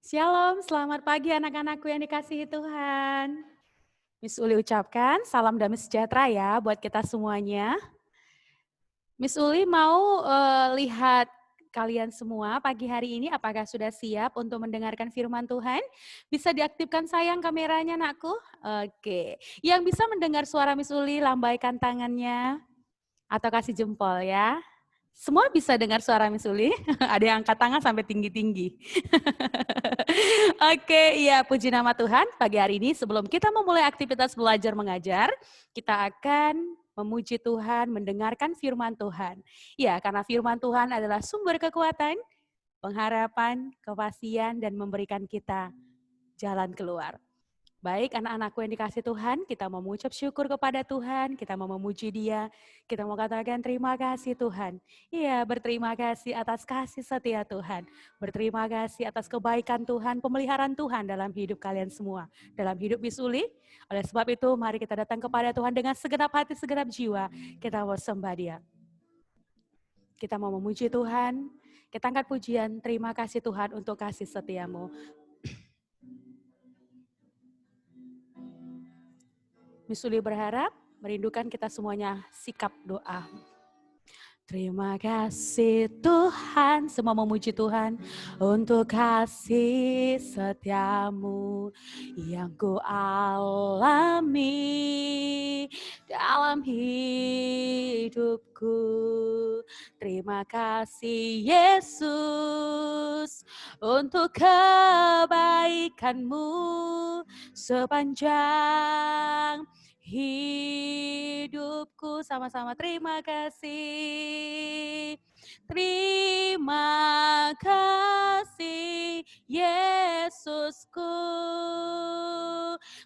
Shalom, selamat pagi anak-anakku yang dikasihi Tuhan. Miss Uli ucapkan salam damai sejahtera ya buat kita semuanya. Miss Uli mau lihat kalian semua pagi hari ini apakah sudah siap untuk mendengarkan firman Tuhan? Bisa diaktifkan sayang kameranya anakku? Oke, yang bisa mendengar suara Miss Uli lambaikan tangannya atau kasih jempol ya. Semua bisa dengar suara Miss Uli? Ada yang angkat tangan sampai tinggi-tinggi. Oke, iya puji nama Tuhan. Pagi hari ini sebelum kita memulai aktivitas belajar mengajar, kita akan memuji Tuhan, mendengarkan firman Tuhan. Ya, karena firman Tuhan adalah sumber kekuatan, pengharapan, kepastian, dan memberikan kita jalan keluar. Baik anak-anakku yang dikasih Tuhan, kita mau mengucap syukur kepada Tuhan, kita mau memuji Dia, kita mau katakan terima kasih Tuhan. Iya, berterima kasih atas kasih setia Tuhan, berterima kasih atas kebaikan Tuhan, pemeliharaan Tuhan dalam hidup kalian semua, dalam hidup Miss Uli. Oleh sebab itu, mari kita datang kepada Tuhan dengan segenap hati, segenap jiwa, kita mau sembah Dia. Kita mau memuji Tuhan, kita angkat pujian, terima kasih Tuhan untuk kasih setiamu. Miss Uli berharap merindukan kita semuanya sikap doa. Terima kasih Tuhan, semua memuji Tuhan untuk kasih setiamu yang ku alami dalam hidupku. Terima kasih Yesus untuk kebaikanmu sepanjang hidupku. Sama-sama terima kasih. Terima kasih Yesusku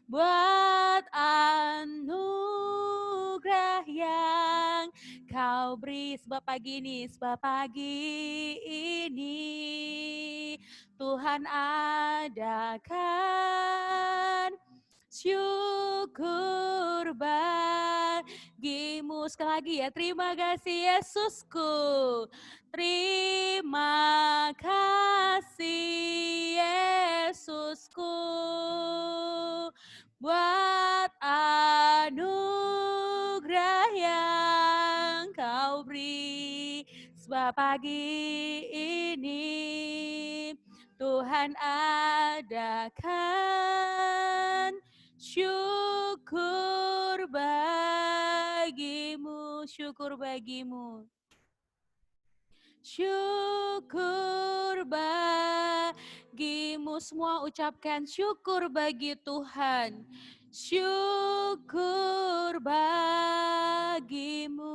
buat anugerah yang kau beri. Sebab pagi ini Tuhan adakan syukur bagimu. Sekali lagi ya, terima kasih Yesusku. Terima kasih Yesusku buat anugerah yang kau beri. Sebab pagi ini Tuhan adakan syukur bagimu, syukur bagimu. Syukur bagimu, semua ucapkan syukur bagi Tuhan. Syukur bagimu.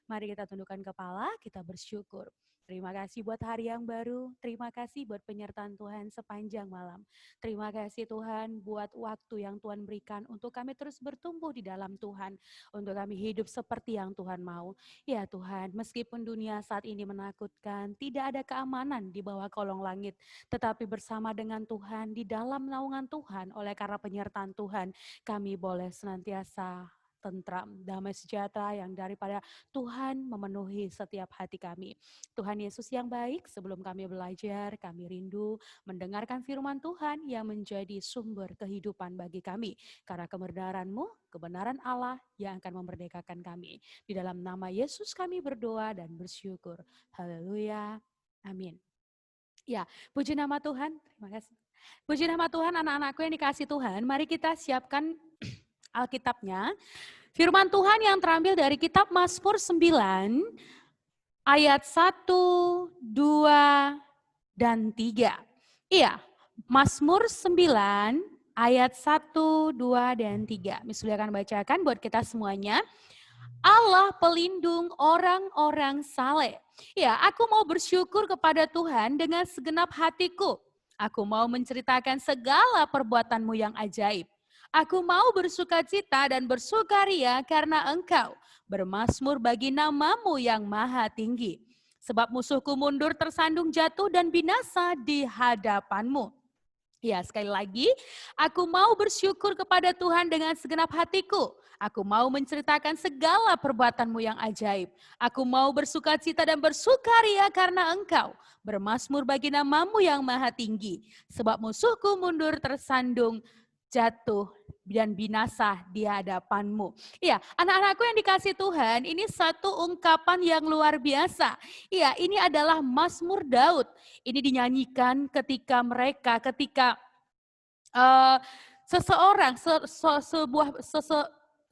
Mari kita tundukkan kepala, kita bersyukur. Terima kasih buat hari yang baru, terima kasih buat penyertaan Tuhan sepanjang malam. Terima kasih Tuhan buat waktu yang Tuhan berikan untuk kami terus bertumbuh di dalam Tuhan, untuk kami hidup seperti yang Tuhan mau. Ya Tuhan, meskipun dunia saat ini menakutkan, tidak ada keamanan di bawah kolong langit, tetapi bersama dengan Tuhan, di dalam naungan Tuhan, oleh karena penyertaan Tuhan, kami boleh senantiasa tentram, damai sejahtera yang daripada Tuhan memenuhi setiap hati kami. Tuhan Yesus yang baik, sebelum kami belajar, kami rindu mendengarkan firman Tuhan yang menjadi sumber kehidupan bagi kami. Karena kebenaran-Mu, kebenaran Allah yang akan memerdekakan kami. Di dalam nama Yesus kami berdoa dan bersyukur. Haleluya. Amin. Ya, puji nama Tuhan. Terima kasih. Puji nama Tuhan, anak-anakku yang dikasih Tuhan. Mari kita siapkan Alkitabnya. Firman Tuhan yang terambil dari kitab Mazmur 9 ayat 1, 2, dan 3. Iya, Mazmur 9 ayat 1, 2, dan 3. Misalnya akan bacakan buat kita semuanya. Allah pelindung orang-orang saleh. Ya, aku mau bersyukur kepada Tuhan dengan segenap hatiku. Aku mau menceritakan segala perbuatanmu yang ajaib. Aku mau bersukacita dan bersukaria karena Engkau bermazmur bagi namamu yang maha tinggi. Sebab musuhku mundur tersandung jatuh dan binasa di hadapanmu. Ya, sekali lagi, aku mau bersyukur kepada Tuhan dengan segenap hatiku. Aku mau menceritakan segala perbuatanmu yang ajaib. Aku mau bersukacita dan bersukaria karena engkau. Bermasmur bagi namamu yang maha tinggi. Sebab musuhku mundur tersandung, jatuh dan binasa di hadapanmu. Iya, anak-anakku yang dikasih Tuhan, ini satu ungkapan yang luar biasa. Iya, ini adalah Mazmur Daud. Ini dinyanyikan ketika Eee, seseorang se se sebuah sese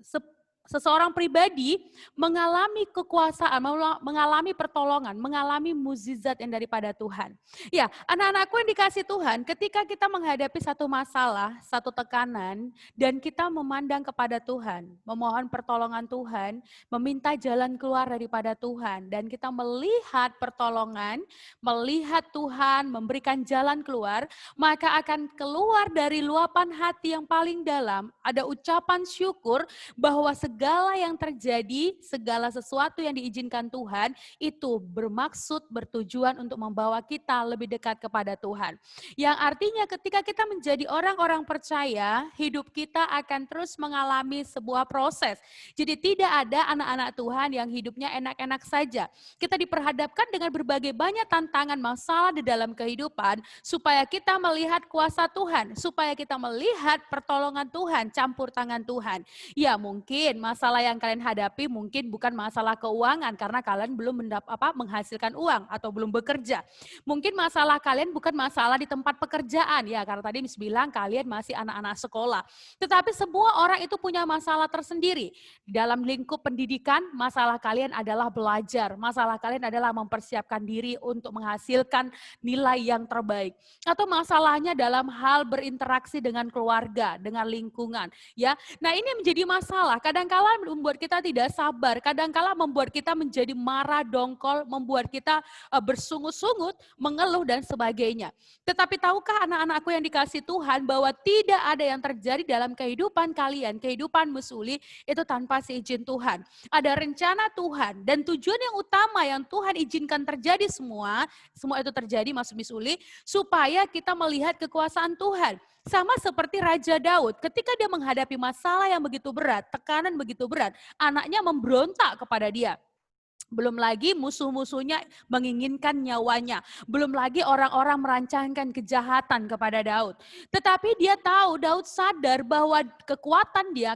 sep seseorang pribadi mengalami kekuasaan, mengalami pertolongan, mengalami mukjizat yang daripada Tuhan. Ya, anak-anakku yang dikasih Tuhan, ketika kita menghadapi satu masalah, satu tekanan, dan kita memandang kepada Tuhan, memohon pertolongan Tuhan, meminta jalan keluar daripada Tuhan, dan kita melihat pertolongan, melihat Tuhan memberikan jalan keluar, maka akan keluar dari luapan hati yang paling dalam, ada ucapan syukur bahwa segala yang terjadi, segala sesuatu yang diizinkan Tuhan, itu bermaksud, bertujuan untuk membawa kita lebih dekat kepada Tuhan. Yang artinya ketika kita menjadi orang-orang percaya, hidup kita akan terus mengalami sebuah proses. Jadi tidak ada anak-anak Tuhan yang hidupnya enak-enak saja. Kita diperhadapkan dengan berbagai banyak tantangan masalah di dalam kehidupan, supaya kita melihat kuasa Tuhan, supaya kita melihat pertolongan Tuhan, campur tangan Tuhan. Ya mungkin masalah yang kalian hadapi mungkin bukan masalah keuangan karena kalian belum menghasilkan uang atau belum bekerja. Mungkin masalah kalian bukan masalah di tempat pekerjaan ya, karena tadi Miss bilang kalian masih anak-anak sekolah. Tetapi semua orang itu punya masalah tersendiri. Di dalam lingkup pendidikan, masalah kalian adalah belajar, masalah kalian adalah mempersiapkan diri untuk menghasilkan nilai yang terbaik. Atau masalahnya dalam hal berinteraksi dengan keluarga, dengan lingkungan, ya. Nah, ini menjadi masalah. Kadang-kala membuat kita tidak sabar, kadang-kala membuat kita menjadi marah, dongkol, membuat kita bersungut-sungut, mengeluh dan sebagainya. Tetapi tahukah anak-anakku yang dikasih Tuhan bahwa tidak ada yang terjadi dalam kehidupan kalian, kehidupan Musuli itu tanpa seizin Tuhan. Ada rencana Tuhan dan tujuan yang utama yang Tuhan izinkan terjadi semua itu terjadi masuk Misuli supaya kita melihat kekuasaan Tuhan. Sama seperti Raja Daud, ketika dia menghadapi masalah yang begitu berat, tekanan begitu berat, anaknya memberontak kepada dia. Belum lagi musuh-musuhnya menginginkan nyawanya. Belum lagi orang-orang merancangkan kejahatan kepada Daud. Tetapi dia tahu, Daud sadar bahwa kekuatan dia,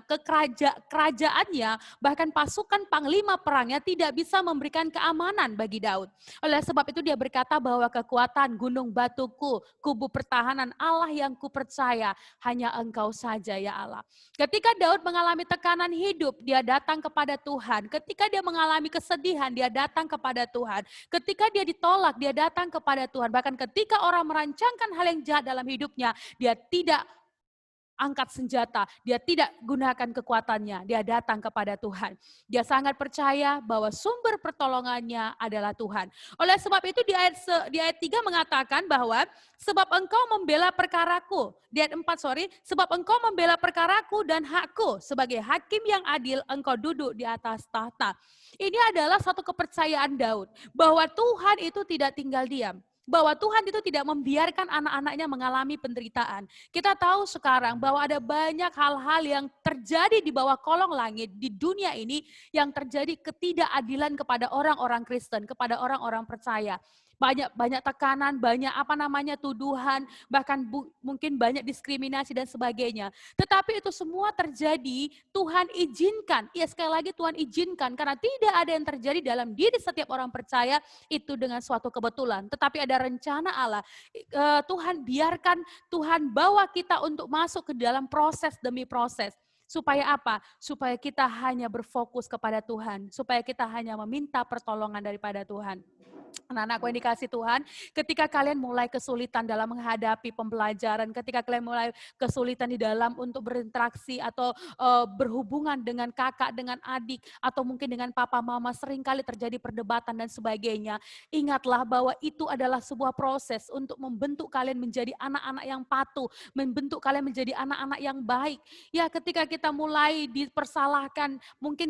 kerajaannya, bahkan pasukan panglima perangnya tidak bisa memberikan keamanan bagi Daud. Oleh sebab itu dia berkata bahwa kekuatan gunung batuku, kubu pertahanan Allah yang kupercaya, hanya engkau saja ya Allah. Ketika Daud mengalami tekanan hidup, dia datang kepada Tuhan. Ketika dia mengalami kesedihan, dia datang kepada Tuhan. Ketika dia ditolak, dia datang kepada Tuhan. Bahkan ketika orang merancangkan hal yang jahat dalam hidupnya, dia tidak angkat senjata, dia tidak gunakan kekuatannya, dia datang kepada Tuhan. Dia sangat percaya bahwa sumber pertolongannya adalah Tuhan. Oleh sebab itu di ayat 3 mengatakan bahwa sebab engkau membela perkaraku. Di ayat 4 sebab engkau membela perkaraku dan hakku. Sebagai hakim yang adil engkau duduk di atas tahta. Ini adalah satu kepercayaan Daud bahwa Tuhan itu tidak tinggal diam. Bahwa Tuhan itu tidak membiarkan anak-anaknya mengalami penderitaan. Kita tahu sekarang bahwa ada banyak hal-hal yang terjadi di bawah kolong langit di dunia ini yang terjadi ketidakadilan kepada orang-orang Kristen, kepada orang-orang percaya. Banyak tekanan, banyak tuduhan, bahkan mungkin banyak diskriminasi dan sebagainya. Tetapi itu semua terjadi, Tuhan izinkan. Ya sekali lagi Tuhan izinkan karena tidak ada yang terjadi dalam diri setiap orang percaya itu dengan suatu kebetulan. Tetapi ada rencana Allah. Tuhan biarkan, Tuhan bawa kita untuk masuk ke dalam proses demi proses. Supaya apa? Supaya kita hanya berfokus kepada Tuhan. Supaya kita hanya meminta pertolongan daripada Tuhan. Anak-anakku yang dikasih Tuhan, ketika kalian mulai kesulitan dalam menghadapi pembelajaran, ketika kalian mulai kesulitan di dalam untuk berinteraksi atau berhubungan dengan kakak, dengan adik, atau mungkin dengan papa mama, seringkali terjadi perdebatan dan sebagainya. Ingatlah bahwa itu adalah sebuah proses untuk membentuk kalian menjadi anak-anak yang patuh, membentuk kalian menjadi anak-anak yang baik. Ya, ketika kita mulai dipersalahkan, mungkin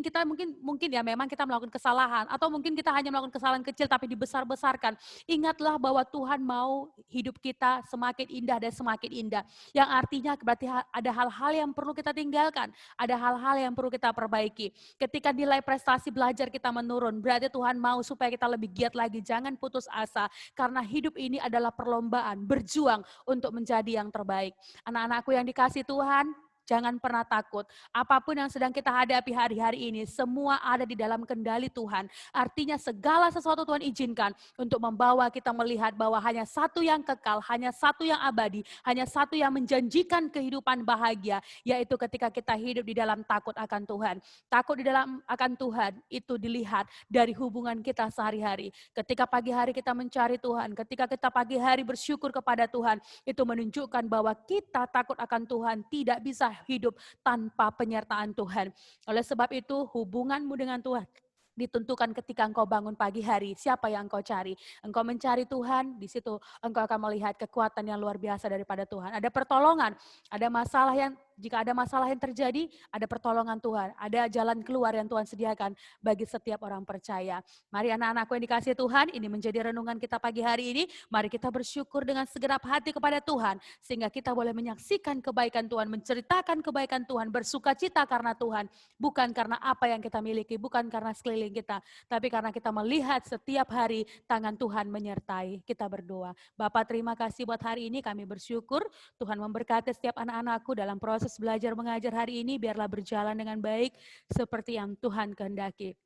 ya memang kita melakukan kesalahan, atau mungkin kita hanya melakukan kesalahan kecil tapi dibesarkan dibesar-besarkan. Ingatlah bahwa Tuhan mau hidup kita semakin indah dan semakin indah. Yang artinya berarti ada hal-hal yang perlu kita tinggalkan, ada hal-hal yang perlu kita perbaiki. Ketika nilai prestasi belajar kita menurun, berarti Tuhan mau supaya kita lebih giat lagi. Jangan putus asa, karena hidup ini adalah perlombaan, berjuang untuk menjadi yang terbaik. Anak-anakku yang dikasih Tuhan, jangan pernah takut. Apapun yang sedang kita hadapi hari-hari ini, semua ada di dalam kendali Tuhan. Artinya segala sesuatu Tuhan izinkan untuk membawa kita melihat bahwa hanya satu yang kekal, hanya satu yang abadi, hanya satu yang menjanjikan kehidupan bahagia, yaitu ketika kita hidup di dalam takut akan Tuhan. Takut di dalam akan Tuhan itu dilihat dari hubungan kita sehari-hari. Ketika pagi hari kita mencari Tuhan, ketika kita pagi hari bersyukur kepada Tuhan, itu menunjukkan bahwa kita takut akan Tuhan, tidak bisa hidup tanpa penyertaan Tuhan. Oleh sebab itu, hubunganmu dengan Tuhan ditentukan ketika engkau bangun pagi hari, siapa yang engkau cari. Engkau mencari Tuhan, di situ engkau akan melihat kekuatan yang luar biasa daripada Tuhan. Ada pertolongan, ada masalah yang, jika ada masalah yang terjadi, ada pertolongan Tuhan. Ada jalan keluar yang Tuhan sediakan bagi setiap orang percaya. Mari anak-anakku yang dikasih Tuhan, ini menjadi renungan kita pagi hari ini. Mari kita bersyukur dengan segenap hati kepada Tuhan, sehingga kita boleh menyaksikan kebaikan Tuhan, menceritakan kebaikan Tuhan, bersuka cita karena Tuhan, bukan karena apa yang kita miliki, bukan karena sekeliling kita, tapi karena kita melihat setiap hari tangan Tuhan menyertai. Kita berdoa. Bapak, terima kasih buat hari ini, kami bersyukur Tuhan memberkati setiap anak-anakku dalam proses belajar mengajar hari ini, biarlah berjalan dengan baik seperti yang Tuhan kehendaki.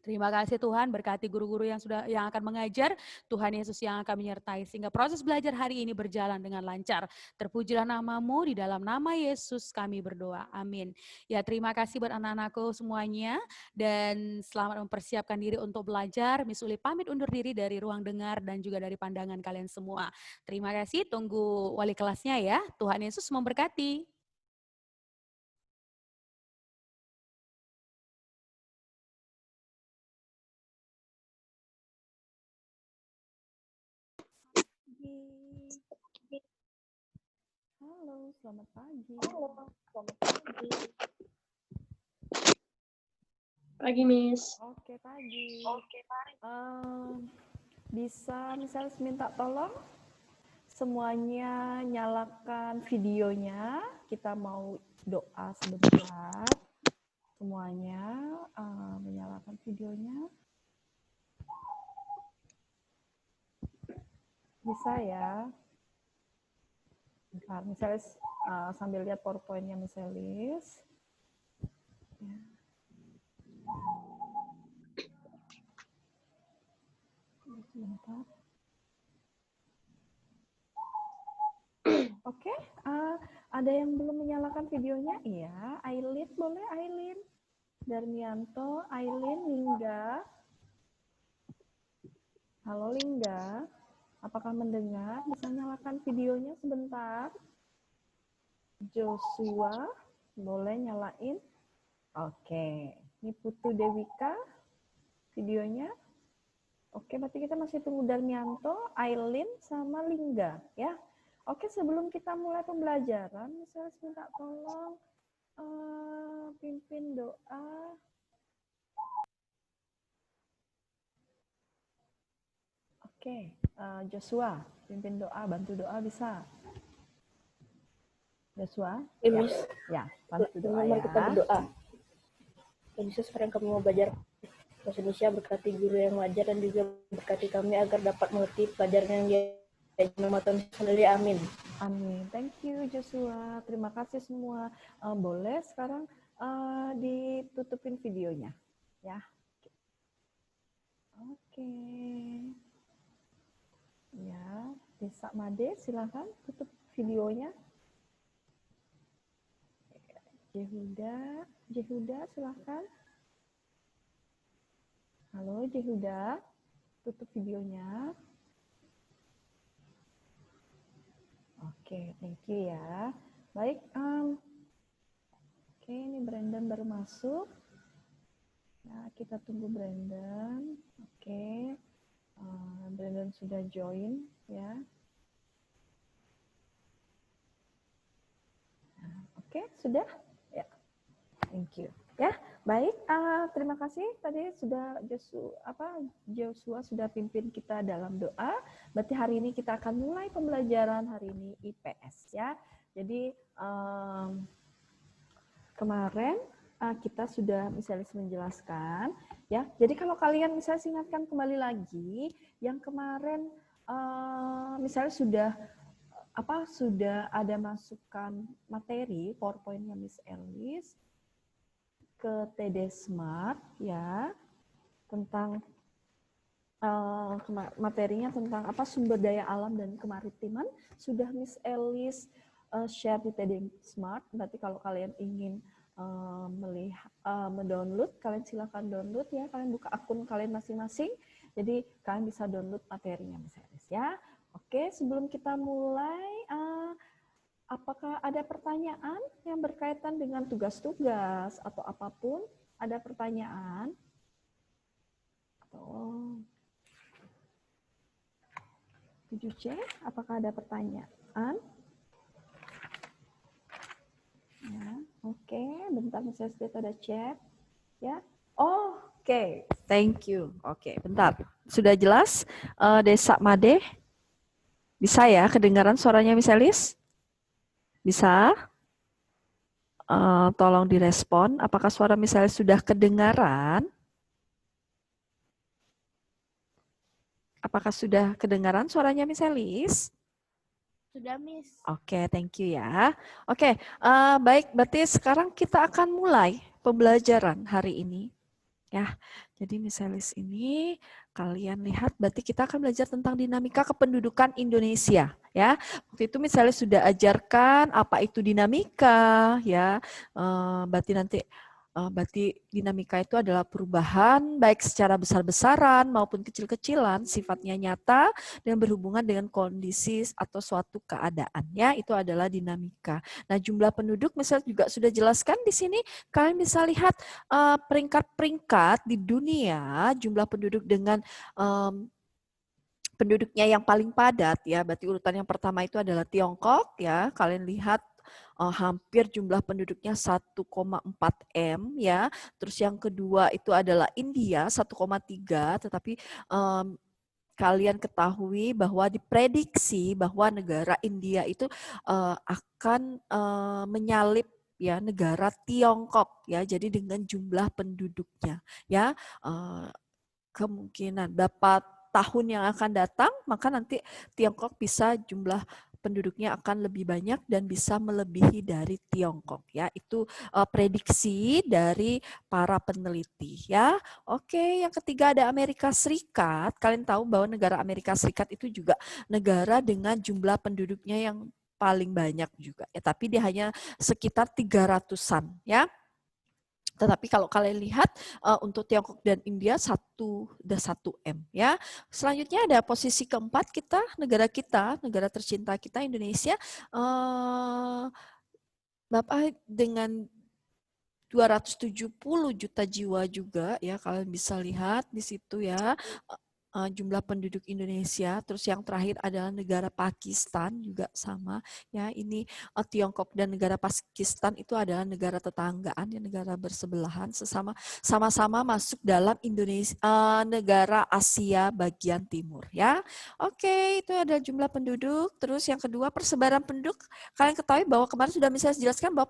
Terima kasih Tuhan, berkati guru-guru yang akan mengajar, Tuhan Yesus yang akan menyertai sehingga proses belajar hari ini berjalan dengan lancar. Terpujilah nama-Mu, di dalam nama Yesus kami berdoa. Amin. Ya, terima kasih buat anak-anakku semuanya dan selamat mempersiapkan diri untuk belajar. Miss Uli pamit undur diri dari ruang dengar dan juga dari pandangan kalian semua. Terima kasih, tunggu wali kelasnya ya. Tuhan Yesus memberkati. Halo, selamat pagi. Pagi, Miss. Oke, pagi. Bisa misalnya minta tolong semuanya nyalakan videonya. Kita mau doa sebentar. Semuanya menyalakan videonya. Bisa ya. Bentar, misalnya sambil lihat PowerPoint-nya Miss Elis. Ya. Sebentar. Oke, ada yang belum menyalakan videonya? Iya, Aileen boleh, Aileen. Darmianto, Aileen, Lingga. Halo Lingga, apakah mendengar? Bisa nyalakan videonya sebentar. Joshua, boleh nyalain? Oke, ini Putu Dewika, videonya. Oke, berarti kita masih tunggu Darmianto, Aileen, sama Lingga, ya. Oke, sebelum kita mulai pembelajaran, saya minta tolong pimpin doa. Oke, Joshua, pimpin doa, bantu doa bisa. Joshua, ya, bantu doa ya. Kita berdoa. Tuhan Yesus, sekarang kami mau belajar bahasa Indonesia, berkati guru yang mengajar dan juga berkati kami agar dapat mengerti pelajaran yang dia nama Tuhan sendiri. Amin. Amin. Thank you Joshua. Terima kasih semua. Boleh sekarang ditutupin videonya, ya. Oke. Ya, Desa Made, silakan tutup videonya. Jehuda, silakan. Halo Jehuda, tutup videonya. Oke, thank you ya. Baik, oke, ini Brandon baru masuk. Nah, kita tunggu Brandon. Oke, Brandon sudah join ya. Nah, oke, sudah? Ya, thank you. Ya, baik. Terima kasih. Tadi sudah Joshua sudah pimpin kita dalam doa. Berarti hari ini kita akan mulai pembelajaran hari ini IPS ya. Jadi kemarin kita sudah misalnya menjelaskan ya. Jadi kalau kalian misalnya ingatkan kembali lagi yang kemarin misalnya sudah ada masukan materi PowerPoint-nya Miss Elis ke TD Smart ya tentang materinya tentang sumber daya alam dan kemaritiman sudah Miss Elis share di TD Smart. Berarti kalau kalian ingin mendownload, kalian silakan download ya. Kalian buka akun kalian masing-masing. Jadi kalian bisa download materinya Miss Elis ya. Oke, sebelum kita mulai, apakah ada pertanyaan yang berkaitan dengan tugas-tugas atau apapun? Ada pertanyaan? 7C, apakah ada pertanyaan? Ya, oke. Bentar, saya ada chat. Ya, oke. Thank you. Oke, bentar. Sudah jelas, Desa Made? Bisa ya, kedengaran suaranya Miss Elis? Bisa? Tolong direspon. Apakah suara Miss Elis sudah kedengaran? Apakah sudah kedengaran suaranya Miss Elis? Sudah, Miss. Oke, thank you ya. Oke, baik. Berarti sekarang kita akan mulai pembelajaran hari ini. Ya, jadi Miss Elis ini kalian lihat berarti kita akan belajar tentang dinamika kependudukan Indonesia. Ya, waktu itu Miss Elis sudah ajarkan apa itu dinamika. Ya, berarti dinamika itu adalah perubahan baik secara besar-besaran maupun kecil-kecilan, sifatnya nyata dan berhubungan dengan kondisi atau suatu keadaan. Ya, itu adalah dinamika. Nah, jumlah penduduk misalnya juga sudah jelaskan di sini. Kalian bisa lihat peringkat-peringkat di dunia jumlah penduduk dengan penduduknya yang paling padat ya. Berarti urutan yang pertama itu adalah Tiongkok ya. Kalian lihat hampir jumlah penduduknya 1,4 M ya. Terus yang kedua itu adalah India 1,3, tetapi kalian ketahui bahwa diprediksi bahwa negara India itu akan menyalip ya negara Tiongkok ya. Jadi dengan jumlah penduduknya ya, kemungkinan dapat tahun yang akan datang maka nanti Tiongkok bisa jumlah penduduknya akan lebih banyak dan bisa melebihi dari Tiongkok ya. Itu prediksi dari para peneliti ya. Oke, yang ketiga ada Amerika Serikat. Kalian tahu bahwa negara Amerika Serikat itu juga negara dengan jumlah penduduknya yang paling banyak juga ya, tapi dia hanya sekitar 300-an ya. Tetapi kalau kalian lihat untuk Tiongkok dan India udah 1 M ya. Selanjutnya ada posisi keempat negara tercinta kita Indonesia, Bapak dengan 270 juta jiwa juga ya, kalian bisa lihat di situ ya. Jumlah penduduk Indonesia. Terus yang terakhir adalah negara Pakistan juga sama ya. Ini Tiongkok dan negara Pakistan itu adalah negara tetanggaan ya, negara bersebelahan, sama-sama masuk dalam Indonesia, negara Asia bagian timur ya. Oke, itu ada jumlah penduduk. Terus yang kedua persebaran penduduk. Kalian ketahui bahwa kemarin sudah bisa dijelaskan bahwa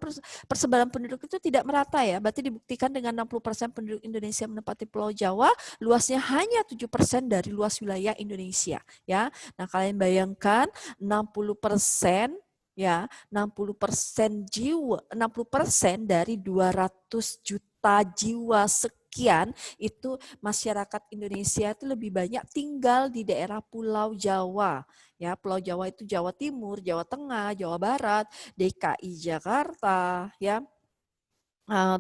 persebaran penduduk itu tidak merata ya. Berarti dibuktikan dengan 60% penduduk Indonesia menempati Pulau Jawa, luasnya hanya 7% dari luas wilayah Indonesia ya. Nah, kalian bayangkan 60% ya, 60% dari 200 juta jiwa sekian itu masyarakat Indonesia itu lebih banyak tinggal di daerah Pulau Jawa. Ya, Pulau Jawa itu Jawa Timur, Jawa Tengah, Jawa Barat, DKI Jakarta ya.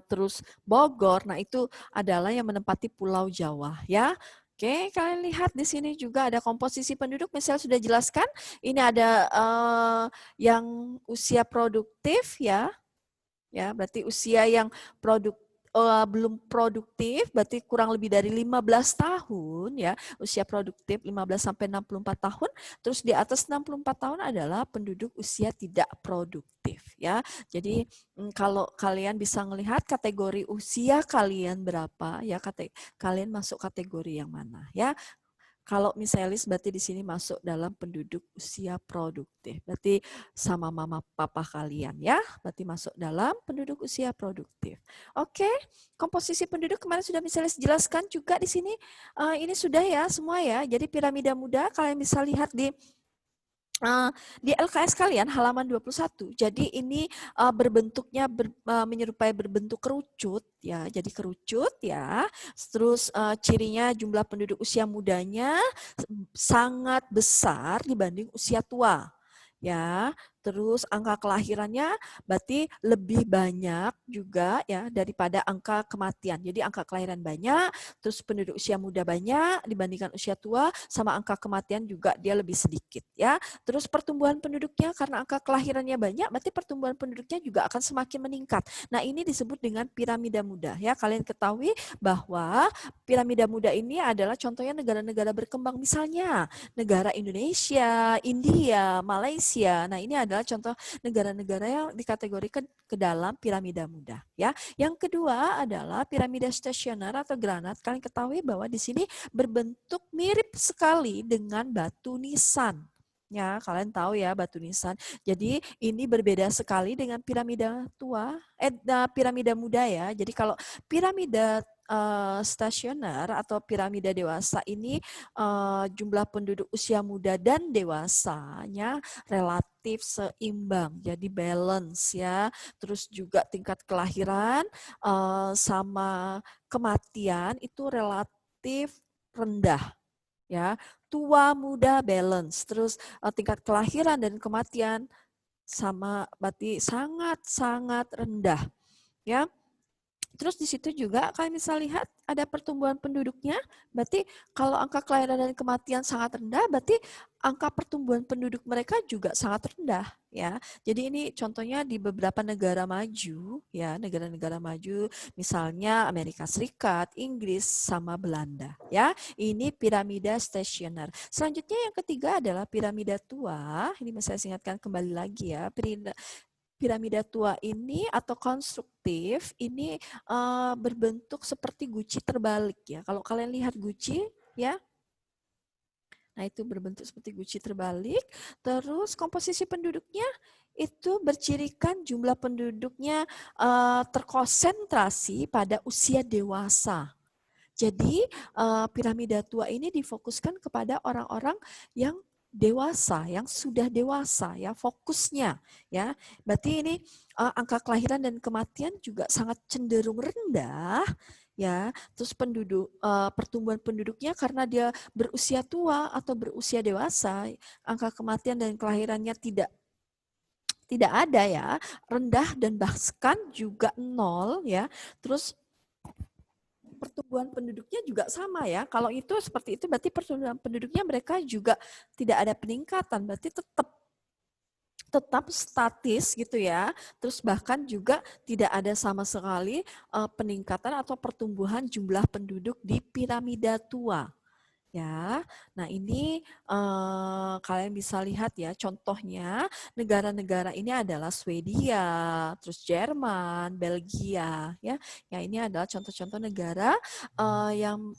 Terus Bogor. Nah, itu adalah yang menempati Pulau Jawa ya. Oke, kalian lihat di sini juga ada komposisi penduduk, misalnya sudah jelaskan. Ini ada yang usia produktif ya. Ya, berarti usia yang belum produktif, berarti kurang lebih dari 15 tahun ya, usia produktif 15 sampai 64 tahun, terus di atas 64 tahun adalah penduduk usia tidak produktif ya. Jadi kalau kalian bisa melihat kategori usia kalian berapa ya, kalian masuk kategori yang mana ya. Kalau misalis berarti di sini masuk dalam penduduk usia produktif. Berarti sama mama papa kalian ya. Berarti masuk dalam penduduk usia produktif. Oke, komposisi penduduk kemarin sudah misalis jelaskan juga di sini. Ini sudah ya semua ya. Jadi piramida muda kalian bisa lihat di LKS kalian halaman 21. Jadi ini berbentuknya menyerupai berbentuk kerucut ya. Jadi kerucut ya. Terus cirinya jumlah penduduk usia mudanya sangat besar dibanding usia tua. Ya, terus angka kelahirannya berarti lebih banyak juga ya daripada angka kematian. Jadi angka kelahiran banyak, terus penduduk usia muda banyak dibandingkan usia tua, sama angka kematian juga dia lebih sedikit ya. Terus pertumbuhan penduduknya karena angka kelahirannya banyak, berarti pertumbuhan penduduknya juga akan semakin meningkat. Nah, ini disebut dengan piramida muda ya. Kalian ketahui bahwa piramida muda ini adalah contohnya negara-negara berkembang, misalnya negara Indonesia, India, Malaysia. Nah, ini adalah contoh negara-negara yang dikategorikan ke dalam piramida muda ya. Yang kedua adalah piramida stasioner atau granat. Kalian ketahui bahwa di sini berbentuk mirip sekali dengan batu nisan. Ya, kalian tahu ya batu nisan. Jadi ini berbeda sekali dengan piramida piramida muda ya. Jadi kalau piramida stasioner atau piramida dewasa ini jumlah penduduk usia muda dan dewasanya relatif seimbang, jadi balance ya. Terus juga tingkat kelahiran sama kematian itu relatif rendah ya. Tua muda balance, terus tingkat kelahiran dan kematian sama berarti sangat rendah ya. Terus di situ juga kalian bisa lihat ada pertumbuhan penduduknya. Berarti kalau angka kelahiran dan kematian sangat rendah, berarti angka pertumbuhan penduduk mereka juga sangat rendah ya. Jadi ini contohnya di beberapa negara maju ya, negara-negara maju misalnya Amerika Serikat, Inggris sama Belanda ya. Ini piramida stasioner. Selanjutnya yang ketiga adalah piramida tua. Ini saya ingatkan kembali lagi ya. Piramida tua ini atau konstruktif ini berbentuk seperti guci terbalik ya. Kalau kalian lihat guci ya, nah itu berbentuk seperti guci terbalik. Terus komposisi penduduknya itu bercirikan jumlah penduduknya terkonsentrasi pada usia dewasa. Jadi piramida tua ini difokuskan kepada orang-orang yang dewasa, yang sudah dewasa ya, fokusnya ya. Berarti ini angka kelahiran dan kematian juga sangat cenderung rendah ya. Terus pertumbuhan penduduknya karena dia berusia tua atau berusia dewasa, angka kematian dan kelahirannya tidak ada ya, rendah dan bahkan juga nol ya. Terus pertumbuhan penduduknya juga sama ya. Kalau itu seperti itu berarti pertumbuhan penduduknya mereka juga tidak ada peningkatan, berarti tetap statis gitu ya. Terus bahkan juga tidak ada sama sekali peningkatan atau pertumbuhan jumlah penduduk di piramida tua. Ya, nah ini kalian bisa lihat ya, contohnya negara-negara ini adalah Swedia, terus Jerman, Belgia, ya. Ya ini adalah contoh-contoh negara yang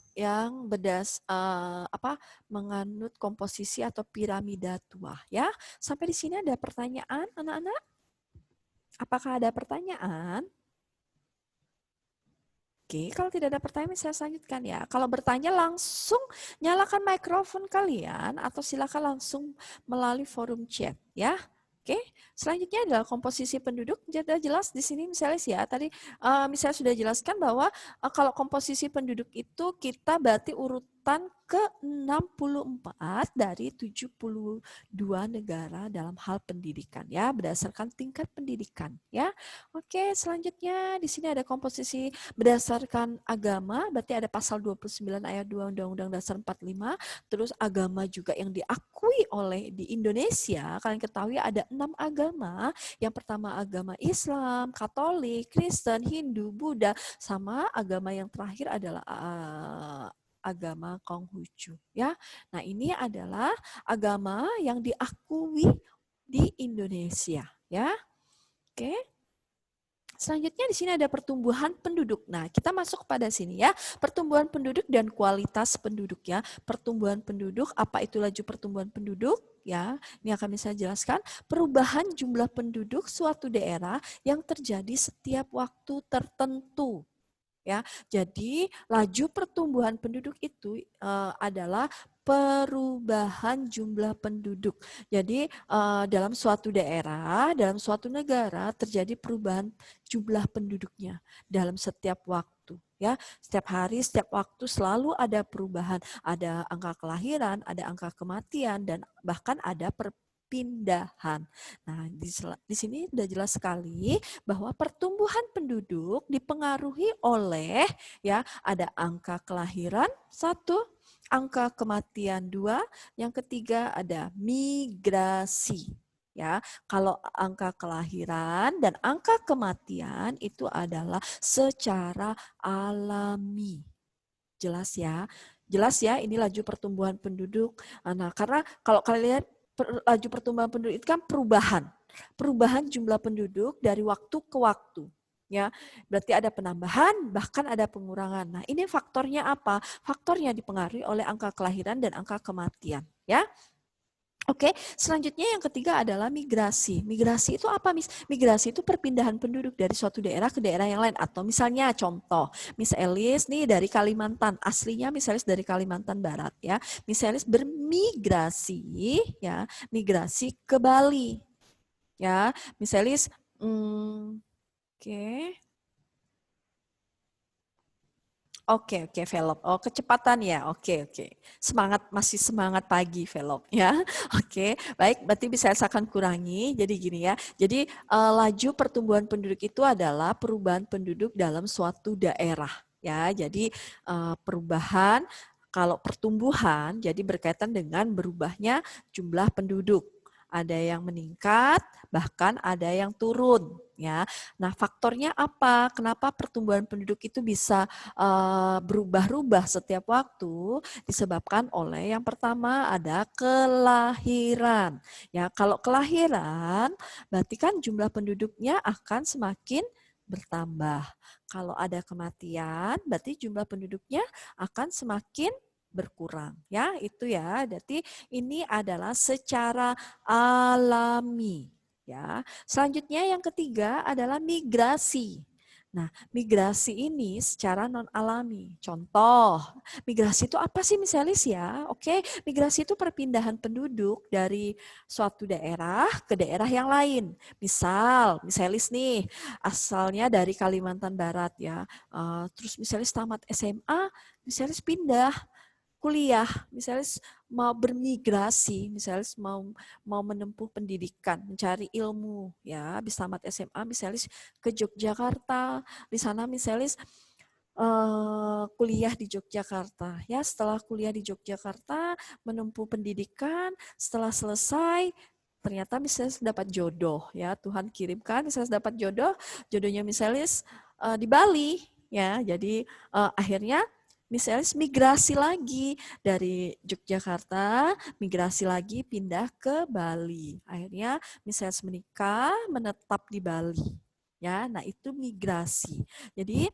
menganut komposisi atau piramida tua, ya. Sampai di sini ada pertanyaan, anak-anak? Apakah ada pertanyaan? Oke, kalau tidak ada pertanyaan saya lanjutkan ya. Kalau bertanya langsung nyalakan mikrofon kalian atau silakan langsung melalui forum chat ya. Oke, selanjutnya adalah komposisi penduduk. Jadi jelas di sini misalnya ya tadi misalnya sudah jelaskan bahwa kalau komposisi penduduk itu kita berarti urutan ke-64 dari 72 negara dalam hal pendidikan ya, berdasarkan tingkat pendidikan ya. Oke, selanjutnya di sini ada komposisi berdasarkan agama, berarti ada pasal 29 ayat 2 Undang-Undang Dasar 45, terus agama juga yang diakui oleh di Indonesia, kalian ketahui ada 6 agama. Yang pertama agama Islam, Katolik, Kristen, Hindu, Buddha, sama agama yang terakhir adalah agama Konghucu ya. Nah, ini adalah agama yang diakui di Indonesia ya. Oke. Selanjutnya di sini ada pertumbuhan penduduk. Nah, kita masuk pada sini ya. Pertumbuhan penduduk dan kualitas penduduk ya. Pertumbuhan penduduk, apa itu laju pertumbuhan penduduk? Ya, ini akan saya jelaskan. Perubahan jumlah penduduk suatu daerah yang terjadi setiap waktu tertentu. Ya, jadi laju pertumbuhan penduduk itu adalah perubahan jumlah penduduk. Jadi dalam suatu daerah, dalam suatu negara terjadi perubahan jumlah penduduknya dalam setiap waktu. Ya, setiap hari, setiap waktu selalu ada perubahan. Ada angka kelahiran, ada angka kematian, dan bahkan ada perpindahan. Nah, di sini sudah jelas sekali bahwa pertumbuhan penduduk dipengaruhi oleh ya ada angka kelahiran 1, angka kematian 2, yang ketiga ada migrasi. Ya, kalau angka kelahiran dan angka kematian itu adalah secara alami. Jelas ya? Jelas ya, ini laju pertumbuhan penduduk. Nah, karena kalau kalian lihat laju pertumbuhan penduduk itu kan perubahan jumlah penduduk dari waktu ke waktu. Ya, berarti ada penambahan, bahkan ada pengurangan. Nah, ini faktornya apa? Faktornya dipengaruhi oleh angka kelahiran dan angka kematian. Ya, oke, selanjutnya yang ketiga adalah migrasi. Migrasi itu apa, Miss? Migrasi itu perpindahan penduduk dari suatu daerah ke daerah yang lain. Atau misalnya contoh, Miss Elis nih dari Kalimantan, aslinya Miss Elis dari Kalimantan Barat ya. Miss Elis bermigrasi ya, migrasi ke Bali. Ya, Miss Elis oke. Oke, velop. Oh, kecepatan ya. Oke. Semangat, masih semangat pagi velop ya. Oke, baik. Berarti bisa saya akan kurangi. Jadi gini ya. Jadi laju pertumbuhan penduduk itu adalah perubahan penduduk dalam suatu daerah ya. Jadi perubahan kalau pertumbuhan jadi berkaitan dengan berubahnya jumlah penduduk. Ada yang meningkat, bahkan ada yang turun ya. Nah, faktornya apa? Kenapa pertumbuhan penduduk itu bisa berubah-ubah setiap waktu? Disebabkan oleh yang pertama ada kelahiran. Ya, kalau kelahiran berarti kan jumlah penduduknya akan semakin bertambah. Kalau ada kematian berarti jumlah penduduknya akan semakin berkurang ya, itu ya. Berarti ini adalah secara alami ya. Selanjutnya yang ketiga adalah migrasi. Nah, migrasi ini secara non alami. Contoh, migrasi itu apa sih misalis ya? Oke, migrasi itu perpindahan penduduk dari suatu daerah ke daerah yang lain. Misalis nih, asalnya dari Kalimantan Barat ya. Terus misalis tamat SMA, misalis pindah kuliah, misalnya mau bermigrasi, misalnya mau menempuh pendidikan, mencari ilmu, ya, habis tamat SMA, misalnya ke Yogyakarta, di sana misalnya kuliah di Yogyakarta, ya, setelah kuliah di Yogyakarta, menempuh pendidikan, setelah selesai, ternyata misalnya dapat jodoh, ya, Tuhan kirimkan, misalnya dapat jodohnya misalnya di Bali, ya, jadi akhirnya misalnya migrasi lagi dari Yogyakarta, migrasi lagi pindah ke Bali. Akhirnya misalnya menikah, menetap di Bali. Ya, nah itu migrasi. Jadi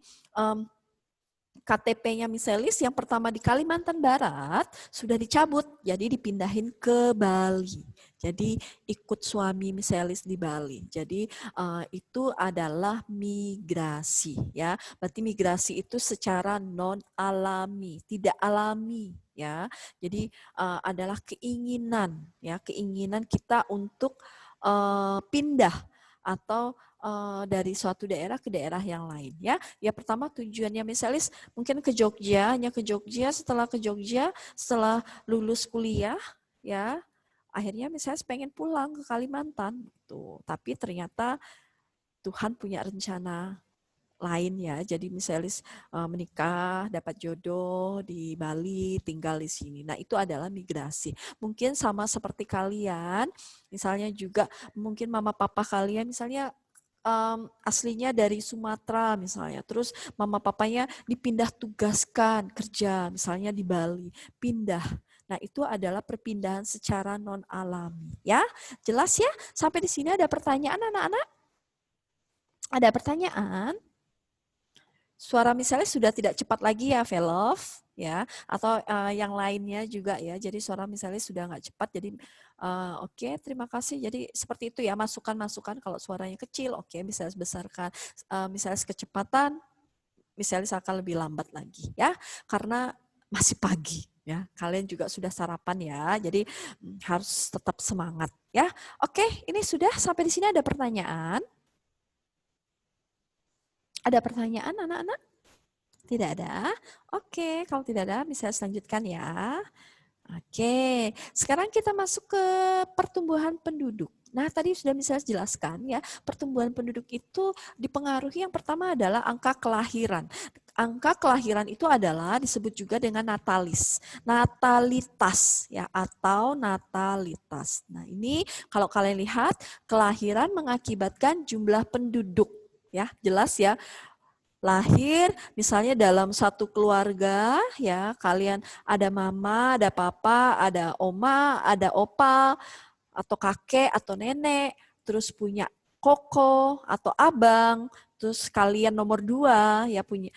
KTP-nya Miselis yang pertama di Kalimantan Barat sudah dicabut, jadi dipindahin ke Bali. Jadi ikut suami Miselis di Bali. Jadi itu adalah migrasi ya. Berarti migrasi itu secara non alami, tidak alami ya. Jadi adalah keinginan ya, keinginan kita untuk pindah atau dari suatu daerah ke daerah yang lain ya. Ya pertama tujuannya misalis mungkin ke Jogja, hanya ke Jogja, setelah ke Jogja, setelah lulus kuliah ya, akhirnya misalnya pengen pulang ke Kalimantan gitu. Tapi ternyata Tuhan punya rencana lain ya. Jadi misalnya menikah, dapat jodoh di Bali, tinggal di sini. Nah, itu adalah migrasi. Mungkin sama seperti kalian, misalnya juga mungkin mama papa kalian misalnya aslinya dari Sumatera misalnya. Terus mama papanya dipindah tugaskan kerja misalnya di Bali, pindah. Nah, itu adalah perpindahan secara non alami ya. Jelas ya? Sampai di sini ada pertanyaan anak-anak? Ada pertanyaan? Suara misalnya sudah tidak cepat lagi ya, Velov, ya, atau yang lainnya juga ya. Jadi suara misalnya sudah nggak cepat. Jadi oke, terima kasih. Jadi seperti itu ya, masukan-masukan kalau suaranya kecil, oke, bisa besarkan. Misalnya kecepatan, misalnya akan lebih lambat lagi ya, karena masih pagi ya. Kalian juga sudah sarapan ya, jadi harus tetap semangat ya. Oke, ini sudah sampai di sini ada pertanyaan. Ada pertanyaan anak-anak? Tidak ada? Oke, kalau tidak ada bisa selanjutkan ya. Oke, sekarang kita masuk ke pertumbuhan penduduk. Nah, tadi sudah bisa jelaskan ya, pertumbuhan penduduk itu dipengaruhi yang pertama adalah angka kelahiran. Angka kelahiran itu adalah disebut juga dengan natalitas ya, atau natalitas. Nah, ini kalau kalian lihat, kelahiran mengakibatkan jumlah penduduk ya, jelas ya. Lahir misalnya dalam satu keluarga ya, kalian ada mama, ada papa, ada oma, ada opa, atau kakek atau nenek, terus punya koko atau abang, terus kalian nomor 2 ya, punya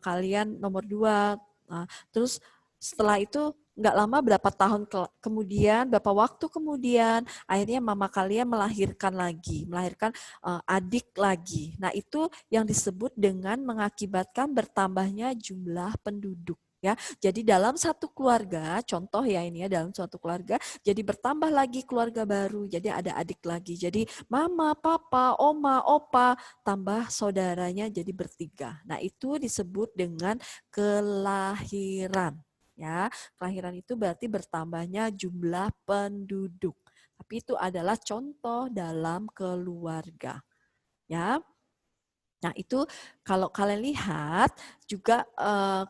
kalian nomor 2. Nah, terus setelah itu nggak lama, berapa tahun kemudian, berapa waktu kemudian, akhirnya mama kalian melahirkan adik lagi. Nah, itu yang disebut dengan mengakibatkan bertambahnya jumlah penduduk. Ya, jadi dalam satu keluarga, contoh ya ini ya, dalam suatu keluarga, jadi bertambah lagi keluarga baru, jadi ada adik lagi. Jadi mama, papa, oma, opa, tambah saudaranya jadi bertiga. Nah, itu disebut dengan kelahiran. Ya, kelahiran itu berarti bertambahnya jumlah penduduk. Tapi itu adalah contoh dalam keluarga. Ya. Nah, itu kalau kalian lihat juga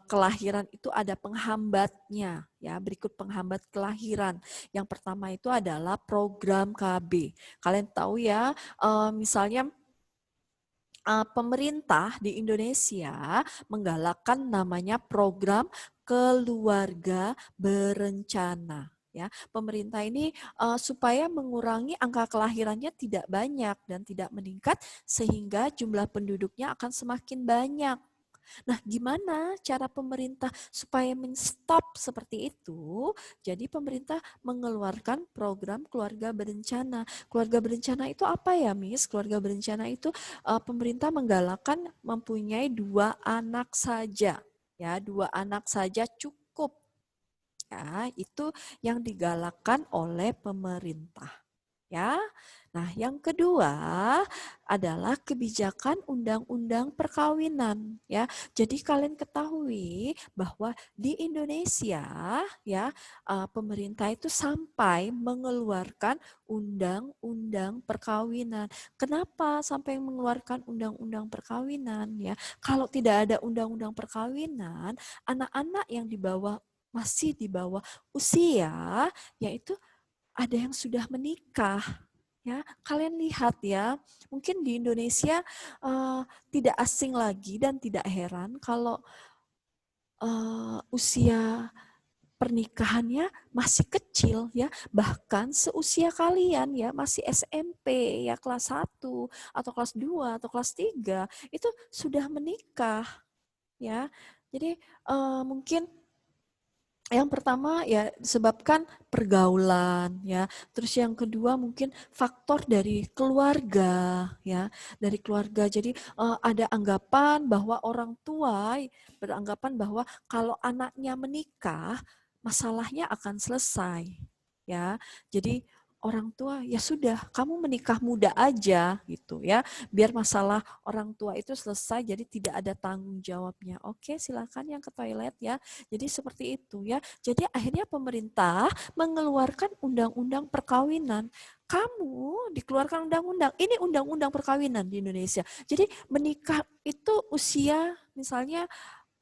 kelahiran itu ada penghambatnya ya. Berikut penghambat kelahiran. Yang pertama itu adalah program KB. Kalian tahu ya, misalnya pemerintah di Indonesia menggalakkan namanya program keluarga berencana. Ya, pemerintah ini supaya mengurangi angka kelahirannya tidak banyak dan tidak meningkat sehingga jumlah penduduknya akan semakin banyak. Nah, gimana cara pemerintah supaya men-stop seperti itu? Jadi pemerintah mengeluarkan program keluarga berencana. Keluarga berencana itu apa ya, Miss? Keluarga berencana itu pemerintah menggalakkan mempunyai 2 anak saja. Ya, 2 anak saja cukup. Ya, itu yang digalakkan oleh pemerintah. Ya. Nah, yang kedua adalah kebijakan undang-undang perkawinan ya. Jadi kalian ketahui bahwa di Indonesia ya, pemerintah itu sampai mengeluarkan undang-undang perkawinan. Kenapa sampai mengeluarkan undang-undang perkawinan ya? Kalau tidak ada undang-undang perkawinan, anak-anak yang masih di bawah usia yaitu ada yang sudah menikah. Ya, kalian lihat ya, mungkin di Indonesia tidak asing lagi dan tidak heran kalau usia pernikahannya masih kecil ya, bahkan seusia kalian ya, masih SMP ya, kelas 1 atau kelas 2 atau kelas 3 itu sudah menikah ya. Jadi mungkin yang pertama ya disebabkan pergaulan ya. Terus yang kedua mungkin faktor dari keluarga ya, dari keluarga. Jadi ada anggapan bahwa orang tua beranggapan bahwa kalau anaknya menikah masalahnya akan selesai ya. Jadi orang tua, ya sudah, kamu menikah muda aja gitu ya, biar masalah orang tua itu selesai, jadi tidak ada tanggung jawabnya. Oke, silakan yang ke toilet ya. Jadi seperti itu ya. Jadi akhirnya pemerintah mengeluarkan undang-undang perkawinan. Kamu dikeluarkan undang-undang, ini undang-undang perkawinan di Indonesia. Jadi menikah itu usia misalnya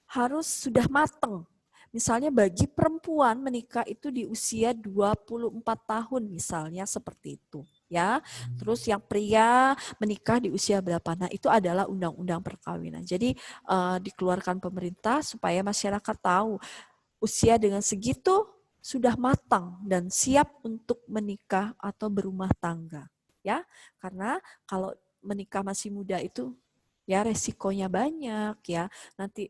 harus sudah matang. Misalnya bagi perempuan menikah itu di usia 24 tahun misalnya seperti itu ya. Terus yang pria menikah di usia berapa? Nah, itu adalah undang-undang perkawinan. Jadi dikeluarkan pemerintah supaya masyarakat tahu usia dengan segitu sudah matang dan siap untuk menikah atau berumah tangga ya. Karena kalau menikah masih muda itu ya resikonya banyak ya. Nanti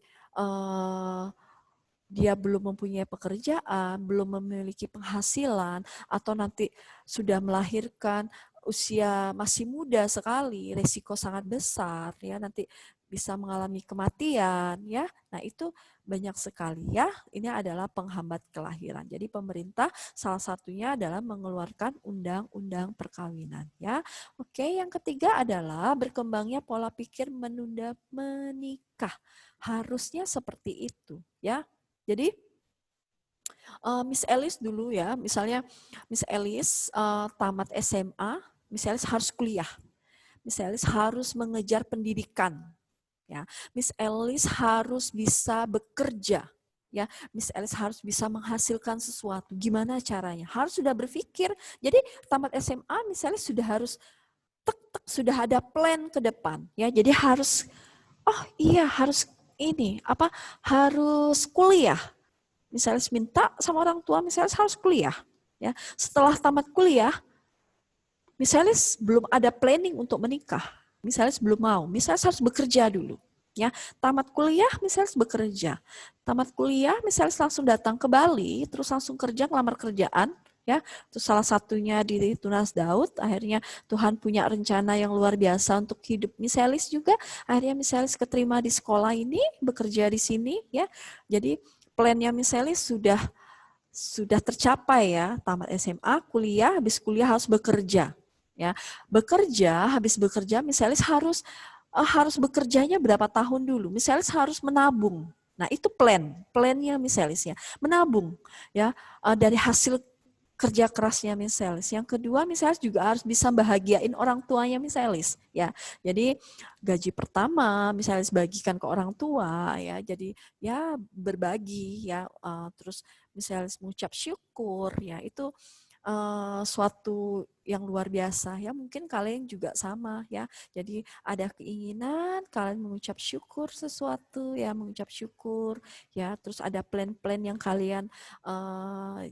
dia belum mempunyai pekerjaan, belum memiliki penghasilan, atau nanti sudah melahirkan usia masih muda sekali, resiko sangat besar ya, nanti bisa mengalami kematian ya. Nah, itu banyak sekali ya. Ini adalah penghambat kelahiran. Jadi pemerintah salah satunya adalah mengeluarkan undang-undang perkawinan ya. Oke, yang ketiga adalah berkembangnya pola pikir menunda menikah. Harusnya seperti itu ya. Jadi Miss Alice dulu ya, misalnya Miss Alice tamat SMA, Miss Alice harus kuliah, Miss Alice harus mengejar pendidikan, ya, Miss Alice harus bisa bekerja, ya, Miss Alice harus bisa menghasilkan sesuatu. Gimana caranya? Harus sudah berpikir. Jadi tamat SMA, Miss Alice sudah harus sudah ada plan ke depan, ya. Jadi harus, oh iya harus ini harus kuliah. Misalnya minta sama orang tua, misalnya harus kuliah. Ya, setelah tamat kuliah, misalnya belum ada planning untuk menikah, misalnya belum mau, misalnya harus bekerja dulu. Ya, tamat kuliah misalnya bekerja, tamat kuliah misalnya langsung datang ke Bali, terus langsung kerja, ngelamar kerjaan. Ya, terus salah satunya di Tunas Daud, akhirnya Tuhan punya rencana yang luar biasa untuk hidup Misalis juga. Akhirnya Misalis keterima di sekolah ini, bekerja di sini, ya. Jadi plannya Misalis sudah tercapai ya, tamat SMA, kuliah, habis kuliah harus bekerja. Ya, bekerja, habis bekerja Misalis harus bekerjanya berapa tahun dulu. Misalis harus menabung. Nah, itu plannya Misalis ya, menabung ya dari hasil kerja kerasnya Misalis. Yang kedua, Misalis juga harus bisa bahagiain orang tuanya Misalis ya. Jadi gaji pertama Misalis bagikan ke orang tua ya. Jadi ya berbagi ya, terus Misalis mengucap syukur ya, itu suatu yang luar biasa ya. Mungkin kalian juga sama ya. Jadi ada keinginan kalian mengucap syukur sesuatu ya, mengucap syukur ya. Terus ada plan-plan yang kalian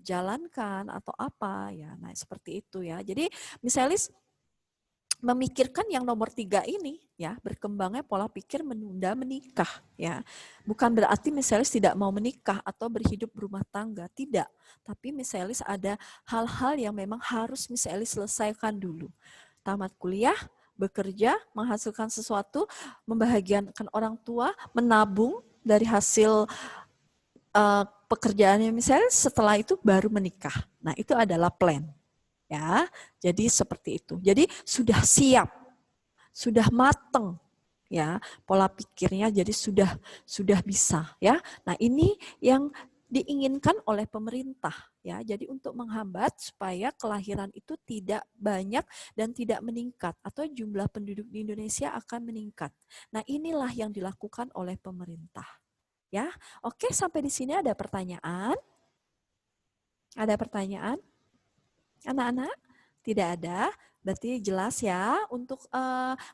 jalankan atau apa ya. Nah, seperti itu ya. Jadi misalis memikirkan yang nomor 3 ini ya, berkembangnya pola pikir menunda menikah ya. Bukan berarti misalis tidak mau menikah atau berhidup berumah tangga, tidak. Tapi misalis ada hal-hal yang memang harus misalis selesaikan dulu. Tamat kuliah, bekerja, menghasilkan sesuatu, membahagiakan orang tua, menabung dari hasil pekerjaannya misalnya, setelah itu baru menikah. Nah, itu adalah plan. Ya, jadi seperti itu. Jadi sudah siap, sudah mateng, ya pola pikirnya. Jadi sudah bisa, ya. Nah, ini yang diinginkan oleh pemerintah, ya. Jadi untuk menghambat supaya kelahiran itu tidak banyak dan tidak meningkat, atau jumlah penduduk di Indonesia akan meningkat. Nah, inilah yang dilakukan oleh pemerintah, ya. Oke, sampai di sini ada pertanyaan? Ada pertanyaan? Anak-anak? Tidak ada, berarti jelas ya untuk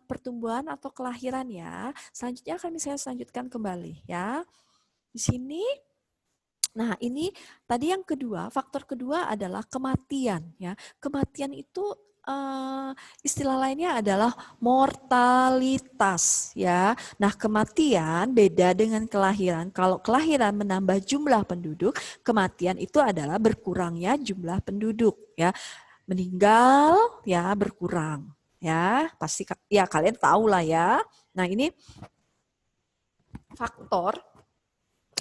pertumbuhan atau kelahiran ya. Selanjutnya akan saya lanjutkan kembali ya. Di sini, nah ini tadi yang kedua, faktor kedua adalah kematian ya. Kematian itu istilah lainnya adalah mortalitas ya. Nah, kematian beda dengan kelahiran. Kalau kelahiran menambah jumlah penduduk, kematian itu adalah berkurangnya jumlah penduduk ya. Meninggal ya berkurang ya, pasti ya kalian tahu lah ya. Nah, ini faktor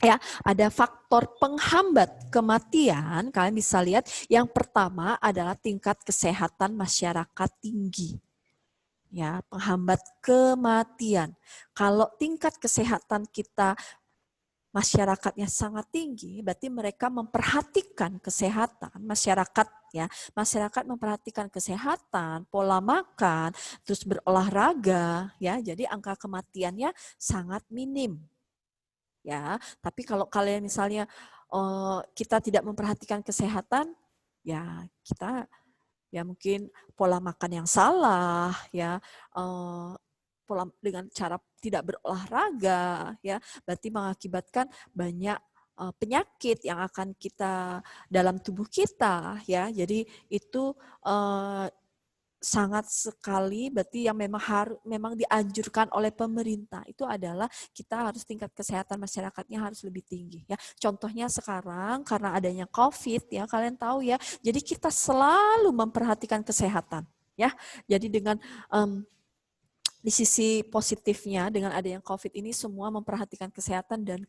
ya, ada faktor penghambat kematian. Kalian bisa lihat yang pertama adalah tingkat kesehatan masyarakat tinggi. Ya, penghambat kematian. Kalau tingkat kesehatan kita masyarakatnya sangat tinggi, berarti mereka memperhatikan kesehatan masyarakat, ya. Masyarakat memperhatikan kesehatan, pola makan, terus berolahraga, ya. Jadi angka kematiannya sangat minim. Ya, tapi kalau kalian misalnya kita tidak memperhatikan kesehatan, ya kita ya mungkin pola makan yang salah, ya pola dengan cara tidak berolahraga, ya berarti mengakibatkan banyak penyakit yang akan kita dalam tubuh kita, ya. Jadi itu sangat sekali berarti yang memang dianjurkan oleh pemerintah itu adalah kita harus tingkat kesehatan masyarakatnya harus lebih tinggi, ya. Contohnya sekarang karena adanya COVID, ya kalian tahu ya, jadi kita selalu memperhatikan kesehatan, ya. Jadi dengan di sisi positifnya dengan adanya COVID ini semua memperhatikan kesehatan dan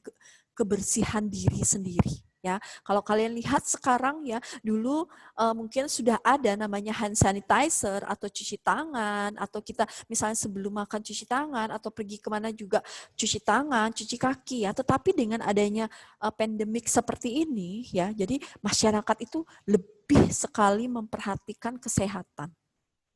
kebersihan diri sendiri. Ya, kalau kalian lihat sekarang ya, dulu mungkin sudah ada namanya hand sanitizer atau cuci tangan, atau kita misalnya sebelum makan cuci tangan atau pergi kemana juga cuci tangan, cuci kaki, ya. Tetapi dengan adanya pandemik seperti ini, ya, jadi masyarakat itu lebih sekali memperhatikan kesehatan.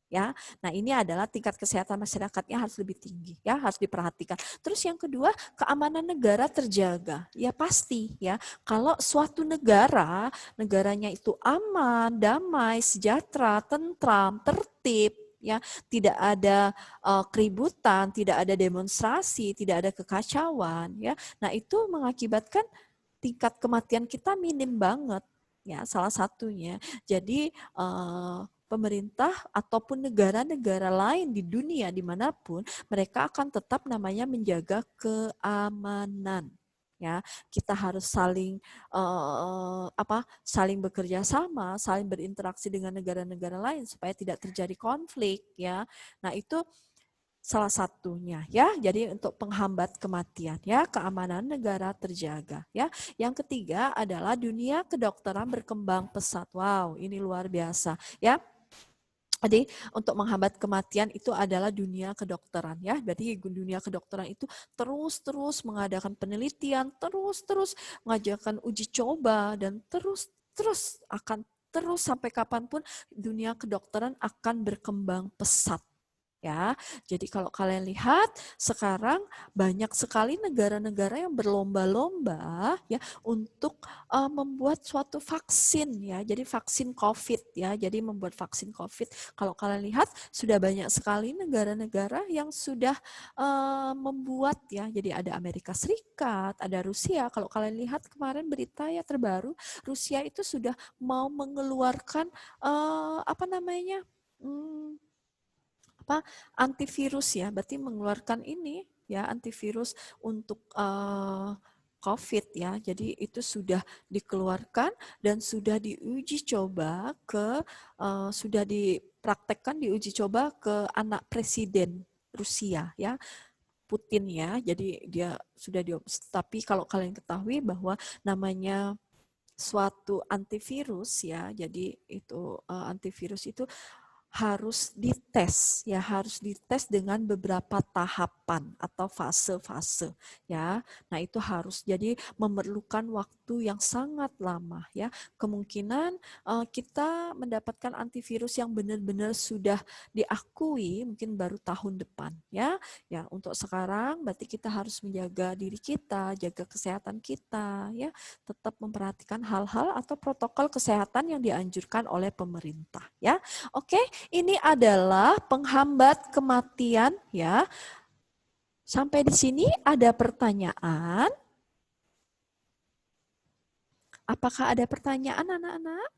Ya, nah ini adalah tingkat kesehatan masyarakatnya harus lebih tinggi, ya harus diperhatikan. Terus yang kedua, keamanan negara terjaga, ya pasti ya. Kalau suatu negaranya itu aman, damai, sejahtera, tentram, tertib, ya tidak ada keributan, tidak ada demonstrasi, tidak ada kekacauan, ya. Nah itu mengakibatkan tingkat kematian kita minim banget, ya salah satunya. Jadi pemerintah ataupun negara-negara lain di dunia dimanapun mereka akan tetap namanya menjaga keamanan, ya. Kita harus saling saling bekerja sama, saling berinteraksi dengan negara-negara lain supaya tidak terjadi konflik, ya. Nah itu salah satunya, ya. Jadi untuk penghambat kematian, ya, keamanan negara terjaga, ya. Yang ketiga adalah dunia kedokteran berkembang pesat. Wow, ini luar biasa, ya. Jadi untuk menghambat kematian itu adalah dunia kedokteran, ya. Berarti dunia kedokteran itu terus mengadakan penelitian, terus mengajarkan uji coba, dan terus akan terus sampai kapanpun dunia kedokteran akan berkembang pesat. Ya, jadi kalau kalian lihat sekarang banyak sekali negara-negara yang berlomba-lomba ya untuk membuat suatu vaksin, ya. Jadi vaksin COVID, ya. Jadi membuat vaksin COVID. Kalau kalian lihat sudah banyak sekali negara-negara yang sudah membuat, ya. Jadi ada Amerika Serikat, ada Rusia. Kalau kalian lihat kemarin berita ya terbaru, Rusia itu sudah mau mengeluarkan antivirus, ya, berarti mengeluarkan ini, ya, antivirus untuk COVID, ya. Jadi itu sudah dikeluarkan dan sudah diuji coba sudah dipraktekkan diuji coba ke anak presiden Rusia, ya, Putin, ya. Jadi dia sudah tapi kalau kalian ketahui bahwa namanya suatu antivirus, ya, jadi itu antivirus itu harus dites, ya, harus dites dengan beberapa tahapan atau fase-fase, ya. Nah itu harus, jadi memerlukan waktu yang sangat lama, ya. Kemungkinan kita mendapatkan antivirus yang benar-benar sudah diakui mungkin baru tahun depan, ya. Ya untuk sekarang berarti kita harus menjaga diri kita, jaga kesehatan kita, ya. Tetap memperhatikan hal-hal atau protokol kesehatan yang dianjurkan oleh pemerintah, ya. Oke. Ini adalah penghambat kematian, ya. Sampai di sini ada pertanyaan? Apakah ada pertanyaan anak-anak?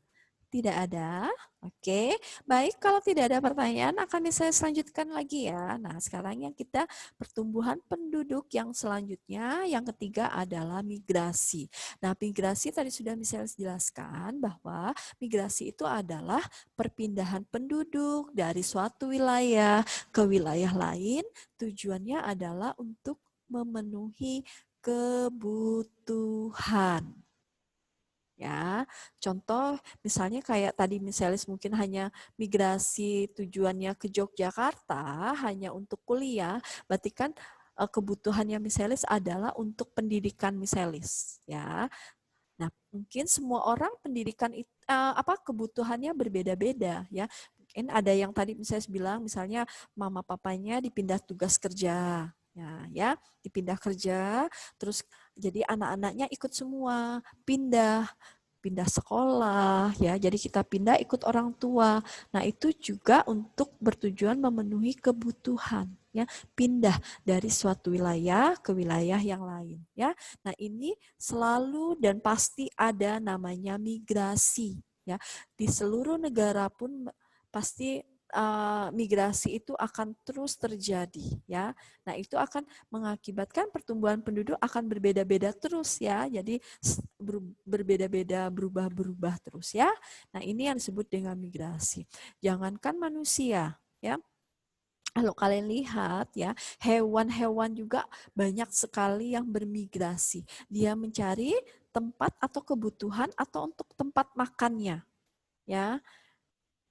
Tidak ada? Oke, baik, kalau tidak ada pertanyaan akan saya selanjutkan lagi, ya. Nah, sekarang yang kita pertumbuhan penduduk yang selanjutnya, yang ketiga adalah migrasi. Nah, migrasi tadi sudah saya jelaskan bahwa migrasi itu adalah perpindahan penduduk dari suatu wilayah ke wilayah lain, tujuannya adalah untuk memenuhi kebutuhan. Ya, contoh misalnya kayak tadi misalis mungkin hanya migrasi tujuannya ke Yogyakarta hanya untuk kuliah, berarti kan kebutuhannya misalis adalah untuk pendidikan misalis, ya. Nah, mungkin semua orang pendidikan kebutuhannya berbeda-beda, ya. Mungkin ada yang tadi misalnya bilang misalnya mama papanya dipindah tugas kerja. Ya, dipindah kerja, terus jadi anak-anaknya ikut semua pindah sekolah, ya. Jadi kita pindah ikut orang tua. Nah, itu juga untuk bertujuan memenuhi kebutuhan, ya. Pindah dari suatu wilayah ke wilayah yang lain, ya. Nah, ini selalu dan pasti ada namanya migrasi, ya. Di seluruh negara pun pasti migrasi itu akan terus terjadi, ya. Nah, itu akan mengakibatkan pertumbuhan penduduk akan berbeda-beda terus, ya. Jadi berbeda-beda, berubah-berubah terus, ya. Nah, ini yang disebut dengan migrasi. Jangankan manusia, ya. Kalau kalian lihat, ya, hewan-hewan juga banyak sekali yang bermigrasi. Dia mencari tempat atau kebutuhan atau untuk tempat makannya, ya.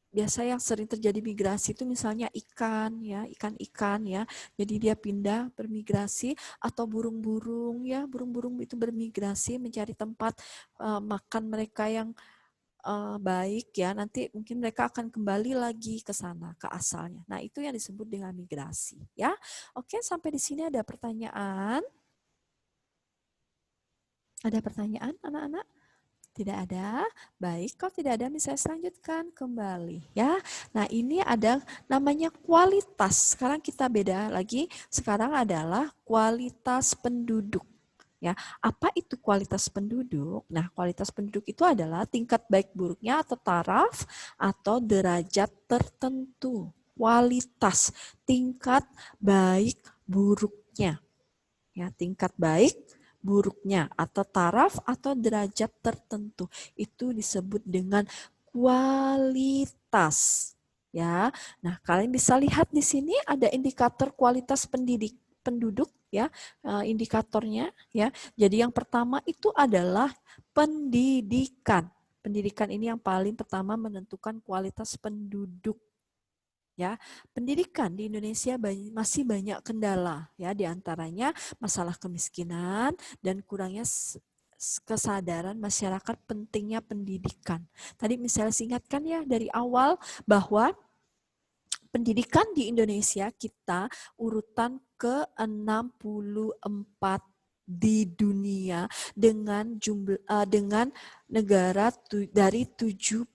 Biasa yang sering terjadi migrasi itu misalnya ikan, ya, ikan-ikan, ya. Jadi dia pindah bermigrasi, atau burung-burung, ya, burung-burung itu bermigrasi mencari tempat makan mereka yang baik, ya. Nanti mungkin mereka akan kembali lagi ke sana, ke asalnya. Nah, itu yang disebut dengan migrasi, ya. Oke, sampai di sini ada pertanyaan? Ada pertanyaan, anak-anak? Tidak ada. Baik, kalau tidak ada bisa selanjutkan kembali, ya. Nah, ini ada namanya kualitas. Sekarang kita beda lagi. Sekarang adalah kualitas penduduk. Ya, apa itu kualitas penduduk? Nah, kualitas penduduk itu adalah tingkat baik buruknya atau taraf atau derajat tertentu. Kualitas, tingkat baik buruknya. Ya, tingkat baik buruknya atau taraf atau derajat tertentu itu disebut dengan kualitas, ya. Nah, kalian bisa lihat di sini ada indikator kualitas penduduk, ya, indikatornya, ya. Jadi yang pertama itu adalah pendidikan. Pendidikan ini yang paling pertama menentukan kualitas penduduk. Ya, pendidikan di Indonesia masih banyak kendala, ya, diantaranya masalah kemiskinan dan kurangnya kesadaran masyarakat pentingnya pendidikan. Tadi misalnya singkatkan, ya, dari awal bahwa pendidikan di Indonesia kita urutan ke-64 di dunia dengan dengan negara dari 72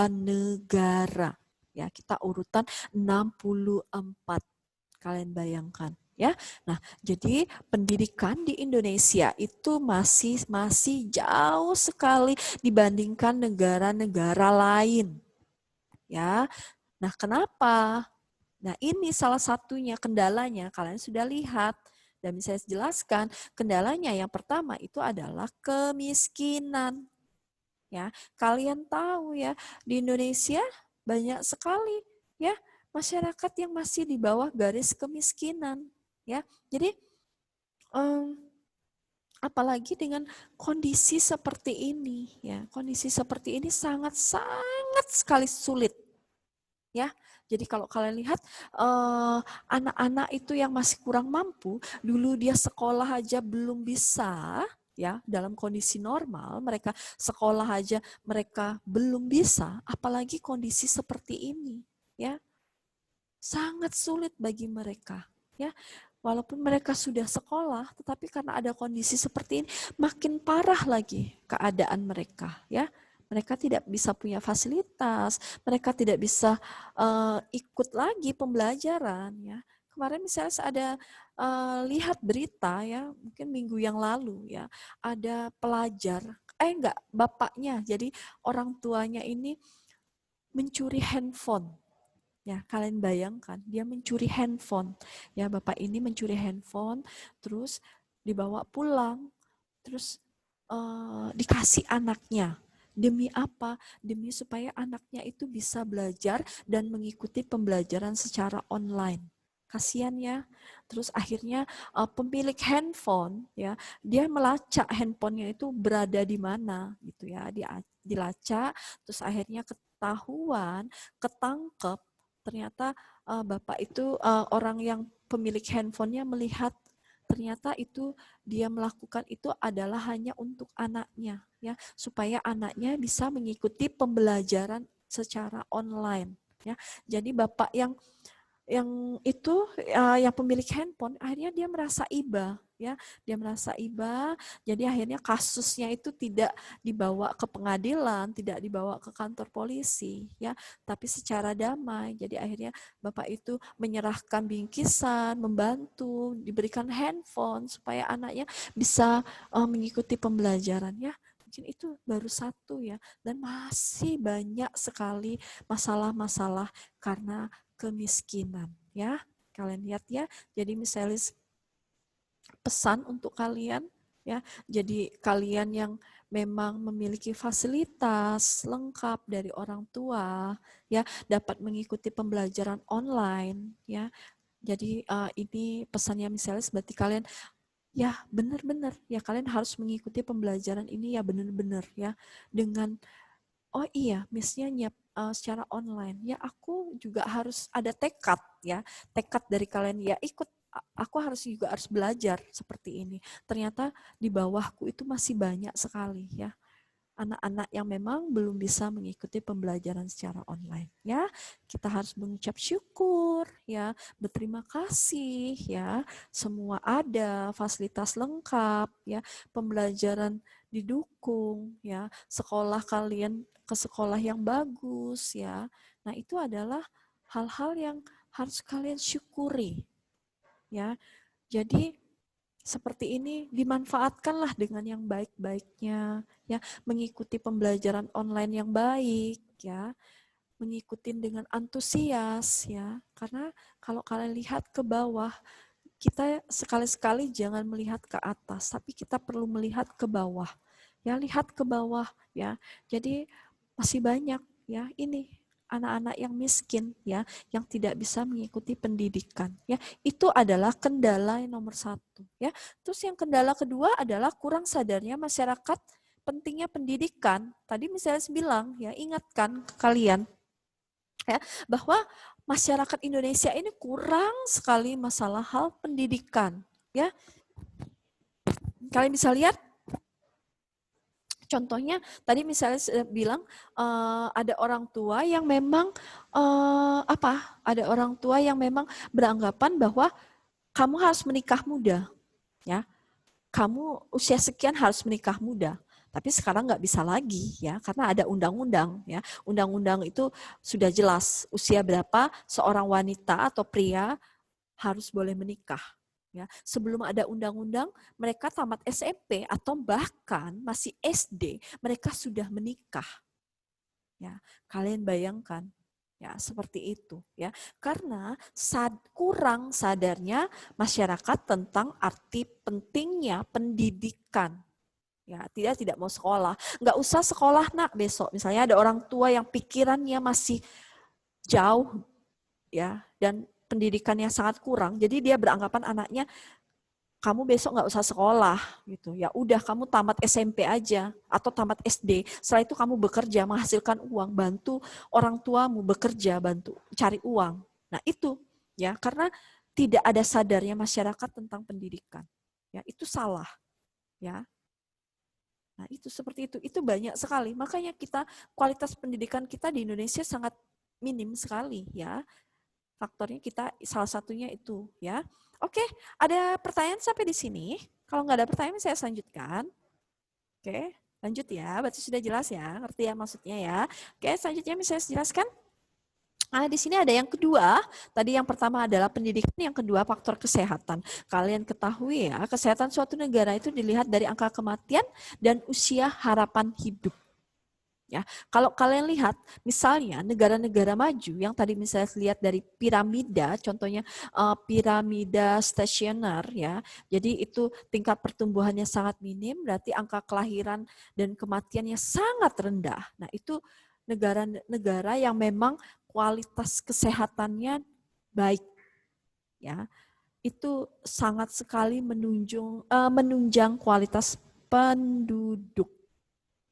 negara. Ya, kita urutan 64. Kalian bayangkan, ya. Nah, jadi pendidikan di Indonesia itu masih jauh sekali dibandingkan negara-negara lain. Ya. Nah, kenapa? Nah, ini salah satunya kendalanya, kalian sudah lihat. Dan bisa saya jelaskan, kendalanya yang pertama itu adalah kemiskinan. Ya, kalian tahu, ya, di Indonesia banyak sekali, ya, masyarakat yang masih di bawah garis kemiskinan, ya. Jadi apalagi dengan kondisi seperti ini, ya. Kondisi seperti ini sangat sekali sulit. Ya, jadi kalau kalian lihat anak-anak itu yang masih kurang mampu, dulu dia sekolah aja belum bisa, ya, dalam kondisi normal mereka sekolah aja mereka belum bisa, apalagi kondisi seperti ini, ya. Sangat sulit bagi mereka, ya. Walaupun mereka sudah sekolah, tetapi karena ada kondisi seperti ini, makin parah lagi keadaan mereka, ya. Mereka tidak bisa punya fasilitas, mereka tidak bisa ikut lagi pembelajaran, ya. Kemarin misalnya saya ada lihat berita, ya, mungkin minggu yang lalu, ya, ada pelajar, bapaknya, jadi orang tuanya ini mencuri handphone. Ya, kalian bayangkan, dia mencuri handphone. Ya, bapak ini mencuri handphone, terus dibawa pulang, terus dikasih anaknya. Demi apa? Demi supaya anaknya itu bisa belajar dan mengikuti pembelajaran secara online. kasihan ya. Terus akhirnya pemilik handphone ya, dia melacak handphonenya itu berada di mana gitu ya, dilacak, terus akhirnya ketahuan, ketangkep, ternyata bapak itu orang yang pemilik handphonenya melihat ternyata itu dia melakukan itu adalah hanya untuk anaknya ya, supaya anaknya bisa mengikuti pembelajaran secara online ya. Jadi bapak yang itu yang pemilik handphone akhirnya dia merasa iba ya, dia merasa iba, jadi akhirnya kasusnya itu tidak dibawa ke pengadilan, tidak dibawa ke kantor polisi ya, tapi secara damai. Jadi akhirnya bapak itu menyerahkan bingkisan, membantu, diberikan handphone supaya anaknya bisa mengikuti pembelajarannya. Mungkin itu baru satu ya, dan masih banyak sekali masalah-masalah karena kemiskinan ya. Kalian lihat ya. Jadi misalnya pesan untuk kalian ya. Jadi kalian yang memang memiliki fasilitas lengkap dari orang tua ya, dapat mengikuti pembelajaran online ya. Jadi ini pesannya misalnya berarti kalian ya benar-benar ya, kalian harus mengikuti pembelajaran ini ya benar-benar ya, dengan oh iya, Miss-nya nyiap secara online. Ya aku juga harus ada tekad ya. Tekad dari kalian ya, ikut, aku juga harus belajar seperti ini. Ternyata di bawahku itu masih banyak sekali ya anak-anak yang memang belum bisa mengikuti pembelajaran secara online ya. Kita harus mengucap syukur ya, berterima kasih ya, semua ada, fasilitas lengkap ya, pembelajaran didukung ya, sekolah kalian ke sekolah yang bagus ya. Nah, itu adalah hal-hal yang harus kalian syukuri ya. Jadi seperti ini dimanfaatkanlah dengan yang baik-baiknya ya, mengikuti pembelajaran online yang baik ya, mengikuti dengan antusias ya, karena kalau kalian lihat ke bawah, kita sekali-sekali jangan melihat ke atas, tapi kita perlu melihat ke bawah ya, lihat ke bawah ya. Jadi masih banyak ya ini anak-anak yang miskin ya, yang tidak bisa mengikuti pendidikan ya, itu adalah kendala yang nomor satu ya. Terus yang kendala kedua adalah kurang sadarnya masyarakat pentingnya pendidikan. Tadi misalnya bilang ya, ingatkan ke kalian ya, bahwa masyarakat Indonesia ini kurang sekali masalah hal pendidikan ya. Kalian bisa lihat contohnya tadi misalnya bilang ada orang tua yang memang ada orang tua yang memang beranggapan bahwa kamu harus menikah muda, ya, kamu usia sekian harus menikah muda. Tapi sekarang nggak bisa lagi ya, karena ada undang-undang ya. Undang-undang itu sudah jelas usia berapa seorang wanita atau pria harus boleh menikah. Ya, sebelum ada undang-undang, mereka tamat SMP atau bahkan masih SD, mereka sudah menikah. Ya, kalian bayangkan, ya seperti itu, ya. Karena kurang sadarnya masyarakat tentang arti pentingnya pendidikan. Ya, tidak mau sekolah, nggak usah sekolah nak besok. Misalnya ada orang tua yang pikirannya masih jauh, ya, dan pendidikannya sangat kurang, jadi dia beranggapan anaknya kamu besok nggak usah sekolah gitu, ya udah kamu tamat SMP aja atau tamat SD, setelah itu kamu bekerja menghasilkan uang, bantu orang tuamu bekerja, bantu cari uang. Nah itu ya, karena tidak ada sadarnya masyarakat tentang pendidikan, ya itu salah ya. Nah itu seperti itu banyak sekali, makanya kita kualitas pendidikan kita di Indonesia sangat minim sekali ya. Faktornya kita salah satunya itu ya. Oke, ada pertanyaan sampai di sini? Kalau nggak ada pertanyaan saya lanjutkan. Oke, lanjut ya. Berarti sudah jelas ya, ngerti ya maksudnya ya. Oke, selanjutnya saya jelaskan. Di sini ada yang kedua. Tadi yang pertama adalah pendidikan, yang kedua faktor kesehatan. Kalian ketahui ya, kesehatan suatu negara itu dilihat dari angka kematian dan usia harapan hidup. Ya, kalau kalian lihat, misalnya negara-negara maju yang tadi misalnya lihat dari piramida, contohnya piramida stasioner ya, jadi itu tingkat pertumbuhannya sangat minim, berarti angka kelahiran dan kematiannya sangat rendah. Nah itu negara-negara yang memang kualitas kesehatannya baik. ya, itu sangat sekali menunjang kualitas penduduk,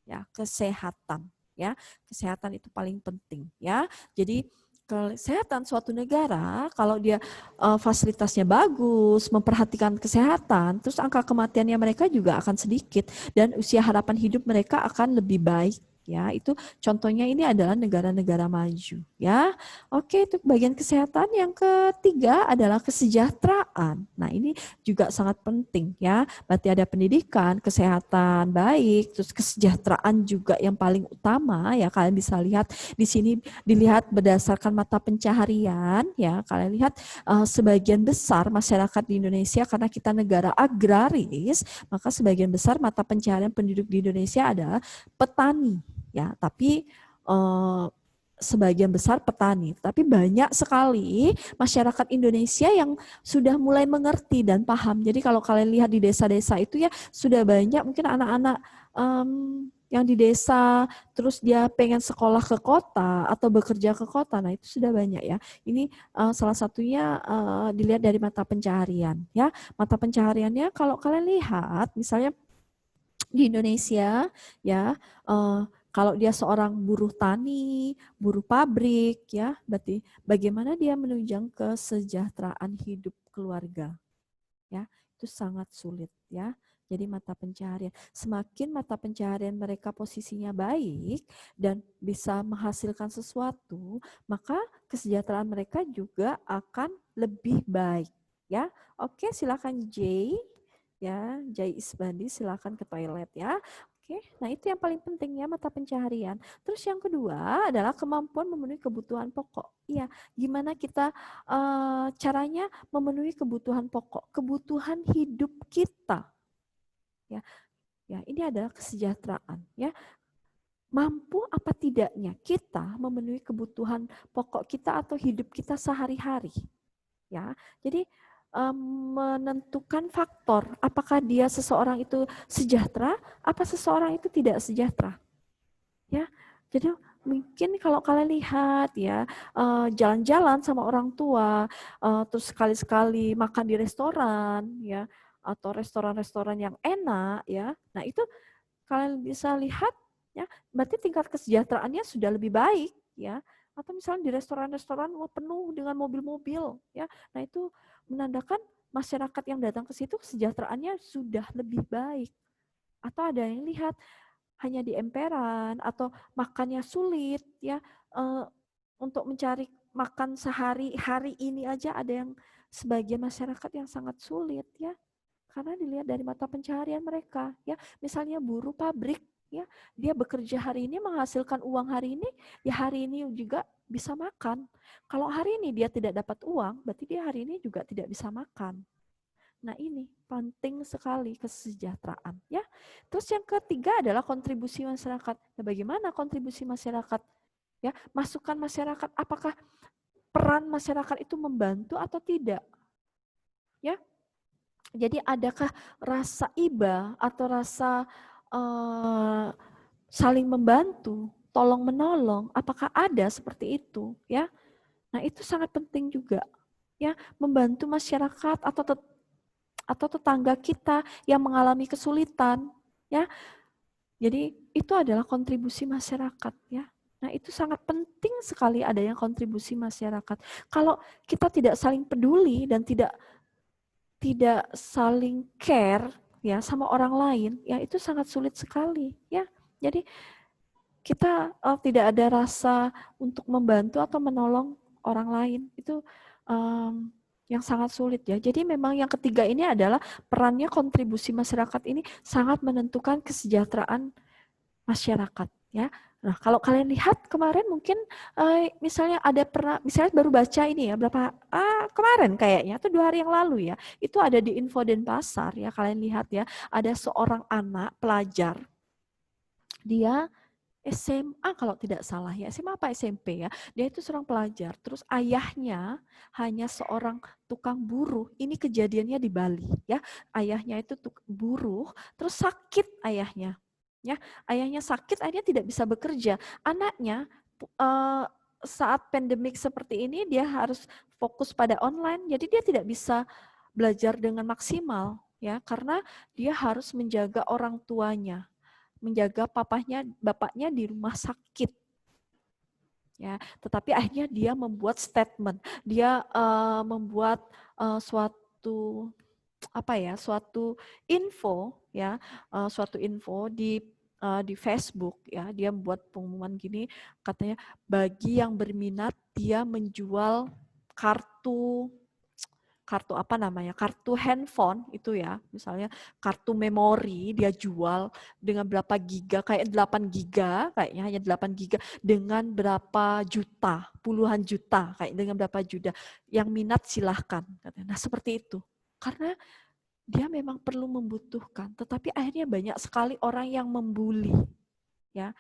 ya, kesehatan, ya, kesehatan itu paling penting, ya. Jadi kesehatan suatu negara kalau dia fasilitasnya bagus, memperhatikan kesehatan, terus angka kematiannya mereka juga akan sedikit dan usia harapan hidup mereka akan lebih baik. Ya, itu contohnya ini adalah negara-negara maju, ya. Oke, itu bagian kesehatan. Yang ketiga adalah kesejahteraan. Nah, ini juga sangat penting, ya. Berarti ada pendidikan, kesehatan baik, terus kesejahteraan juga yang paling utama, ya. Kalian bisa lihat di sini dilihat berdasarkan mata pencaharian, ya. Kalian lihat sebagian besar masyarakat di Indonesia karena kita negara agraris, maka sebagian besar mata pencaharian penduduk di Indonesia adalah petani. Ya, tapi sebagian besar petani, tapi banyak sekali masyarakat Indonesia yang sudah mulai mengerti dan paham. Jadi kalau kalian lihat di desa-desa itu ya sudah banyak mungkin anak-anak yang di desa terus dia pengen sekolah ke kota atau bekerja ke kota. Nah, itu sudah banyak ya. Ini salah satunya dilihat dari mata pencaharian ya. Mata pencahariannya kalau kalian lihat misalnya di Indonesia ya kalau dia seorang buruh tani, buruh pabrik, ya, berarti bagaimana dia menunjang kesejahteraan hidup keluarga, ya, itu sangat sulit, ya. Jadi mata pencaharian, semakin mata pencaharian mereka posisinya baik dan bisa menghasilkan sesuatu, maka kesejahteraan mereka juga akan lebih baik, ya. Oke, silakan Jay, ya, Jay Isbandi, silakan ke toilet, ya. Oke, nah itu yang paling penting ya mata pencaharian. Terus yang kedua adalah kemampuan memenuhi kebutuhan pokok. Iya, gimana kita caranya memenuhi kebutuhan pokok, kebutuhan hidup kita. Ya, ya ini adalah kesejahteraan. Ya, mampu apa tidaknya kita memenuhi kebutuhan pokok kita atau hidup kita sehari-hari. Ya, jadi menentukan faktor apakah dia seseorang itu sejahtera, apa seseorang itu tidak sejahtera. Ya, jadi mungkin kalau kalian lihat ya jalan-jalan sama orang tua, terus sekali-sekali makan di restoran ya atau restoran-restoran yang enak ya, nah itu kalian bisa lihat ya berarti tingkat kesejahteraannya sudah lebih baik ya. Atau misalnya di restoran-restoran penuh dengan mobil-mobil ya, nah itu menandakan masyarakat yang datang ke situ kesejahteraannya sudah lebih baik. Atau ada yang lihat hanya di emperan atau makannya sulit ya untuk mencari makan sehari-hari ini aja ada yang sebagian masyarakat yang sangat sulit ya karena dilihat dari mata pencaharian mereka ya misalnya buruh pabrik ya dia bekerja hari ini menghasilkan uang hari ini ya hari ini juga bisa makan kalau hari ini dia tidak dapat uang berarti dia hari ini juga tidak bisa makan. Nah ini penting sekali kesejahteraan ya. Terus yang ketiga adalah kontribusi masyarakat. Nah, bagaimana kontribusi masyarakat? Ya, masukan masyarakat. Apakah peran masyarakat itu membantu atau tidak? Ya, jadi adakah rasa iba atau rasa saling membantu, tolong menolong? Apakah ada seperti itu? Ya, nah itu sangat penting juga. Ya, membantu masyarakat atau tetangga kita yang mengalami kesulitan ya. Jadi itu adalah kontribusi masyarakat ya. Nah, itu sangat penting sekali adanya kontribusi masyarakat. Kalau kita tidak saling peduli dan tidak saling care ya sama orang lain, ya itu sangat sulit sekali ya. Jadi kita tidak ada rasa untuk membantu atau menolong orang lain. Itu yang sangat sulit ya. Jadi memang yang ketiga ini adalah perannya kontribusi masyarakat ini sangat menentukan kesejahteraan masyarakat ya. Nah, kalau kalian lihat kemarin mungkin misalnya ada pernah misalnya baru baca ini ya berapa kemarin kayaknya atau 2 hari yang lalu ya. Itu ada di Info Denpasar ya. Kalian lihat ya, ada seorang anak pelajar. Dia SMA kalau tidak salah ya, SMA apa SMP ya, dia itu seorang pelajar, terus ayahnya hanya seorang tukang buruh, ini kejadiannya di Bali ya, ayahnya itu buruh, terus sakit ayahnya, ya ayahnya sakit, ayahnya tidak bisa bekerja, anaknya saat pandemik seperti ini dia harus fokus pada online, jadi dia tidak bisa belajar dengan maksimal, ya, karena dia harus menjaga orang tuanya, menjaga bapaknya di rumah sakit. Ya, tetapi akhirnya dia membuat statement, dia membuat suatu info, ya, suatu info di Facebook, ya, dia membuat pengumuman gini, katanya bagi yang berminat dia menjual kartu handphone itu, ya, misalnya kartu memori dia jual dengan berapa giga, kayak 8 giga, kayaknya hanya 8 giga dengan berapa juta, puluhan juta, kayak dengan berapa juta, yang minat silahkan, katanya. Nah, seperti itu. Karena dia memang perlu membutuhkan, tetapi akhirnya banyak sekali orang yang membuli, ya,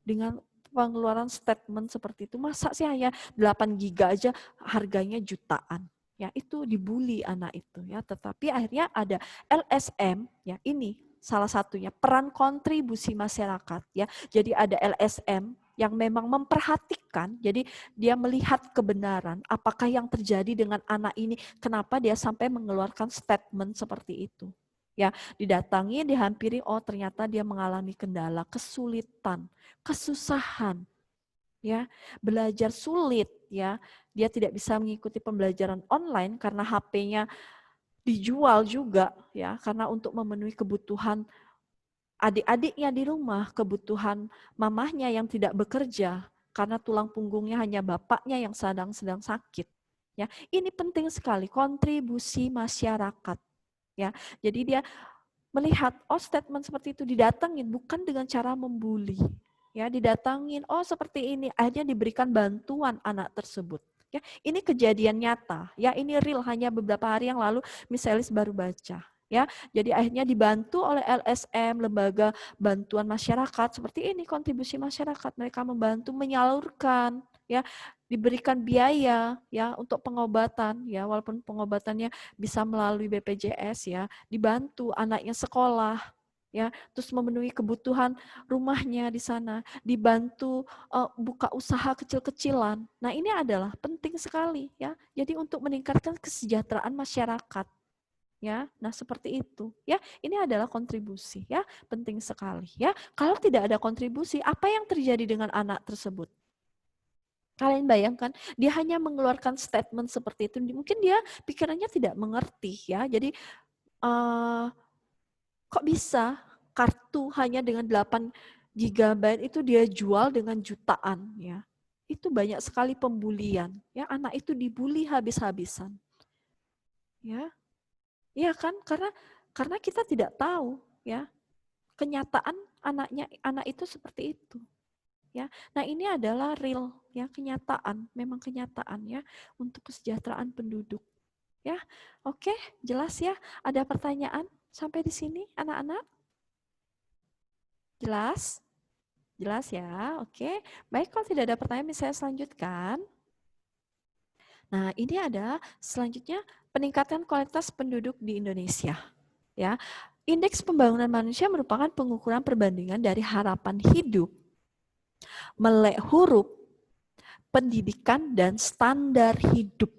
dengan pengeluaran statement seperti itu. Masa sih hanya 8 giga aja harganya jutaan? Ya, itu dibully anak itu, ya. Tetapi akhirnya ada LSM, ya, ini salah satunya peran kontribusi masyarakat, ya. Jadi ada LSM yang memang memperhatikan, jadi dia melihat kebenaran, apakah yang terjadi dengan anak ini, kenapa dia sampai mengeluarkan statement seperti itu. Ya, didatangi, dihampiri, oh ternyata dia mengalami kendala, kesulitan, kesusahan, ya, belajar sulit, ya, dia tidak bisa mengikuti pembelajaran online karena HP-nya dijual juga, ya, karena untuk memenuhi kebutuhan adik-adiknya di rumah, kebutuhan mamahnya yang tidak bekerja karena tulang punggungnya hanya bapaknya yang sedang sakit. Ya, ini penting sekali kontribusi masyarakat. Ya, jadi dia melihat, oh statement seperti itu didatengin bukan dengan cara membuli, ya, didatangin, oh seperti ini, akhirnya diberikan bantuan anak tersebut. Ya, ini kejadian nyata, ya, ini real, hanya beberapa hari yang lalu Miss baru baca. Ya, jadi akhirnya dibantu oleh LSM, lembaga bantuan masyarakat, seperti ini kontribusi masyarakat, mereka membantu menyalurkan, ya, diberikan biaya, ya, untuk pengobatan, ya, walaupun pengobatannya bisa melalui BPJS, ya, dibantu anaknya sekolah, ya, terus memenuhi kebutuhan rumahnya di sana, dibantu buka usaha kecil-kecilan. Nah, ini adalah penting sekali, ya. Jadi untuk meningkatkan kesejahteraan masyarakat, ya. Nah, seperti itu, ya. Ini adalah kontribusi, ya, penting sekali, ya. Kalau tidak ada kontribusi, apa yang terjadi dengan anak tersebut? Kalian bayangkan, dia hanya mengeluarkan statement seperti itu, mungkin dia pikirannya tidak mengerti, ya. Jadi kok bisa kartu hanya dengan 8 GB itu dia jual dengan jutaan, ya. Itu banyak sekali pembulian, ya, anak itu dibully habis-habisan. Ya. Iya kan? Karena kita tidak tahu, ya. Kenyataan anak itu seperti itu. Ya. Nah, ini adalah real, ya, kenyataan, memang kenyataan, ya, untuk kesejahteraan penduduk. Ya. Oke, jelas, ya? Ada pertanyaan sampai di sini anak-anak? Jelas? Jelas, ya? Oke. Baik, kalau tidak ada pertanyaan bisa saya lanjutkan. Nah, ini ada selanjutnya peningkatan kualitas penduduk di Indonesia. Ya. Indeks pembangunan manusia merupakan pengukuran perbandingan dari harapan hidup, melek huruf, pendidikan, dan standar hidup.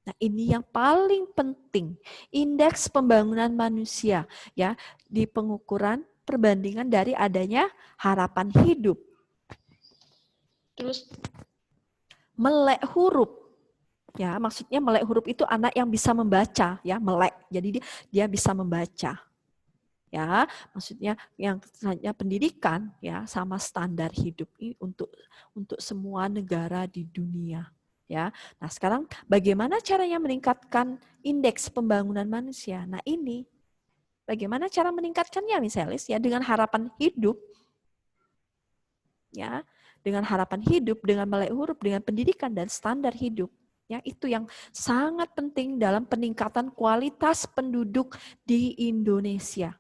Nah, ini yang paling penting, indeks pembangunan manusia, ya, di pengukuran perbandingan dari adanya harapan hidup. Terus melek huruf, ya, maksudnya melek huruf itu anak yang bisa membaca, ya, melek. Jadi dia bisa membaca. Ya, maksudnya yang hanya pendidikan, ya, sama standar hidup ini untuk semua negara di dunia, ya. Nah, sekarang bagaimana caranya meningkatkan indeks pembangunan manusia? Nah, ini bagaimana cara meningkatkannya, misalnya, ya, dengan harapan hidup, ya, dengan harapan hidup, dengan melek huruf, dengan pendidikan dan standar hidup. Ya, itu yang sangat penting dalam peningkatan kualitas penduduk di Indonesia.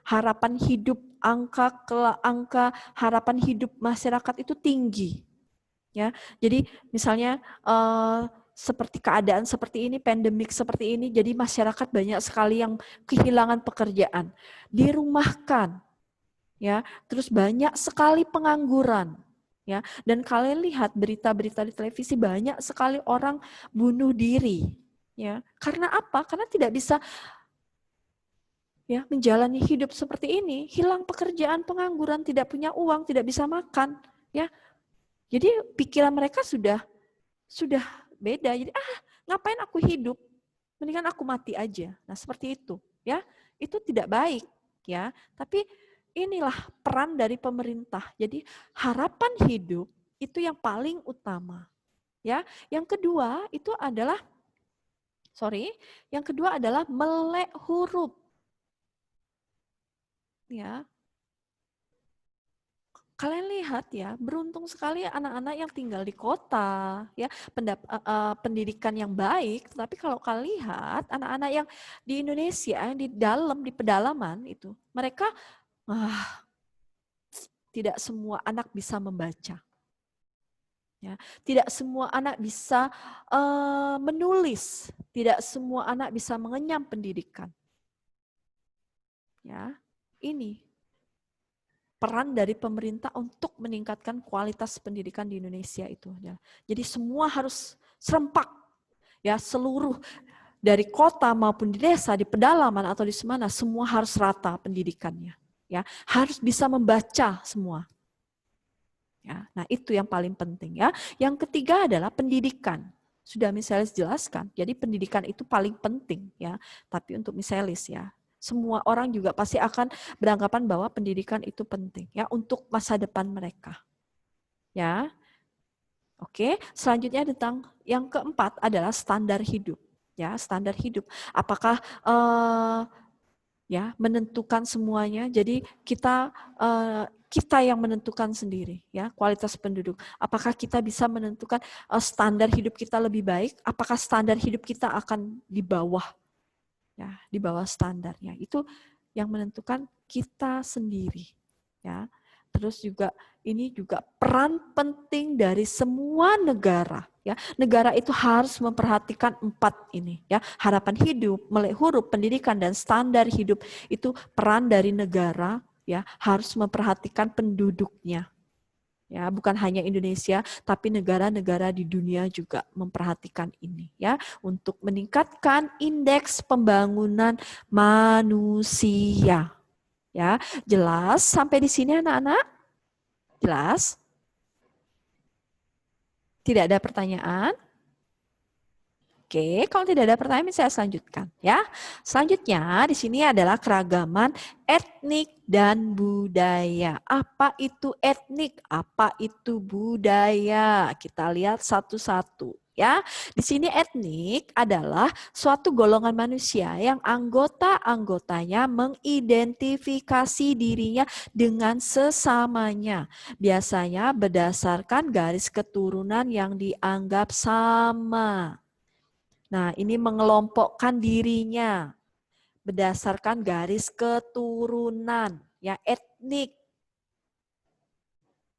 Harapan hidup, angka harapan hidup masyarakat itu tinggi. Ya, jadi misalnya seperti keadaan seperti ini, pandemik seperti ini, jadi masyarakat banyak sekali yang kehilangan pekerjaan, dirumahkan, ya, terus banyak sekali pengangguran, Ya, dan kalian lihat berita-berita di televisi banyak sekali orang bunuh diri. Ya, karena apa? Karena tidak bisa ya menjalani hidup seperti ini, hilang pekerjaan, pengangguran, tidak punya uang, tidak bisa makan. Ya, jadi pikiran mereka sudah beda. Jadi ngapain aku hidup? Mendingan aku mati aja. Nah seperti itu. Ya, itu tidak baik. Ya, tapi inilah peran dari pemerintah. Jadi harapan hidup itu yang paling utama. Ya, yang kedua itu adalah melek huruf. Ya, kalian lihat ya, beruntung sekali anak-anak yang tinggal di kota, ya pendidikan yang baik. Tapi kalau kalian lihat anak-anak yang di Indonesia, yang di pedalaman itu, mereka tidak semua anak bisa membaca. Ya, tidak semua anak bisa menulis, tidak semua anak bisa mengenyam pendidikan. Ya, ini peran dari pemerintah untuk meningkatkan kualitas pendidikan di Indonesia itu. Jadi semua harus serempak, ya seluruh dari kota maupun di desa, di pedalaman atau di mana, semua harus rata pendidikannya. Ya, harus bisa membaca semua. Ya, nah itu yang paling penting ya. Yang ketiga adalah pendidikan. Sudah Misaelis jelaskan. Jadi pendidikan itu paling penting ya. Tapi untuk Misaelis ya, semua orang juga pasti akan beranggapan bahwa pendidikan itu penting ya untuk masa depan mereka. Ya. Oke, selanjutnya tentang yang keempat adalah standar hidup. Ya, standar hidup. Apakah ya menentukan semuanya? Jadi kita yang menentukan sendiri ya kualitas penduduk. Apakah kita bisa menentukan standar hidup kita lebih baik? Apakah standar hidup kita akan di bawah ya, di bawah standarnya? Itu yang menentukan kita sendiri ya. Terus juga ini juga peran penting dari semua negara ya. Negara itu harus memperhatikan 4 ini ya. Harapan hidup, melek huruf, pendidikan dan standar hidup itu peran dari negara ya, harus memperhatikan penduduknya. Ya, bukan hanya Indonesia, tapi negara-negara di dunia juga memperhatikan ini ya untuk meningkatkan indeks pembangunan manusia. Ya, jelas sampai di sini anak-anak? Jelas? Tidak ada pertanyaan? Oke, kalau tidak ada pertanyaan saya lanjutkan ya. Selanjutnya di sini adalah keragaman etnik dan budaya. Apa itu etnik? Apa itu budaya? Kita lihat satu-satu ya. Di sini etnik adalah suatu golongan manusia yang anggota-anggotanya mengidentifikasi dirinya dengan sesamanya. Biasanya berdasarkan garis keturunan yang dianggap sama. Nah, ini mengelompokkan dirinya berdasarkan garis keturunan, ya etnik.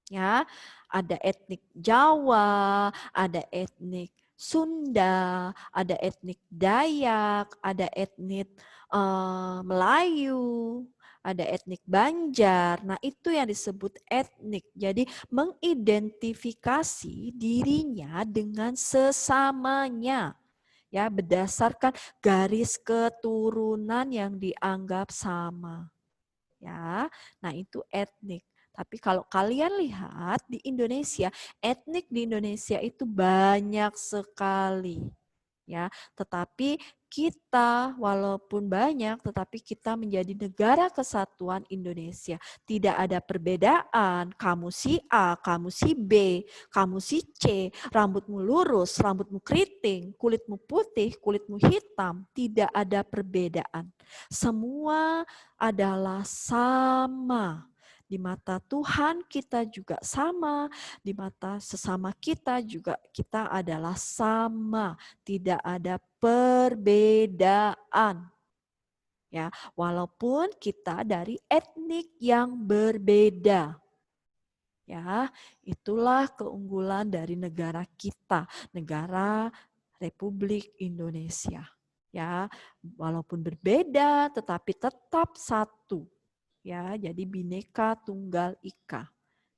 Ya, ada etnik Jawa, ada etnik Sunda, ada etnik Dayak, ada etnik Melayu, ada etnik Banjar. Nah, itu yang disebut etnik. Jadi, mengidentifikasi dirinya dengan sesamanya. Ya, berdasarkan garis keturunan yang dianggap sama. Ya, nah itu etnik. Tapi kalau kalian lihat di Indonesia, etnik di Indonesia itu banyak sekali. Ya, tetapi kita walaupun banyak, tetapi kita menjadi negara kesatuan Indonesia. Tidak ada perbedaan, kamu si A, kamu si B, kamu si C, rambutmu lurus, rambutmu keriting, kulitmu putih, kulitmu hitam, tidak ada perbedaan. Semua adalah sama. Di mata Tuhan kita juga sama, di mata sesama kita juga kita adalah sama, tidak ada perbedaan. Ya, walaupun kita dari etnik yang berbeda. Ya, itulah keunggulan dari negara kita, negara Republik Indonesia. Ya, walaupun berbeda tetapi tetap satu. Ya, jadi Bhinneka Tunggal Ika.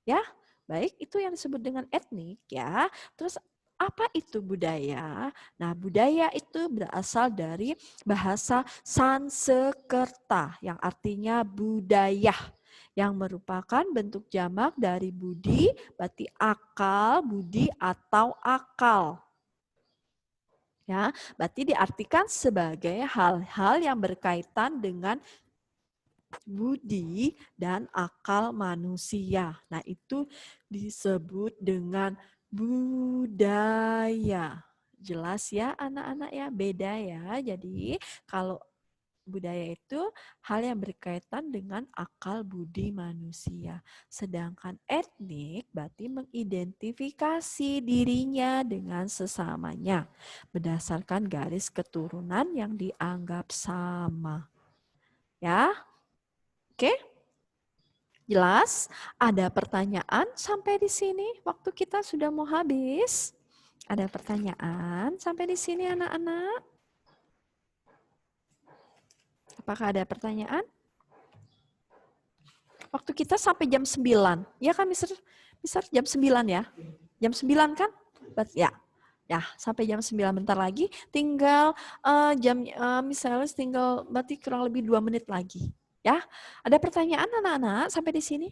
Ya, Baik, itu yang disebut dengan etnik ya. Terus apa itu budaya? Nah, budaya itu berasal dari bahasa Sanskerta yang artinya budaya, yang merupakan bentuk jamak dari budi, berarti akal, budi atau akal. Ya, berarti diartikan sebagai hal-hal yang berkaitan dengan budi dan akal manusia. Nah, itu disebut dengan budaya. Jelas ya anak-anak ya, beda ya. Jadi kalau budaya itu hal yang berkaitan dengan akal budi manusia. Sedangkan etnik berarti mengidentifikasi dirinya dengan sesamanya berdasarkan garis keturunan yang dianggap sama. Ya, oke? Jelas? Ada pertanyaan sampai di sini? Waktu kita sudah mau habis. Ada pertanyaan sampai di sini anak-anak? Apakah ada pertanyaan? Waktu kita sampai jam 9. Ya kan, Mister? Mister jam 9 ya? Jam 9 kan? Ya. Ya, sampai jam 9 bentar lagi. Tinggal misalnya tinggal berarti kurang lebih 2 menit lagi. Ya. Ada pertanyaan anak-anak sampai di sini?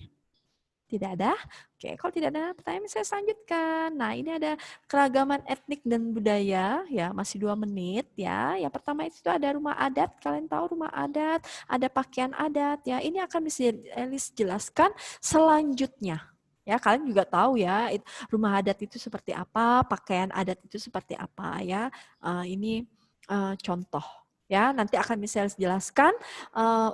Tidak ada? Oke, kalau tidak ada pertanyaan saya lanjutkan. Nah, ini ada keragaman etnik dan budaya, ya masih 2 menit ya. Yang pertama itu ada rumah adat, kalian tahu rumah adat, ada pakaian adat ya. Ini akan bisa Elis jelaskan selanjutnya. Ya, kalian juga tahu ya, rumah adat itu seperti apa, pakaian adat itu seperti apa ya. Ini contoh ya. Nanti akan bisa Elis jelaskan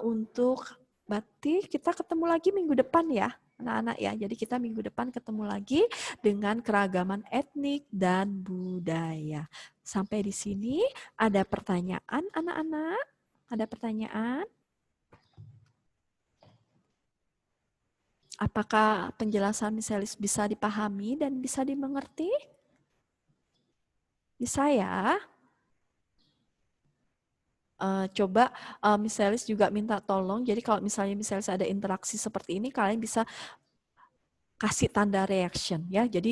untuk berarti kita ketemu lagi minggu depan ya. Anak-anak ya, jadi kita minggu depan ketemu lagi dengan keragaman etnik dan budaya. Sampai di sini ada pertanyaan anak-anak? Ada pertanyaan? Apakah penjelasan misalis bisa dipahami dan bisa dimengerti? Bisa ya? Coba misalis juga minta tolong, jadi kalau misalnya misalis ada interaksi seperti ini, kalian bisa kasih tanda reaction ya. Jadi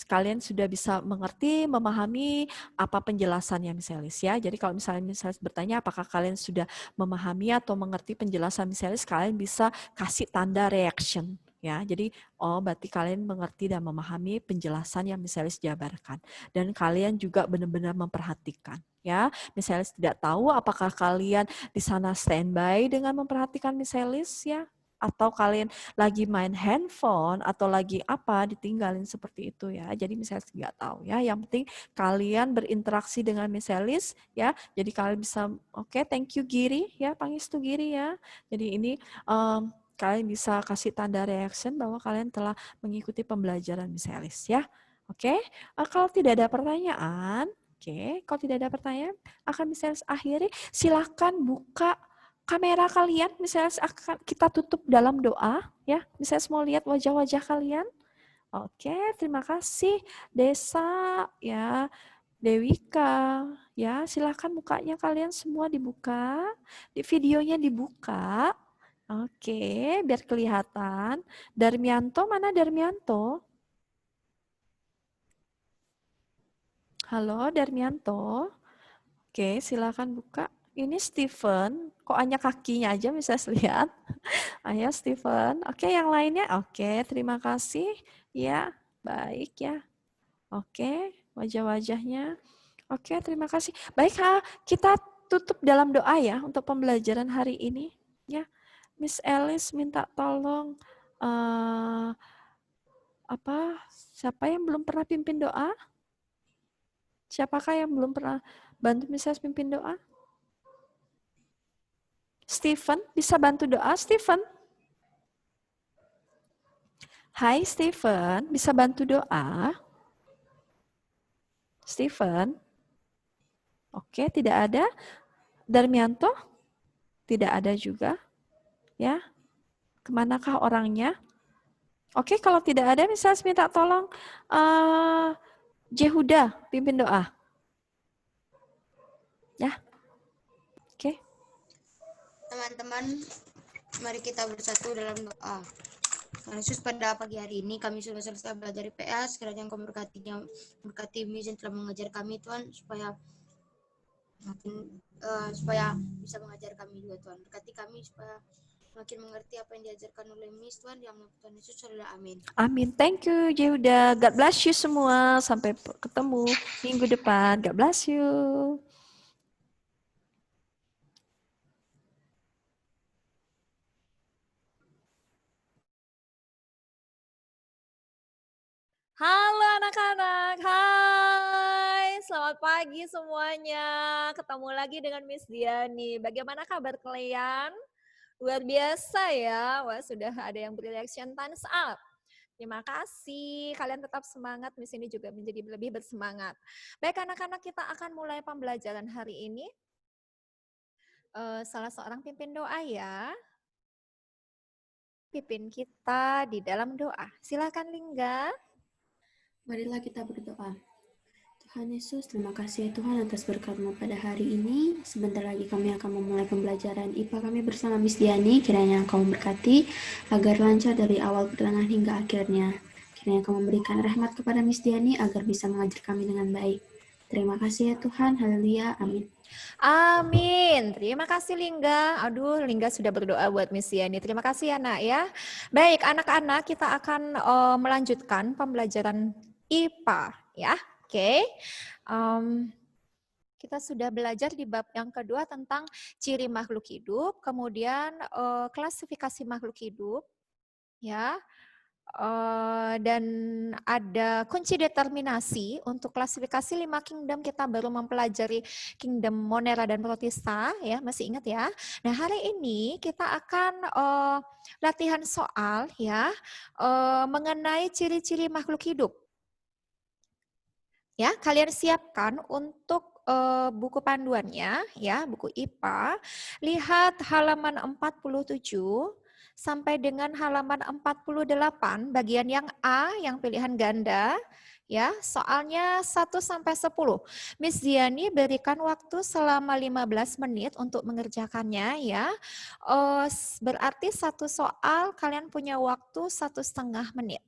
kalian sudah bisa mengerti, memahami apa penjelasannya misalis ya. Jadi kalau misalnya misalis bertanya apakah kalian sudah memahami atau mengerti penjelasan misalis, kalian bisa kasih tanda reaction ya. Jadi berarti kalian mengerti dan memahami penjelasan yang misalis jabarkan, dan kalian juga benar-benar memperhatikan ya. Misalis tidak tahu apakah kalian di sana standby dengan memperhatikan misalis ya, atau kalian lagi main handphone atau lagi apa ditinggalin seperti itu ya. Jadi misalnya nggak tahu ya. Yang penting kalian berinteraksi dengan misalis ya. Jadi kalian bisa thank you Giri ya, Pangestu Giri ya. Jadi ini kalian bisa kasih tanda reaction bahwa kalian telah mengikuti pembelajaran misalis ya. Kalau tidak ada pertanyaan, kalau tidak ada pertanyaan akan misalis akhiri. Silakan buka kamera kalian, misalnya akan kita tutup dalam doa ya. Misalnya mau lihat wajah-wajah kalian. Terima kasih Desa ya, Dewika ya. Silakan mukanya kalian semua dibuka. Di videonya dibuka. Biar kelihatan. Darmianto, mana Darmianto? Halo Darmianto. Silakan buka. Ini Steven, kok hanya kakinya aja bisa lihat. Ayo Steven. Yang lainnya. Terima kasih. Ya, baik ya. Wajah-wajahnya. Terima kasih. Baik, kita tutup dalam doa ya untuk pembelajaran hari ini. Ya, Miss Alice minta tolong siapa yang belum pernah pimpin doa? Siapakah yang belum pernah bantu Miss Alice pimpin doa? Steven, bisa bantu doa, Steven? Hai Steven, bisa bantu doa? Steven? Tidak ada. Darmianto? Tidak ada juga. Ya, kemanakah orangnya? Kalau tidak ada, misalnya minta tolong Jehuda pimpin doa. Ya, Teman-teman, mari kita bersatu dalam doa. Tuhan Yesus, pada pagi hari ini kami sudah selesai belajar IPS. Kiranya Engkau memberkati Miss yang telah mengajar kami, Tuhan, supaya bisa mengajar kami juga, Tuhan. Berkati kami supaya makin mengerti apa yang diajarkan oleh Miss, Tuhan. Yang Tuhan Yesus, amin. Amin. Thank you, Yehuda. God bless you semua. Sampai ketemu minggu depan. God bless you. Halo anak-anak, hai, selamat pagi semuanya. Ketemu lagi dengan Miss Diani. Bagaimana kabar kalian? Luar biasa ya, wah sudah ada yang bereaction thumbs up. Terima kasih, kalian tetap semangat, Miss ini juga menjadi lebih bersemangat. Baik anak-anak, kita akan mulai pembelajaran hari ini. Salah seorang pimpin doa ya. Pimpin kita di dalam doa. Silakan Lingga. Marilah kita berdoa. Tuhan Yesus, terima kasih ya Tuhan atas berkat-Mu pada hari ini. Sebentar lagi kami akan memulai pembelajaran IPA kami bersama Miss Diani. Kiranya Engkau memberkati agar lancar dari awal pertengahan hingga akhirnya. Kiranya Engkau memberikan rahmat kepada Miss Diani agar bisa mengajar kami dengan baik. Terima kasih ya Tuhan. Haleluya. Amin. Amin. Terima kasih Lingga. Aduh, Lingga sudah berdoa buat Miss Yani. Terima kasih ya nak ya. Baik, anak-anak kita akan melanjutkan pembelajaran IPA ya. Oke. Kita sudah belajar di bab yang kedua tentang ciri makhluk hidup, kemudian klasifikasi makhluk hidup ya. Dan ada kunci determinasi untuk klasifikasi 5 kingdom. Kita baru mempelajari kingdom Monera dan Protista ya, masih ingat ya. Nah hari ini kita akan latihan soal ya mengenai ciri-ciri makhluk hidup. Ya, kalian siapkan untuk buku panduannya ya, buku IPA. Lihat halaman 47 sampai dengan halaman 48, bagian yang A yang pilihan ganda ya. Soalnya 1 sampai 10. Miss Diani berikan waktu selama 15 menit untuk mengerjakannya ya. Berarti satu soal kalian punya waktu 1,5 menit.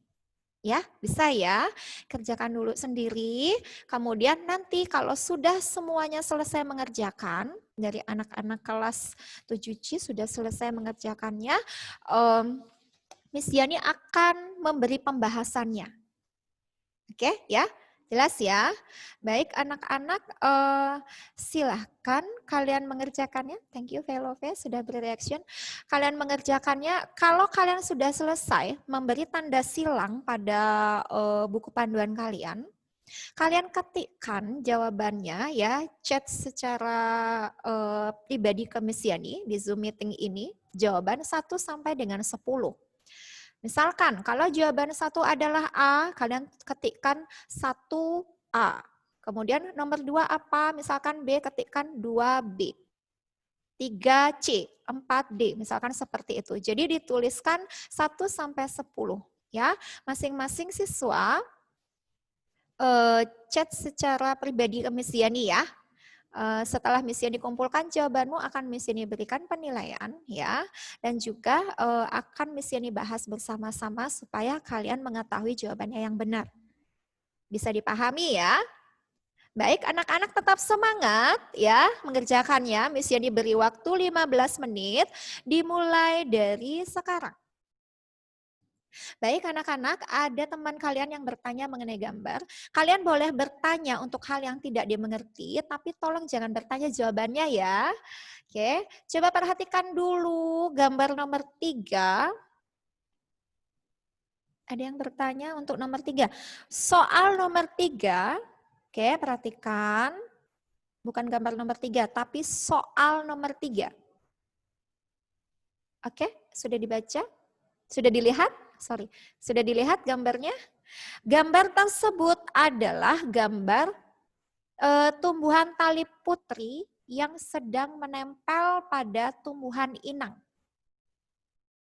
Ya, bisa ya, kerjakan dulu sendiri, kemudian nanti kalau sudah semuanya selesai mengerjakan, dari anak-anak kelas 7C sudah selesai mengerjakannya, Miss Yani akan memberi pembahasannya. Oke ya, jelas ya. Baik anak-anak, silahkan kalian mengerjakannya. Thank you Velove sudah bereaction. Kalian mengerjakannya. Kalau kalian sudah selesai memberi tanda silang pada buku panduan kalian, kalian ketikkan jawabannya ya, chat secara pribadi ke Miss Yani di Zoom meeting ini, jawaban 1 sampai dengan 10. Misalkan kalau jawaban 1 adalah A, kalian ketikkan 1A. Kemudian nomor 2 apa? Misalkan B, ketikkan 2B. 3C, 4D, misalkan seperti itu. Jadi dituliskan 1 sampai 10 ya. Masing-masing siswa chat secara pribadi ke Miss Yani ya. Setelah Miss Yani dikumpulkan jawabanmu akan Miss Yani berikan penilaian ya, dan juga akan Miss Yani bahas bersama-sama supaya kalian mengetahui jawabannya yang benar. Bisa dipahami ya? Baik, anak-anak tetap semangat ya mengerjakannya. Miss Yani beri waktu 15 menit dimulai dari sekarang. Baik anak-anak, ada teman kalian yang bertanya mengenai gambar. Kalian boleh bertanya untuk hal yang tidak dimengerti, tapi tolong jangan bertanya jawabannya ya. Oke, coba perhatikan dulu gambar nomor 3. Ada yang bertanya untuk nomor 3. Soal nomor 3, oke perhatikan. Bukan gambar nomor 3, tapi soal nomor 3. Oke, sudah dibaca? Sudah dilihat? Sudah dilihat gambarnya? Gambar tersebut adalah gambar tumbuhan tali putri yang sedang menempel pada tumbuhan inang.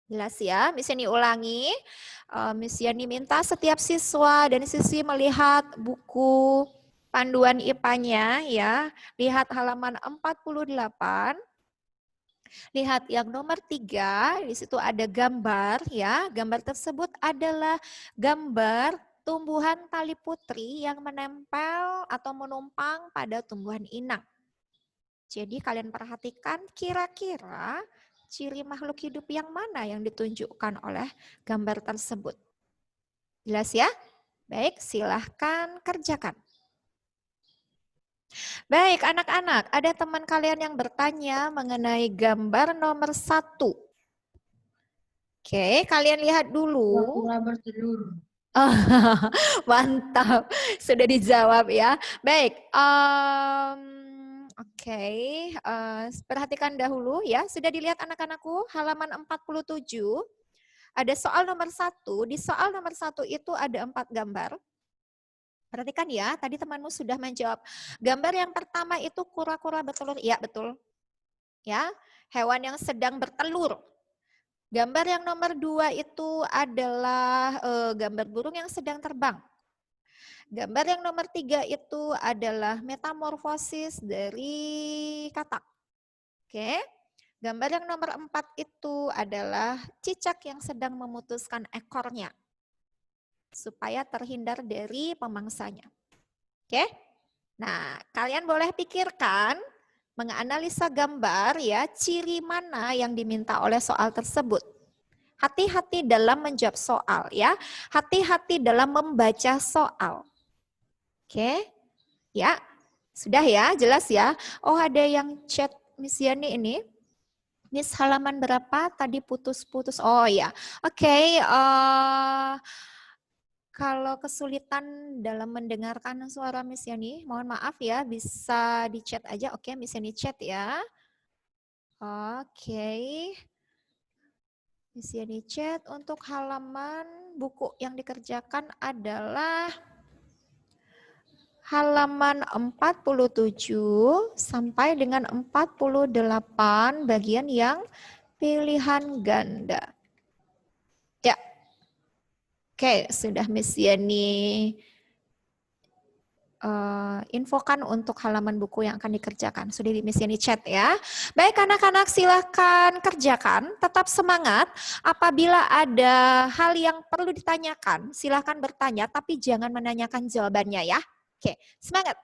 Jelas ya, Miss Yani ulangi. Miss Yani minta setiap siswa dan siswi melihat buku panduan IPA-nya ya. Lihat halaman 48. Lihat yang nomor 3, di situ ada gambar ya. Gambar tersebut adalah gambar tumbuhan tali putri yang menempel atau menumpang pada tumbuhan inang. Jadi kalian perhatikan kira-kira ciri makhluk hidup yang mana yang ditunjukkan oleh gambar tersebut. Jelas ya? Baik, silahkan kerjakan. Baik, anak-anak, ada teman kalian yang bertanya mengenai gambar nomor 1. Oke, kalian lihat dulu. Kura-kura bertelur. Mantap, sudah dijawab ya. Baik, oke, perhatikan dahulu ya. Sudah dilihat anak-anakku, halaman 47. Ada soal nomor 1. Di soal nomor 1 itu ada 4 gambar. Perhatikan ya, tadi temanmu sudah menjawab. Gambar yang pertama itu kura-kura bertelur. Ya, betul. Ya, hewan yang sedang bertelur. Gambar yang nomor 2 itu adalah gambar burung yang sedang terbang. Gambar yang nomor 3 itu adalah metamorfosis dari katak. Oke. Gambar yang nomor 4 itu adalah cicak yang sedang memutuskan ekornya supaya terhindar dari pemangsanya. Oke? Nah, kalian boleh pikirkan menganalisa gambar ya, ciri mana yang diminta oleh soal tersebut. Hati-hati dalam menjawab soal ya. Hati-hati dalam membaca soal. Oke? Ya. Sudah ya, jelas ya. Oh, ada yang chat Miss Yani ini. Miss halaman berapa? Tadi putus-putus. Oh ya. Oke, kalau kesulitan dalam mendengarkan suara Miss Yani, mohon maaf ya, bisa di chat aja. Oke, Miss Yani chat ya. Oke. Miss Yani chat untuk halaman buku yang dikerjakan adalah halaman 47 sampai dengan 48 bagian yang pilihan ganda. Ya. Oke, sudah Miss Yani infokan untuk halaman buku yang akan dikerjakan. Sudah di Miss Yani chat ya. Baik anak-anak, silahkan kerjakan. Tetap semangat. Apabila ada hal yang perlu ditanyakan, silahkan bertanya, tapi jangan menanyakan jawabannya ya. Oke, semangat.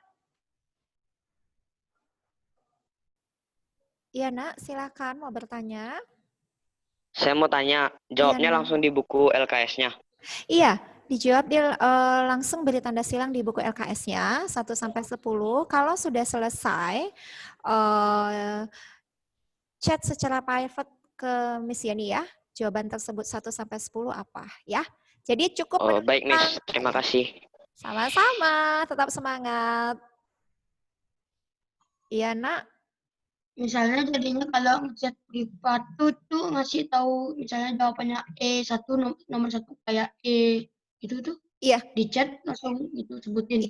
Iya nak, silahkan mau bertanya. Saya mau tanya, jawabnya Iya, langsung di buku LKS-nya. Iya, dijawab langsung beri tanda silang di buku LKS-nya 1-10. Kalau sudah selesai, chat secara private ke Miss Yani ya. Jawaban tersebut 1-10 apa ya. Jadi cukup Oh, baik menemukan. Miss, terima kasih. Sama-sama, tetap semangat. Iya nak. Misalnya jadinya kalau ngechat privat tuh ngasih tahu misalnya jawabannya E1 nomor 1 kayak E gitu tuh. Iya. Di chat langsung itu sebutin.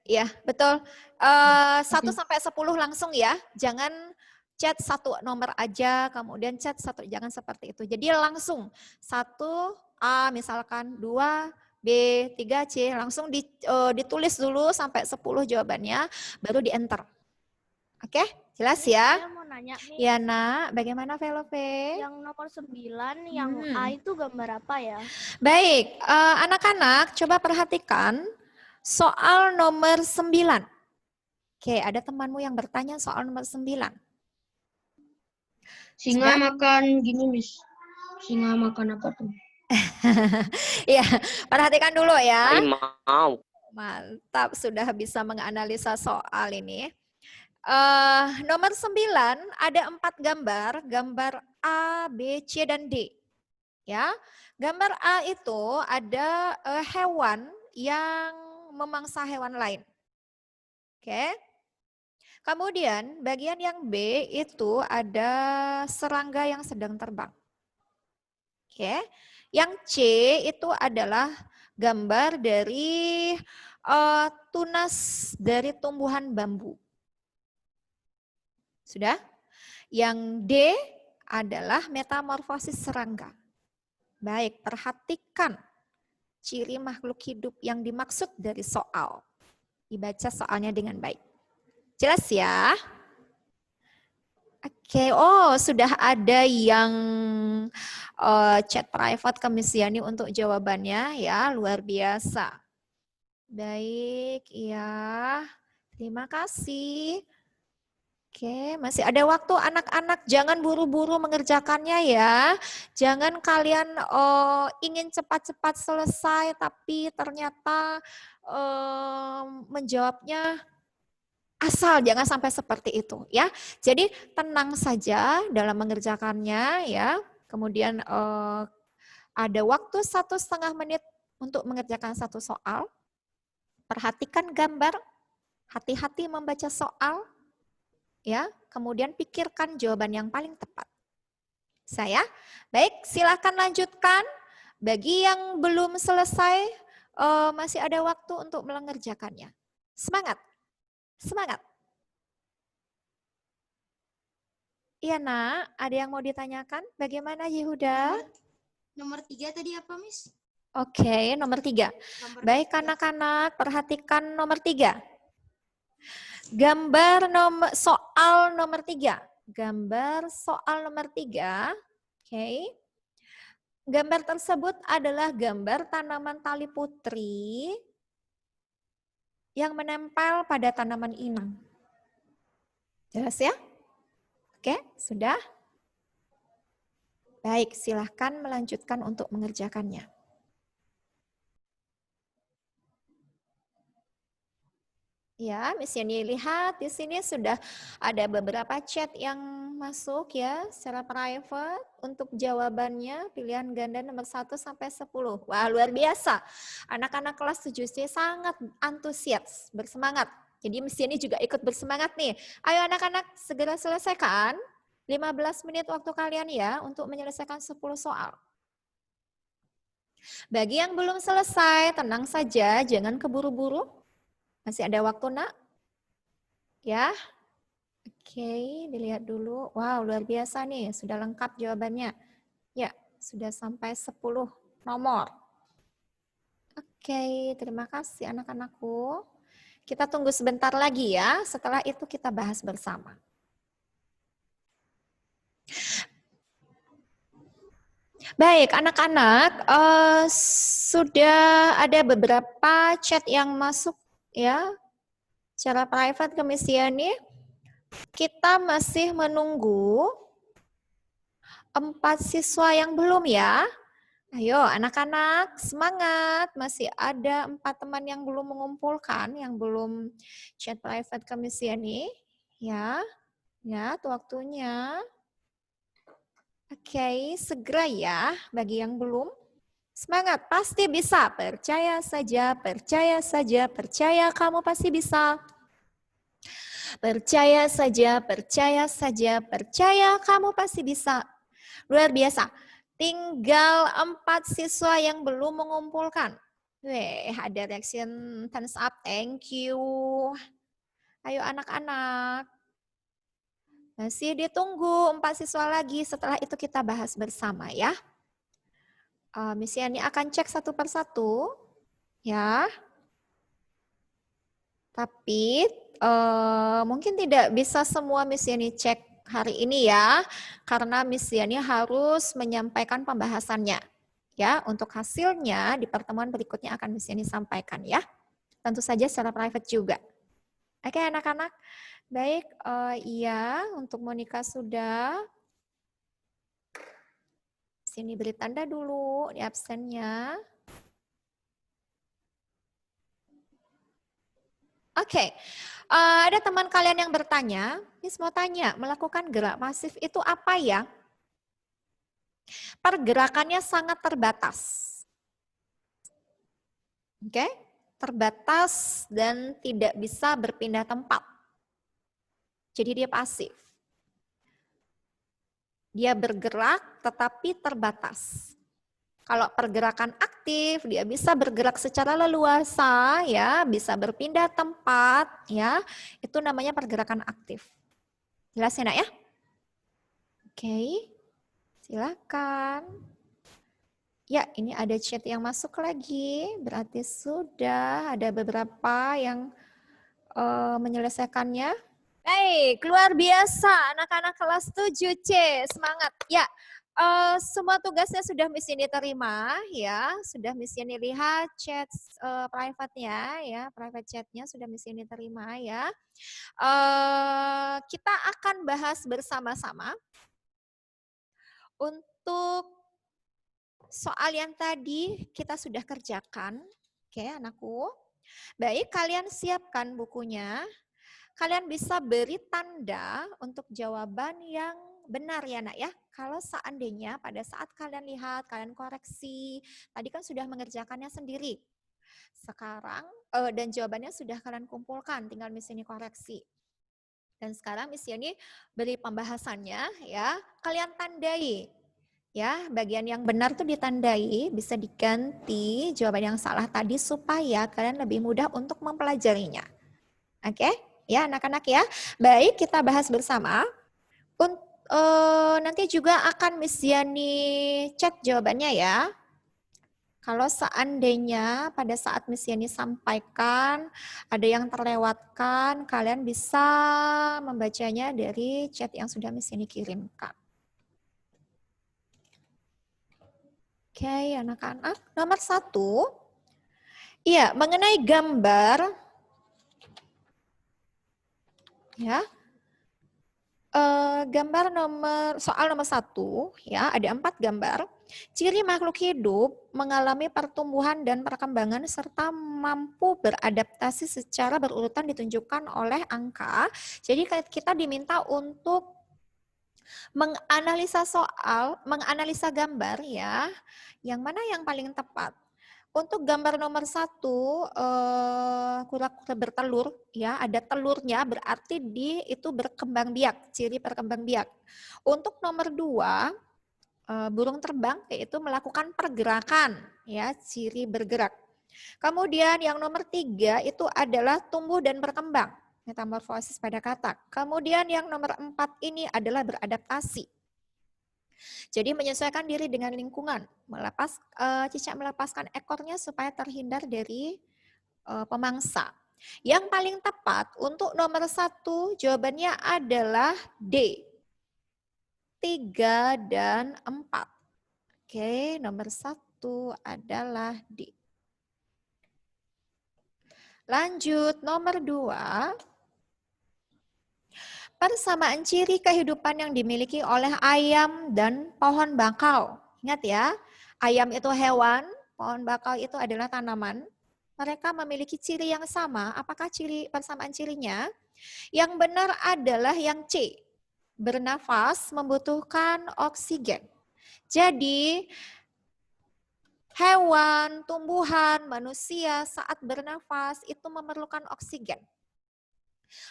Iya, betul. 1-10 langsung ya. Jangan chat 1 nomor aja, kemudian chat 1, jangan seperti itu. Jadi langsung 1A misalkan, 2 B, 3 C, langsung ditulis dulu sampai 10 jawabannya, baru di enter. Oke, jelas ya? Saya mau nanya nih. Ya nak, bagaimana Velove? Yang nomor 9, yang A itu gambar apa ya? Baik, anak-anak coba perhatikan soal nomor 9. Oke, ada temanmu yang bertanya soal nomor 9. Singa makan gini, Miss. Singa makan apa tuh? Iya, perhatikan dulu ya. Mau. Mantap, sudah bisa menganalisa soal ini. Nomor 9 ada 4 gambar, gambar A, B, C, dan D. Ya, gambar A itu ada hewan yang memangsa hewan lain. Oke. Kemudian bagian yang B itu ada serangga yang sedang terbang. Oke. Yang C itu adalah gambar dari tunas dari tumbuhan bambu. Sudah? Yang D adalah metamorfosis serangga. Baik, perhatikan ciri makhluk hidup yang dimaksud dari soal. Dibaca soalnya dengan baik. Jelas ya? Oke, oh sudah ada yang chat private ke Miss Yani untuk jawabannya ya, luar biasa. Baik, ya. Terima kasih. Oke, masih ada waktu anak-anak, jangan buru-buru mengerjakannya ya. Jangan kalian ingin cepat-cepat selesai tapi ternyata menjawabnya asal, jangan sampai seperti itu ya. Jadi tenang saja dalam mengerjakannya ya. Kemudian ada waktu 1,5 menit untuk mengerjakan satu soal. Perhatikan gambar, hati-hati membaca soal. Ya, kemudian pikirkan jawaban yang paling tepat. Saya, baik, silakan lanjutkan. Bagi yang belum selesai, masih ada waktu untuk mengerjakannya. Semangat, semangat. Iya nak, ada yang mau ditanyakan? Bagaimana Yehuda? Nomor 3 tadi apa, Miss? Oke, nomor 3. Baik anak-anak, perhatikan nomor 3. Gambar soal nomor 3. Gambar soal nomor 3. Oke. Gambar tersebut adalah gambar tanaman tali putri yang menempel pada tanaman inang. Jelas ya? Oke, sudah? Baik, silahkan melanjutkan untuk mengerjakannya. Ya, Miss Yani lihat di sini sudah ada beberapa chat yang masuk ya secara private untuk jawabannya pilihan ganda nomor 1 sampai 10. Wah, luar biasa. Anak-anak kelas 7C sangat antusias, bersemangat. Jadi Miss Yani juga ikut bersemangat nih. Ayo anak-anak segera selesaikan. 15 menit waktu kalian ya untuk menyelesaikan 10 soal. Bagi yang belum selesai, tenang saja, jangan keburu-buru. Masih ada waktu nak? Ya, oke, dilihat dulu. Wow, luar biasa nih, sudah lengkap jawabannya. Ya, sudah sampai 10 nomor. Oke, terima kasih anak-anakku. Kita tunggu sebentar lagi ya, setelah itu kita bahas bersama. Baik, anak-anak, sudah ada beberapa chat yang masuk ya, secara private ke Miss Yani. Kita masih menunggu 4 siswa yang belum ya. Ayo anak-anak semangat, masih ada 4 teman yang belum mengumpulkan, yang belum chat private ke Miss Yani. Ya, lihat waktunya. Oke, segera ya bagi yang belum. Semangat, pasti bisa. Percaya saja, percaya saja, percaya kamu pasti bisa. Percaya saja, percaya saja, percaya kamu pasti bisa. Luar biasa. Tinggal 4 siswa yang belum mengumpulkan. Weh, ada reaction thumbs up, thank you. Ayo anak-anak. Masih ditunggu 4 siswa lagi, setelah itu kita bahas bersama ya. Miss Yani akan cek satu persatu. Ya. Tapi mungkin tidak bisa semua Miss Yani cek hari ini ya, karena Miss Yani harus menyampaikan pembahasannya. Ya, untuk hasilnya di pertemuan berikutnya akan Miss Yani sampaikan ya. Tentu saja secara private juga. Oke anak-anak, baik, iya untuk Monica sudah. Sini beri tanda dulu di absennya. Oke, ada teman kalian yang bertanya, Miss mau tanya, melakukan gerak pasif itu apa ya? Pergerakannya sangat terbatas. Oke, terbatas dan tidak bisa berpindah tempat. Jadi dia pasif. Dia bergerak tetapi terbatas. Kalau pergerakan aktif, dia bisa bergerak secara leluasa, ya, bisa berpindah tempat, ya, itu namanya pergerakan aktif. Jelas ya nak ya? Oke, silakan. Ya, ini ada chat yang masuk lagi, berarti sudah ada beberapa yang menyelesaikannya. Baik, luar biasa anak-anak kelas 7C. Semangat. Ya, semua tugasnya sudah Miss Yeni terima ya, sudah Miss Yeni lihat chat private-nya ya, private chat-nya sudah Miss Yeni terima ya. Kita akan bahas bersama-sama untuk soal yang tadi kita sudah kerjakan. Oke, anakku. Baik, kalian siapkan bukunya. Kalian bisa beri tanda untuk jawaban yang benar ya nak ya. Kalau seandainya pada saat kalian lihat, kalian koreksi, tadi kan sudah mengerjakannya sendiri. Sekarang, dan jawabannya sudah kalian kumpulkan, tinggal Miss Yeni koreksi. Dan sekarang Miss Yeni beri pembahasannya ya, kalian tandai. Ya, bagian yang benar tuh ditandai, bisa diganti jawaban yang salah tadi supaya kalian lebih mudah untuk mempelajarinya. Oke? Ya, anak-anak ya. Baik, kita bahas bersama. Nanti juga akan Miss Yani cek jawabannya ya. Kalau seandainya pada saat Miss Yani sampaikan ada yang terlewatkan, kalian bisa membacanya dari chat yang sudah Miss Yani kirimkan. Oke, anak-anak. Nomor 1. Iya, mengenai gambar. Ya, gambar soal nomor 1 ya, ada 4 gambar. Ciri makhluk hidup mengalami pertumbuhan dan perkembangan serta mampu beradaptasi secara berurutan ditunjukkan oleh angka. Jadi kita diminta untuk menganalisa gambar ya, yang mana yang paling tepat. Untuk gambar nomor 1, kura-kura bertelur, ya ada telurnya berarti itu berkembang biak, ciri berkembang biak. Untuk nomor 2, burung terbang yaitu melakukan pergerakan, ya ciri bergerak. Kemudian yang nomor 3 itu adalah tumbuh dan berkembang, metamorfosis pada kata. Kemudian yang nomor 4 ini adalah beradaptasi. Jadi menyesuaikan diri dengan lingkungan, cicak melepaskan ekornya supaya terhindar dari pemangsa. Yang paling tepat untuk nomor 1 jawabannya adalah D. 3 dan 4. Oke, nomor 1 adalah D. Lanjut, nomor 2. Persamaan ciri kehidupan yang dimiliki oleh ayam dan pohon bakau. Ingat ya, ayam itu hewan, pohon bakau itu adalah tanaman. Mereka memiliki ciri yang sama. Apakah persamaan cirinya? Yang benar adalah yang C. Bernafas membutuhkan oksigen. Jadi, hewan, tumbuhan, manusia saat bernafas itu memerlukan oksigen.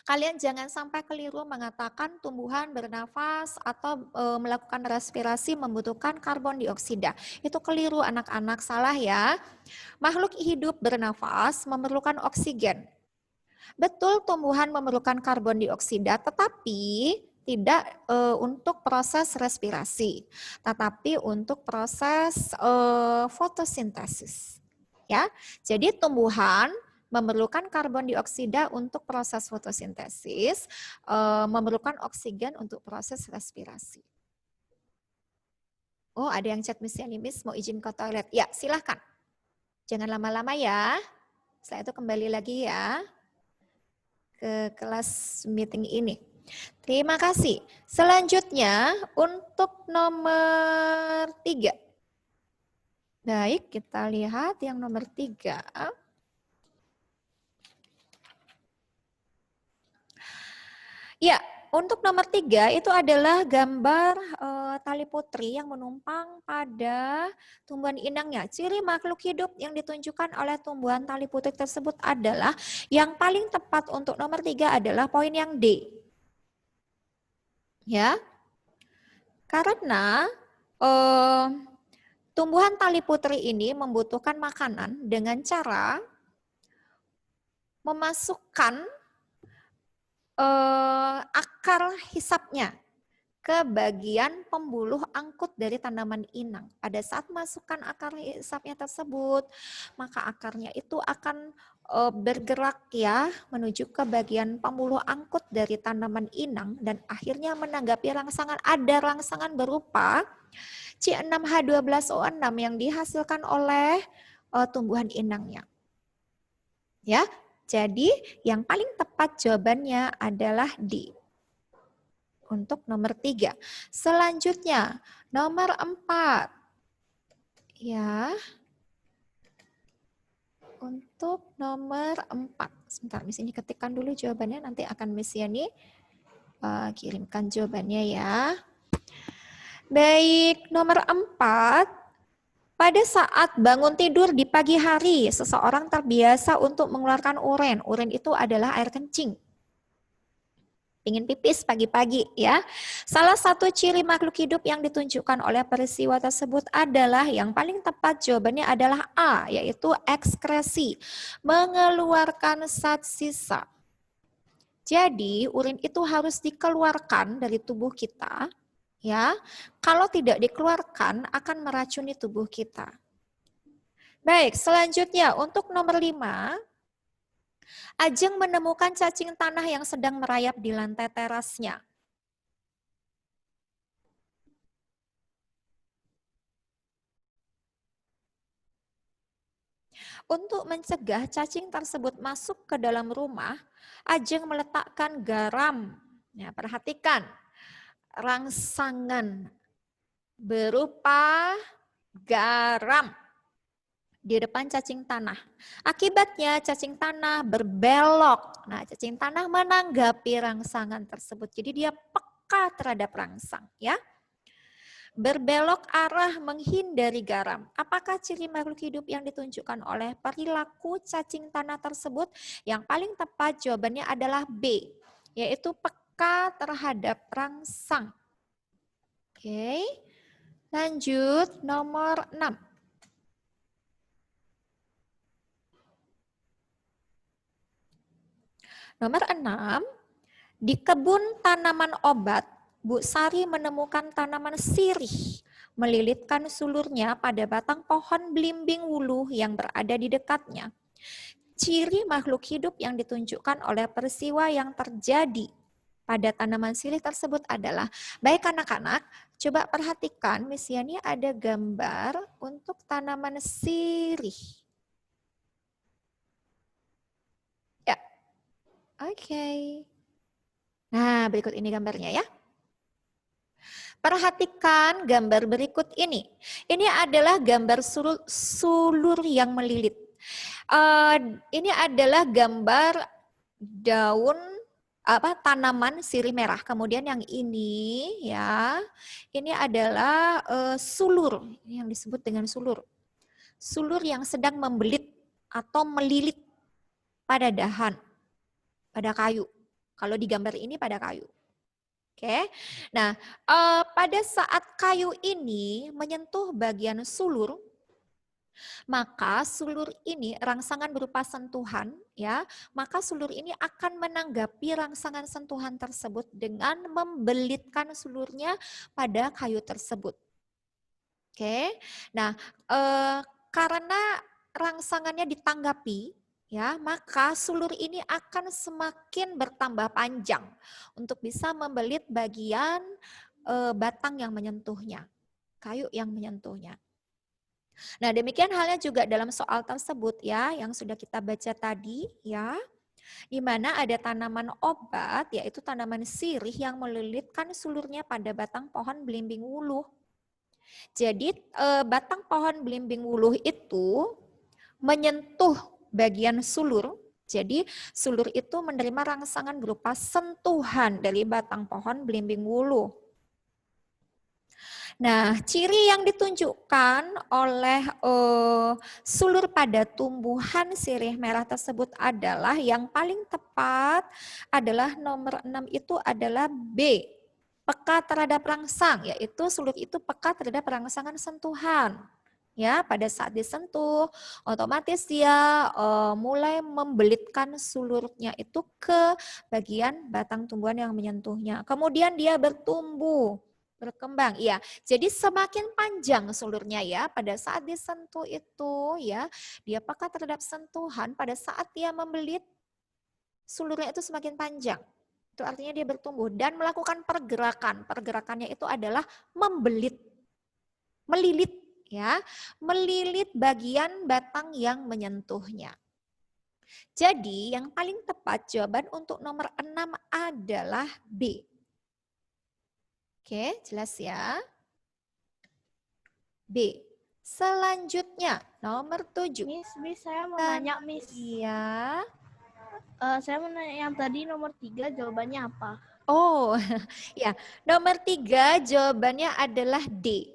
Kalian jangan sampai keliru mengatakan tumbuhan bernafas atau melakukan respirasi membutuhkan karbon dioksida. Itu keliru anak-anak, salah ya. Makhluk hidup bernafas memerlukan oksigen. Betul tumbuhan memerlukan karbon dioksida, tetapi tidak untuk proses respirasi, tetapi untuk proses fotosintesis. Ya, jadi tumbuhan memerlukan karbon dioksida untuk proses fotosintesis, memerlukan oksigen untuk proses respirasi. Oh, ada yang chat Miss Yani, Miss mau izin ke toilet. Ya, silahkan. Jangan lama-lama ya. Setelah itu kembali lagi ya ke kelas meeting ini. Terima kasih. Selanjutnya untuk nomor 3. Baik, kita lihat yang nomor 3. Ya, untuk nomor 3 itu adalah gambar tali putri yang menumpang pada tumbuhan inangnya. Ciri makhluk hidup yang ditunjukkan oleh tumbuhan tali putri tersebut adalah yang paling tepat untuk nomor 3 adalah poin yang D. Ya, karena tumbuhan tali putri ini membutuhkan makanan dengan cara memasukkan akar hisapnya ke bagian pembuluh angkut dari tanaman inang. Pada saat masukkan akar hisapnya tersebut, maka akarnya itu akan bergerak ya menuju ke bagian pembuluh angkut dari tanaman inang dan akhirnya menanggapi rangsangan. Ada rangsangan berupa C6H12O6 yang dihasilkan oleh tumbuhan inangnya. Ya, jadi yang paling tepat jawabannya adalah D. Untuk nomor 3. Selanjutnya, nomor 4. Ya. Untuk nomor 4. Sebentar, Miss ini ketikkan dulu jawabannya, nanti akan Miss Yani kirimkan jawabannya ya. Baik, nomor 4. Pada saat bangun tidur di pagi hari, seseorang terbiasa untuk mengeluarkan urin. Urin itu adalah air kencing. Ingin pipis pagi-pagi ya. Salah satu ciri makhluk hidup yang ditunjukkan oleh peristiwa tersebut adalah yang paling tepat jawabannya adalah A, yaitu ekskresi, mengeluarkan zat sisa. Jadi urin itu harus dikeluarkan dari tubuh kita ya. Kalau tidak dikeluarkan akan meracuni tubuh kita. Baik, selanjutnya untuk nomor 5. Ajeng menemukan cacing tanah yang sedang merayap di lantai terasnya. Untuk mencegah cacing tersebut masuk ke dalam rumah, Ajeng meletakkan garam. Ya, perhatikan, rangsangan berupa garam di depan cacing tanah. Akibatnya cacing tanah berbelok. Nah, cacing tanah menanggapi rangsangan tersebut. Jadi dia peka terhadap rangsang, ya. Berbelok arah menghindari garam. Apakah ciri makhluk hidup yang ditunjukkan oleh perilaku cacing tanah tersebut? Yang paling tepat jawabannya adalah B, yaitu peka terhadap rangsang. Oke. Lanjut nomor 6. Nomor 6, di kebun tanaman obat, Bu Sari menemukan tanaman sirih, melilitkan sulurnya pada batang pohon belimbing wuluh yang berada di dekatnya. Ciri makhluk hidup yang ditunjukkan oleh peristiwa yang terjadi pada tanaman sirih tersebut adalah, baik anak-anak, coba perhatikan, Miss Yani ada gambar untuk tanaman sirih. Oke. Nah, berikut ini gambarnya ya. Perhatikan gambar berikut ini. Ini adalah gambar sulur yang melilit. Ini adalah gambar daun tanaman sirih merah. Kemudian yang ini ya, ini adalah sulur yang disebut dengan sulur. Sulur yang sedang membelit atau melilit pada dahan. Pada kayu. Kalau di gambar ini pada kayu. Oke. Nah, pada saat kayu ini menyentuh bagian sulur, maka sulur ini rangsangan berupa sentuhan ya, maka sulur ini akan menanggapi rangsangan sentuhan tersebut dengan membelitkan sulurnya pada kayu tersebut. Oke. Nah, karena rangsangannya ditanggapi ya, maka sulur ini akan semakin bertambah panjang untuk bisa membelit bagian batang yang menyentuhnya, kayu yang menyentuhnya. Nah, demikian halnya juga dalam soal tersebut ya, yang sudah kita baca tadi ya, di mana ada tanaman obat, yaitu tanaman sirih yang melilitkan sulurnya pada batang pohon belimbing wuluh. Jadi batang pohon belimbing wuluh itu menyentuh bagian sulur, jadi sulur itu menerima rangsangan berupa sentuhan dari batang pohon belimbing wuluh. Nah, ciri yang ditunjukkan oleh sulur pada tumbuhan sirih merah tersebut adalah yang paling tepat adalah nomor 6 itu adalah B, peka terhadap rangsang, yaitu sulur itu peka terhadap rangsangan sentuhan. Ya, pada saat disentuh, otomatis dia mulai membelitkan sulurnya itu ke bagian batang tumbuhan yang menyentuhnya. Kemudian dia bertumbuh, berkembang. Iya, jadi semakin panjang sulurnya ya pada saat disentuh itu ya, dia peka terhadap sentuhan pada saat dia membelit, sulurnya itu semakin panjang. Itu artinya dia bertumbuh dan melakukan pergerakan. Pergerakannya itu adalah membelit, melilit ya, melilit bagian batang yang menyentuhnya. Jadi yang paling tepat jawaban untuk nomor 6 adalah B. Oke, jelas ya? B. Selanjutnya nomor 7. Miss, saya mau nanya, Miss. Iya. Saya mau nanya yang tadi nomor 3 jawabannya apa? Oh, ya. Nomor 3 jawabannya adalah D.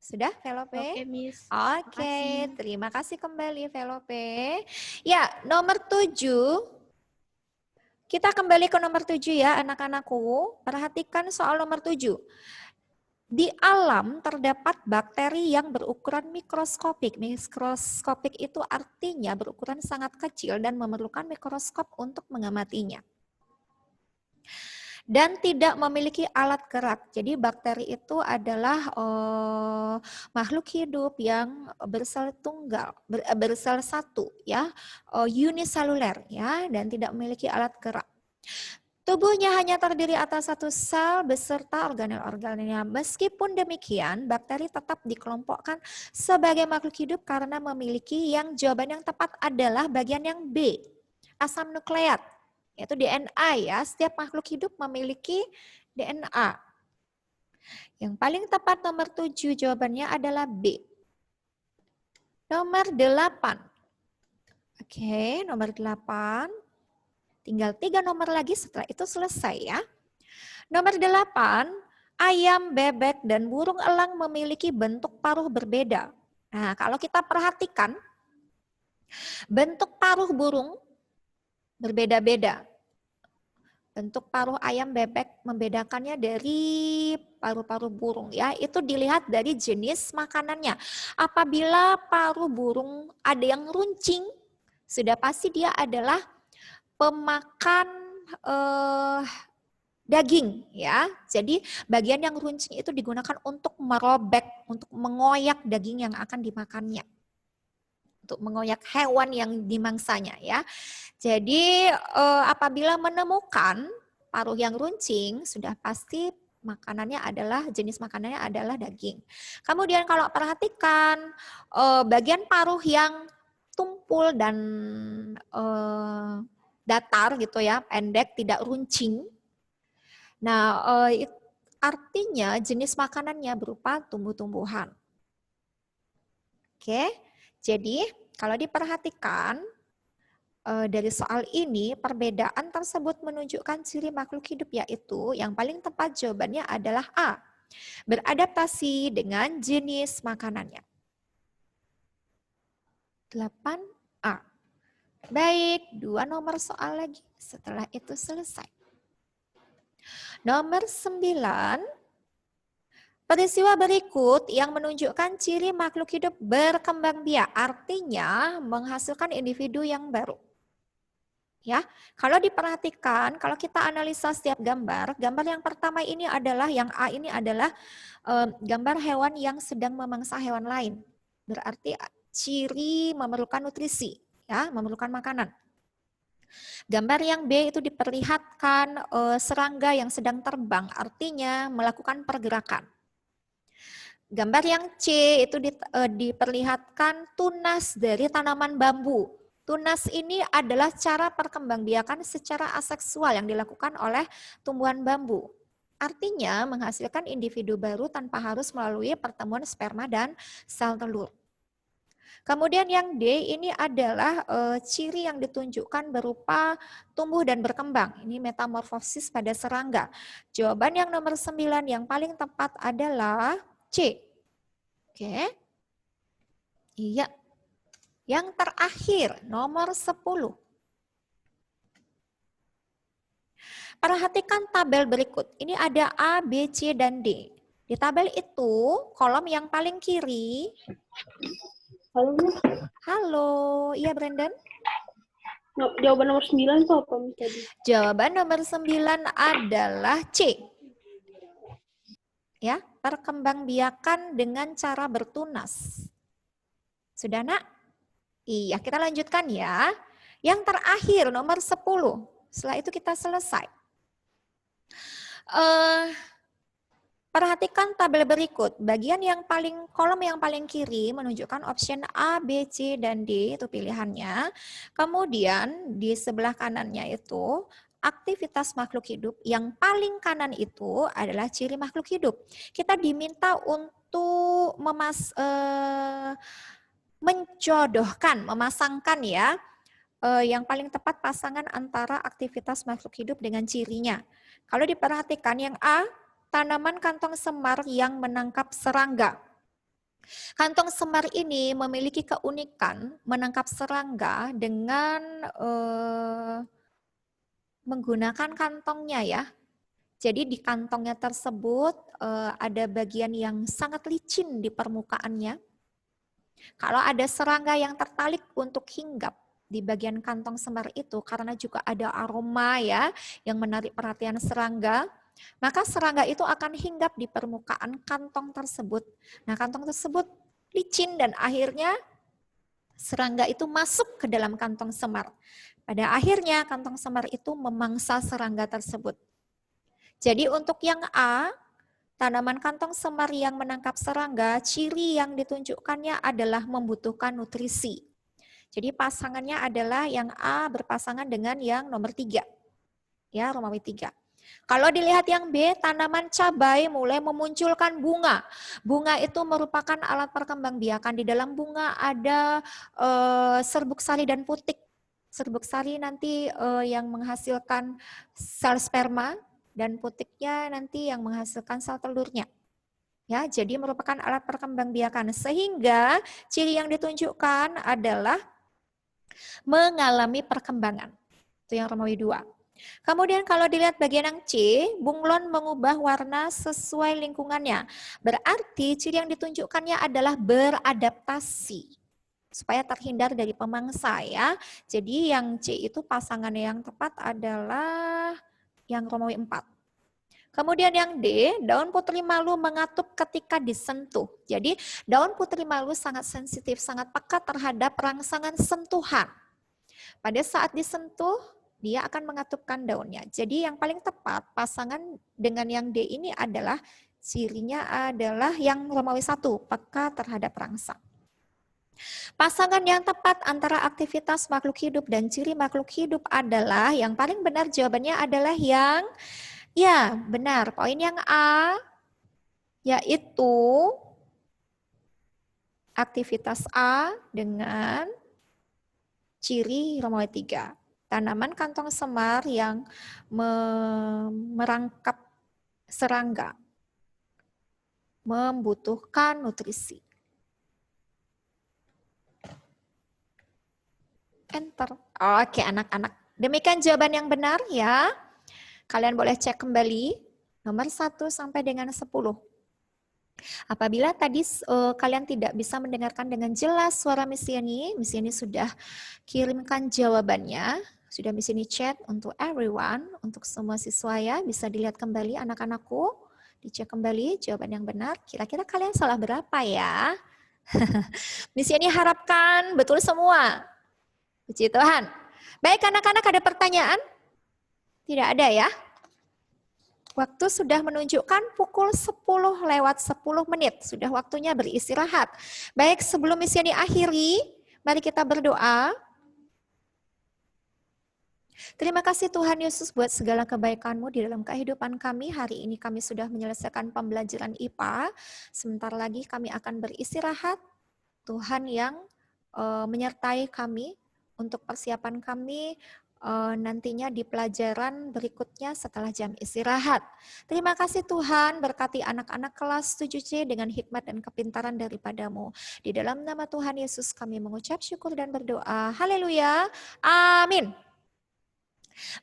Sudah, Velope? Oke, Miss. Oke, terima kasih kembali, Velope. Ya, nomor 7. Kita kembali ke nomor 7 ya, anak-anakku. Perhatikan soal nomor 7. Di alam terdapat bakteri yang berukuran mikroskopik. Mikroskopik itu artinya berukuran sangat kecil dan memerlukan mikroskop untuk mengamatinya. Dan tidak memiliki alat gerak. Jadi bakteri itu adalah makhluk hidup yang bersel tunggal, bersel satu ya, uniseluler ya, dan tidak memiliki alat gerak. Tubuhnya hanya terdiri atas satu sel beserta organel-organelnya. Meskipun demikian, bakteri tetap dikelompokkan sebagai makhluk hidup karena memiliki yang jawaban yang tepat adalah bagian yang B, asam nukleat. Yaitu DNA ya, setiap makhluk hidup memiliki DNA. Yang paling tepat nomor 7 jawabannya adalah B. Nomor 8. Oke, nomor 8. Tinggal 3 nomor lagi setelah itu selesai ya. Nomor 8, ayam, bebek, dan burung elang memiliki bentuk paruh berbeda. Nah, kalau kita perhatikan, bentuk paruh burung berbeda-beda. Bentuk paruh ayam bebek membedakannya dari paruh-paruh burung ya. Itu dilihat dari jenis makanannya. Apabila paruh burung ada yang runcing, sudah pasti dia adalah pemakan daging ya. Jadi bagian yang runcing itu digunakan untuk merobek, untuk mengoyak daging yang akan dimakannya. Untuk mengoyak hewan yang dimangsanya ya. Jadi apabila menemukan paruh yang runcing, sudah pasti makanannya adalah, jenis makanannya adalah daging. Kemudian kalau perhatikan bagian paruh yang tumpul dan datar gitu ya, pendek, tidak runcing. Nah, artinya jenis makanannya berupa tumbuh-tumbuhan. Oke. Jadi kalau diperhatikan dari soal ini, perbedaan tersebut menunjukkan ciri makhluk hidup, yaitu yang paling tepat jawabannya adalah A. Beradaptasi dengan jenis makanannya. 8A. Baik, 2 nomor soal lagi. Setelah itu selesai. Nomor 9. Peristiwa berikut yang menunjukkan ciri makhluk hidup berkembang biak, artinya menghasilkan individu yang baru. Ya, kalau diperhatikan, kalau kita analisa setiap gambar, gambar yang pertama ini adalah, yang A ini adalah gambar hewan yang sedang memangsa hewan lain. Berarti ciri memerlukan nutrisi, ya, memerlukan makanan. Gambar yang B itu diperlihatkan serangga yang sedang terbang, artinya melakukan pergerakan. Gambar yang C itu diperlihatkan tunas dari tanaman bambu. Tunas ini adalah cara perkembangbiakan secara aseksual yang dilakukan oleh tumbuhan bambu. Artinya menghasilkan individu baru tanpa harus melalui pertemuan sperma dan sel telur. Kemudian yang D ini adalah ciri yang ditunjukkan berupa tumbuh dan berkembang. Ini metamorfosis pada serangga. Jawaban yang nomor 9 yang paling tepat adalah C. Oke. Iya. Yang terakhir, nomor 10. Perhatikan tabel berikut. Ini ada A, B, C, dan D. Di tabel itu, kolom yang paling kiri. Halo, Miss. Halo, iya Brandon? Jawaban nomor 9 itu apa, Miss, tadi? Jawaban nomor 9 adalah C. Ya, perkembangbiakan dengan cara bertunas. Sudah, Nak? Iya, kita lanjutkan ya. Yang terakhir, nomor 10. Setelah itu kita selesai. Perhatikan tabel berikut. Bagian yang kolom yang paling kiri menunjukkan option A, B, C, dan D, itu pilihannya. Kemudian di sebelah kanannya itu aktivitas makhluk hidup. Yang paling kanan itu adalah ciri makhluk hidup. Kita diminta untuk menjodohkan, memasangkan ya, yang paling tepat pasangan antara aktivitas makhluk hidup dengan cirinya. Kalau diperhatikan yang A, tanaman kantong semar yang menangkap serangga. Kantong semar ini memiliki keunikan menangkap serangga dengan menggunakan kantongnya ya. Jadi di kantongnya tersebut ada bagian yang sangat licin di permukaannya. Kalau ada serangga yang tertarik untuk hinggap di bagian kantong semar itu karena juga ada aroma ya yang menarik perhatian serangga, maka serangga itu akan hinggap di permukaan kantong tersebut. Nah, kantong tersebut licin dan akhirnya serangga itu masuk ke dalam kantong semar. Pada akhirnya kantong semar itu memangsa serangga tersebut. Jadi untuk yang A, tanaman kantong semar yang menangkap serangga, ciri yang ditunjukkannya adalah membutuhkan nutrisi. Jadi pasangannya adalah yang A berpasangan dengan yang nomor 3. Ya, Romawi 3. Kalau dilihat yang B, tanaman cabai mulai memunculkan bunga. Bunga itu merupakan alat perkembangbiakan. Di dalam bunga ada serbuk sari dan putik. Serbuk sari nanti yang menghasilkan sel sperma dan putiknya nanti yang menghasilkan sel telurnya. Ya, jadi merupakan alat perkembangbiakan. Sehingga ciri yang ditunjukkan adalah mengalami perkembangan. Itu yang Romawi 2. Kemudian kalau dilihat bagian yang C, bunglon mengubah warna sesuai lingkungannya. Berarti ciri yang ditunjukkannya adalah beradaptasi. Supaya terhindar dari pemangsa ya. Jadi yang C itu pasangan yang tepat adalah yang Romawi 4. Kemudian yang D, daun putri malu mengatup ketika disentuh. Jadi daun putri malu sangat sensitif, sangat peka terhadap rangsangan sentuhan. Pada saat disentuh, dia akan mengatupkan daunnya. Jadi yang paling tepat pasangan dengan yang D ini adalah cirinya adalah yang Romawi 1, peka terhadap rangsang. Pasangan yang tepat antara aktivitas makhluk hidup dan ciri makhluk hidup adalah yang paling benar jawabannya adalah yang ya, benar. Poin yang A yaitu aktivitas A dengan ciri Romawi 3. Tanaman kantong semar yang merangkap serangga membutuhkan nutrisi. Enter. Oke, anak-anak. Demikian jawaban yang benar ya. Kalian boleh cek kembali nomor 1 sampai dengan 10. Apabila tadi kalian tidak bisa mendengarkan dengan jelas suara Miss Yani sudah kirimkan jawabannya, sudah Miss Yani chat untuk everyone, untuk semua siswa ya, bisa dilihat kembali anak-anakku, dicek kembali jawaban yang benar. Kira-kira kalian salah berapa ya? Miss Yani harapkan betul semua. Puji Tuhan. Baik anak-anak, ada pertanyaan? Tidak ada ya? Waktu sudah menunjukkan pukul 10:10. Sudah waktunya beristirahat. Baik, sebelum misi ini akhiri, mari kita berdoa. Terima kasih Tuhan Yesus buat segala kebaikan-Mu di dalam kehidupan kami. Hari ini kami sudah menyelesaikan pembelajaran IPA. Sebentar lagi kami akan beristirahat. Tuhan yang menyertai kami untuk persiapan kami nantinya di pelajaran berikutnya setelah jam istirahat. Terima kasih Tuhan, berkati anak-anak kelas 7C dengan hikmat dan kepintaran daripada-Mu. Di dalam nama Tuhan Yesus kami mengucap syukur dan berdoa. Haleluya. Amin.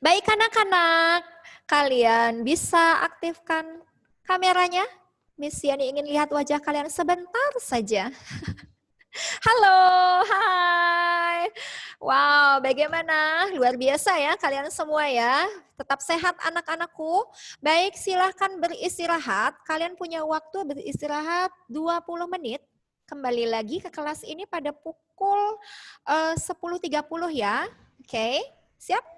Baik anak-anak, kalian bisa aktifkan kameranya. Miss Yani ingin lihat wajah kalian sebentar saja. Halo, hai. Wow, bagaimana? Luar biasa ya kalian semua ya. Tetap sehat anak-anakku. Baik, silahkan beristirahat. Kalian punya waktu beristirahat 20 menit. Kembali lagi ke kelas ini pada pukul 10.30 ya. Oke, siap?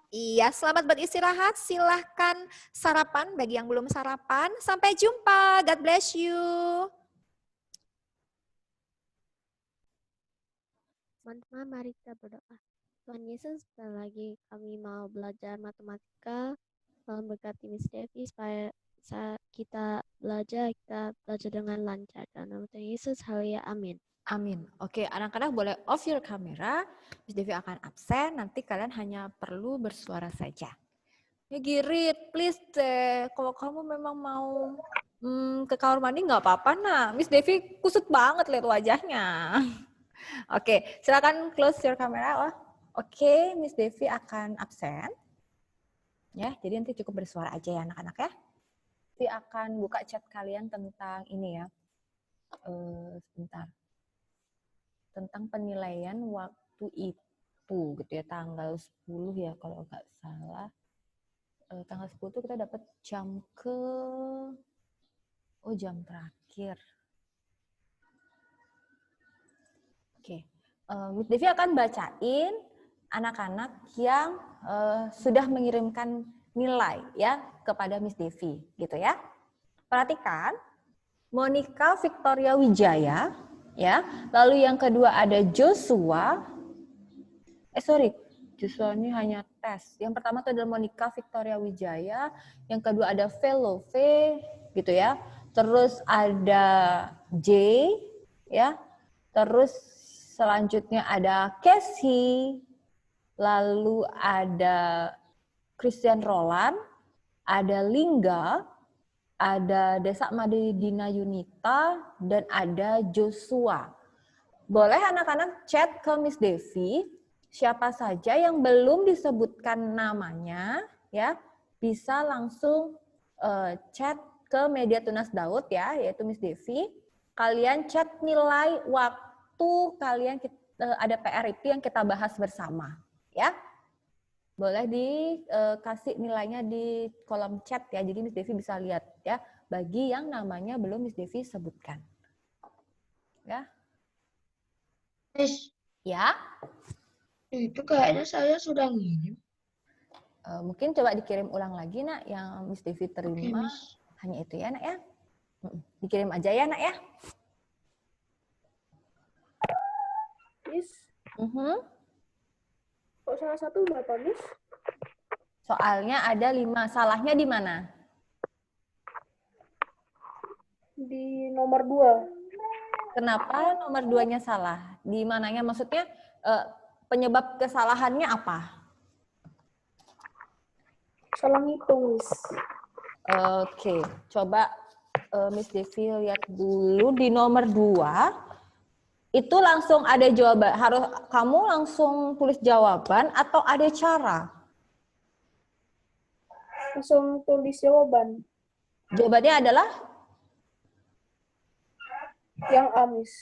Iya, selamat beristirahat. Silahkan sarapan bagi yang belum sarapan. Sampai jumpa. God bless you. Teman-teman, mari kita berdoa. Tuhan Yesus, sekali lagi kami mau belajar matematika. Tolong berkati Miss Devi supaya saat kita belajar dengan lancar. Dalam nama Tuhan Yesus, haleluya, amin. Amin. Oke, anak-anak boleh off your camera. Miss Devi akan absen. Nanti kalian hanya perlu bersuara saja. Ya Girit, please deh. Kalau kamu memang mau ke kamar mandi nggak apa-apa, nah. Miss Devi kusut banget lihat wajahnya. Oke, silakan close your camera. Oke, Miss Devi akan absen. Ya, jadi nanti cukup bersuara aja ya anak-anak ya. Nanti akan buka chat kalian tentang ini ya. Sebentar. Tentang penilaian waktu itu gitu ya, tanggal 10 ya kalau nggak salah. Tanggal 10 itu kita dapat jam jam terakhir. Oke, Miss Devi akan bacain anak-anak yang sudah mengirimkan nilai ya kepada Miss Devi gitu ya. Perhatikan, Monica Victoria Wijaya ya. Lalu yang kedua ada Joshua. Joshua ini hanya tes. Yang pertama itu adalah Monica Victoria Wijaya, yang kedua ada Velove gitu ya. Terus ada J ya. Terus selanjutnya ada Casey, lalu ada Christian Roland, ada Lingga, ada Desa Madina Yunita, dan ada Joshua. Boleh anak-anak chat ke Miss Devi, siapa saja yang belum disebutkan namanya, ya bisa langsung chat ke Media Tunas Daud ya, yaitu Miss Devi. Kalian chat nilai waktu kalian ada PR itu yang kita bahas bersama, ya. Boleh dikasih nilainya di kolom chat ya, jadi Miss Devi bisa lihat ya, bagi yang namanya belum Miss Devi sebutkan. Ya. Miss, Ya. itu kayaknya saya sudah ngirim. Mungkin coba dikirim ulang lagi nak, yang Miss Devi terima. Oke, Miss. Hanya itu ya nak ya. Dikirim aja ya nak ya. Miss, Kok salah satu berapa, Miss? Soalnya ada 5. Salahnya di mana? Di nomor 2. Kenapa nomor 2-nya salah? Di mananya? Maksudnya penyebab kesalahannya apa? Salah ngitung, Miss. Oke, coba Miss Devi lihat dulu di nomor 2. Itu langsung ada jawaban. Harus kamu langsung tulis jawaban atau ada cara? Langsung tulis jawaban. Jawabannya adalah Yang A, Miss.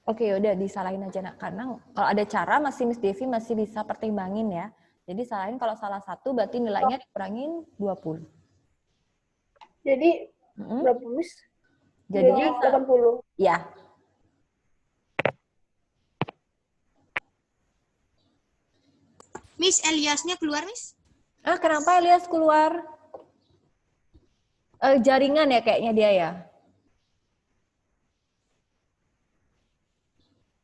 oke, udah disalahin aja nak, karena kalau ada cara masih Miss Devi masih bisa pertimbangin ya. Jadi salahin kalau salah satu berarti nilainya dikurangin 20. Jadi berapa, Miss? Jadinya 80. Ya. Miss, Eliasnya keluar, Miss? Kenapa Elias keluar? Jaringan ya kayaknya dia ya.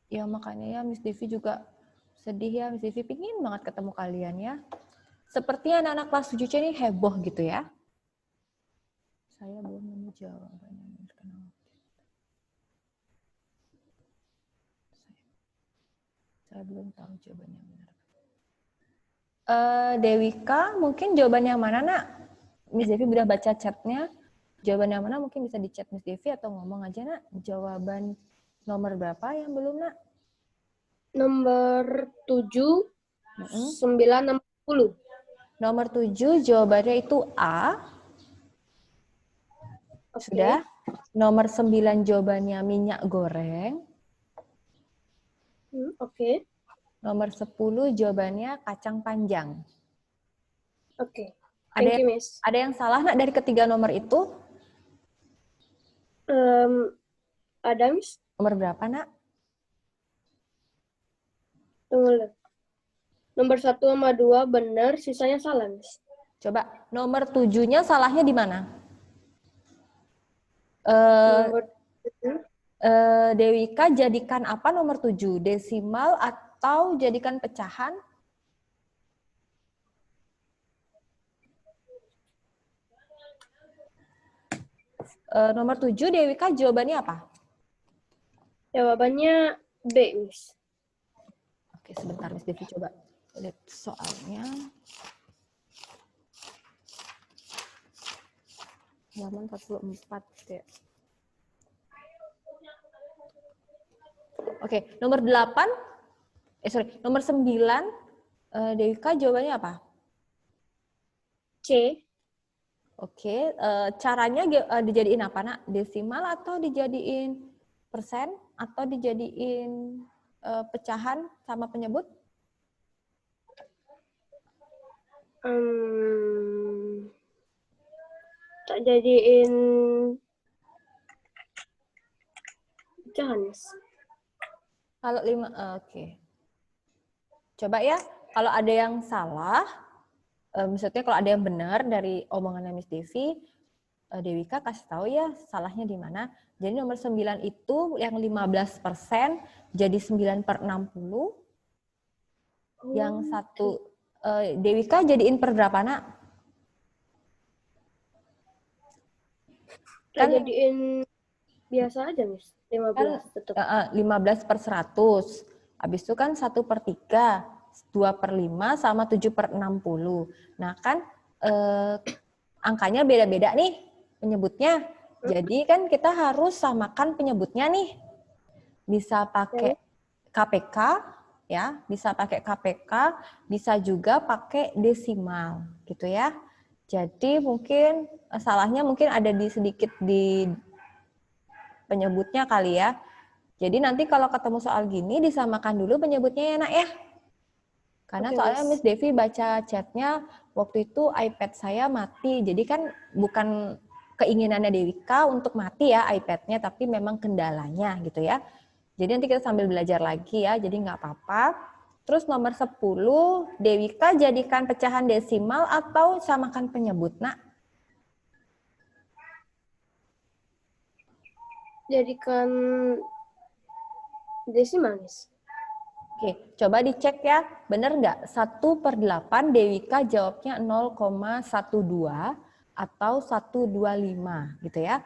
Ya makanya ya Miss Devi juga sedih ya. Miss Devi pingin banget ketemu kalian ya. Sepertinya anak-anak kelas 7C ini heboh gitu ya. Saya belum nemu jawabannya. Saya belum tahu jawabannya benar. Dewika, mungkin jawaban yang mana nak? Miss Devi udah baca chatnya. Jawaban yang mana mungkin bisa di chat Miss Devi atau ngomong aja nak. Jawaban nomor berapa yang belum nak? Nomor 7, 9, 60. Nomor 7 jawabannya itu A. Oke. Sudah? Nomor 9 jawabannya minyak goreng. Oke. Nomor 10 jawabannya kacang panjang. Oke. Ada Thank you, Miss. ada yang salah nak dari ketiga nomor itu? Adams, Nomor berapa nak? tunggu dulu. Nomor 1 sama 2 benar, sisanya salah, Miss. Coba nomor 7-nya salahnya di mana? Nomor Dewika jadikan apa nomor 7? Desimal atau jadikan pecahan? Nomor 7 Dewika jawabannya apa? jawabannya B, Miss. Oke, sebentar Miss Devi coba lihat soalnya. Halaman 44 ya. Oke, nomor 8. Nomor 9 Dewika jawabannya apa? C. Oke, caranya dijadiin apa nak? Desimal atau dijadiin persen atau dijadiin pecahan sama penyebut? Tak jadiin pecahan, Miss. Kalau 5, oke. Coba ya, kalau ada yang salah, maksudnya kalau ada yang benar dari omongannya Miss Devi, Dewika kasih tahu ya salahnya di mana. Jadi nomor 9 itu yang 15% jadi 9/60. Yang satu, Dewika jadiin per berapa nak? Tak jadiin biasa aja, Miss. 15 tetap. 15/100. Habis itu kan 1/3, 2/5 sama 7/60. Nah kan angkanya beda-beda nih penyebutnya. Jadi kan kita harus samakan penyebutnya nih. Bisa pakai KPK ya, bisa pakai KPK, bisa juga pakai desimal gitu ya. Jadi mungkin salahnya mungkin ada sedikit di penyebutnya kali ya. Jadi nanti kalau ketemu soal gini disamakan dulu penyebutnya ya nak ya. Karena soalnya Miss Devi baca chatnya waktu itu iPad saya mati. Jadi kan bukan keinginannya Dewika untuk mati ya iPad-nya, tapi memang kendalanya gitu ya. Jadi nanti kita sambil belajar lagi ya, jadi nggak apa-apa. Terus nomor 10, Dewika jadikan pecahan desimal atau samakan penyebut nak? Jadikan desimal, Miss. Oke, coba dicek ya, benar nggak? 1/8 Dewika jawabnya 0,12 atau 125 gitu ya.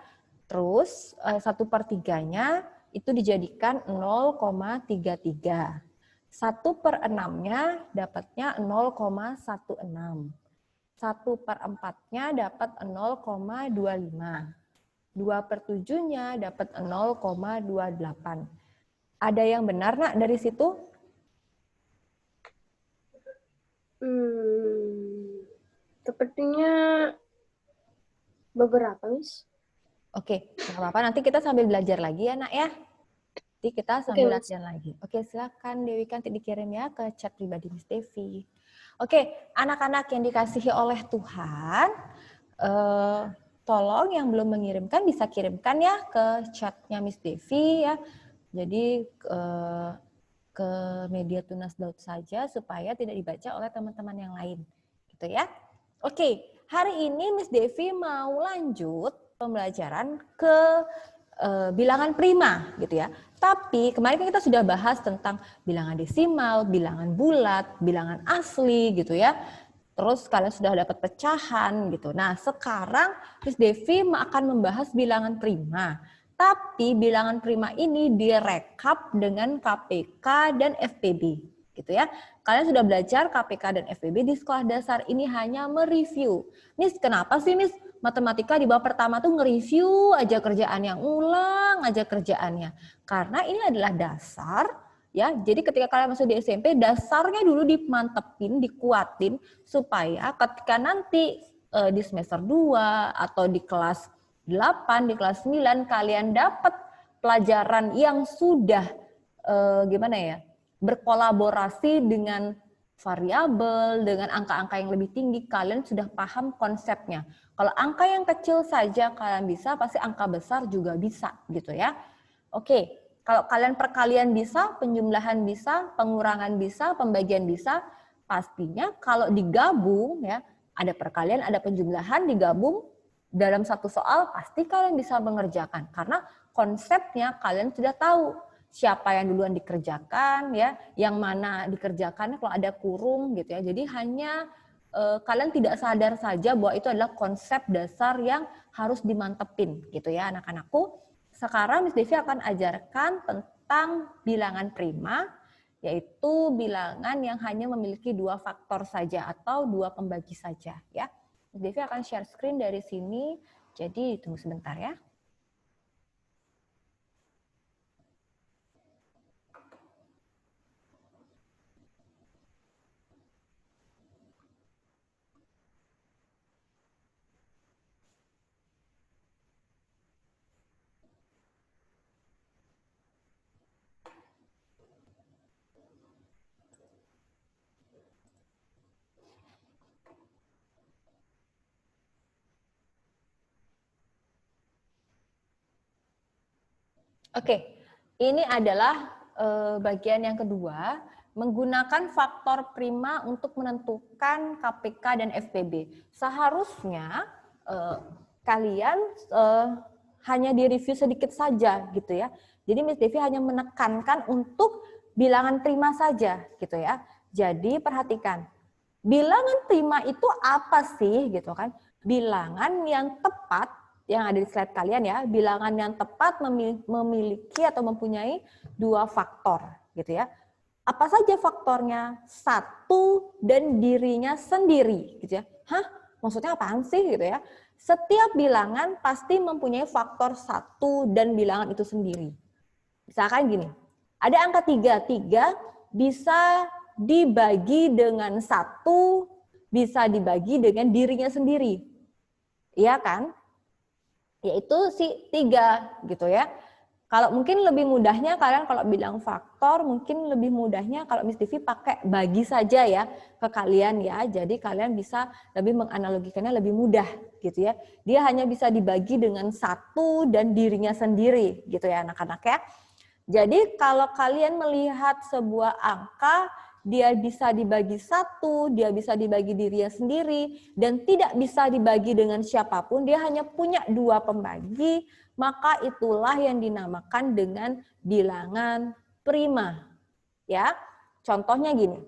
Terus 1/3-nya itu dijadikan 0,33. 1/6-nya dapatnya 0,16. 1/4-nya dapat 0,25. 2/7-nya dapat 0,28. Ada yang benar nak dari situ? Sepertinya beberapa, Miss. Oke, nggak apa-apa. Nanti kita sambil belajar lagi ya nak ya. Nanti kita sambil latihan lagi. Oke, silakan Dewika nanti dikirim ya ke chat pribadi Miss Devi. Oke, anak-anak yang dikasihi oleh Tuhan, tolong yang belum mengirimkan bisa kirimkan ya ke chatnya Miss Devi ya. Jadi ke media Tunas Daud saja supaya tidak dibaca oleh teman-teman yang lain, gitu ya. Oke, hari ini Miss Devi mau lanjut pembelajaran ke bilangan prima, gitu ya. Tapi kemarin kita sudah bahas tentang bilangan desimal, bilangan bulat, bilangan asli, gitu ya. Terus kalian sudah dapat pecahan, gitu. Nah, sekarang Miss Devi akan membahas bilangan prima. Tapi bilangan prima ini direkap dengan KPK dan FPB, gitu ya. Kalian sudah belajar KPK dan FPB di sekolah dasar, ini hanya mereview. Miss, kenapa sih Miss matematika di bab pertama tuh nge-review aja kerjaan yang ulang aja kerjaannya? Karena ini adalah dasar ya. Jadi ketika kalian masuk di SMP, dasarnya dulu dimantepin, dikuatin supaya ketika nanti di semester 2 atau di kelas 8, di kelas 9 kalian dapat pelajaran yang sudah berkolaborasi dengan variabel, dengan angka-angka yang lebih tinggi, kalian sudah paham konsepnya. Kalau angka yang kecil saja kalian bisa, pasti angka besar juga bisa gitu ya. Oke, kalau kalian perkalian bisa, penjumlahan bisa, pengurangan bisa, pembagian bisa, pastinya kalau digabung ya, ada perkalian, ada penjumlahan digabung dalam satu soal, pasti kalian bisa mengerjakan karena konsepnya kalian sudah tahu. Siapa yang duluan dikerjakan ya, yang mana dikerjakannya kalau ada kurung gitu ya. Jadi hanya kalian tidak sadar saja bahwa itu adalah konsep dasar yang harus dimantepin gitu ya anak-anakku. Sekarang Miss Devi akan ajarkan tentang bilangan prima, yaitu bilangan yang hanya memiliki 2 faktor saja atau 2 pembagi saja ya. Miss Devi akan share screen dari sini, jadi tunggu sebentar ya. Oke, ini adalah bagian yang kedua, menggunakan faktor prima untuk menentukan KPK dan FPB. Seharusnya kalian hanya direview sedikit saja gitu ya. Jadi Miss Devi hanya menekankan untuk bilangan prima saja gitu ya. Jadi perhatikan, bilangan prima itu apa sih gitu kan? Bilangan yang tepat yang ada di slide kalian ya, bilangan yang tepat memiliki atau mempunyai 2 faktor gitu ya. Apa saja faktornya? 1 dan dirinya sendiri gitu ya. Hah? Maksudnya apaan sih gitu ya? Setiap bilangan pasti mempunyai faktor 1 dan bilangan itu sendiri. Misalkan gini, ada angka 3, 3 bisa dibagi dengan 1, bisa dibagi dengan dirinya sendiri. Iya kan? Yaitu si 3 gitu ya. Kalau mungkin lebih mudahnya kalian kalau bilang faktor, mungkin lebih mudahnya kalau Miss Devi pakai bagi saja ya ke kalian ya. Jadi kalian bisa lebih menganalogikannya lebih mudah gitu ya. Dia hanya bisa dibagi dengan 1 dan dirinya sendiri gitu ya anak-anak ya. Jadi kalau kalian melihat sebuah angka, dia bisa dibagi 1, dia bisa dibagi dirinya sendiri, dan tidak bisa dibagi dengan siapapun, dia hanya punya 2 pembagi, maka itulah yang dinamakan dengan bilangan prima. Ya, contohnya gini.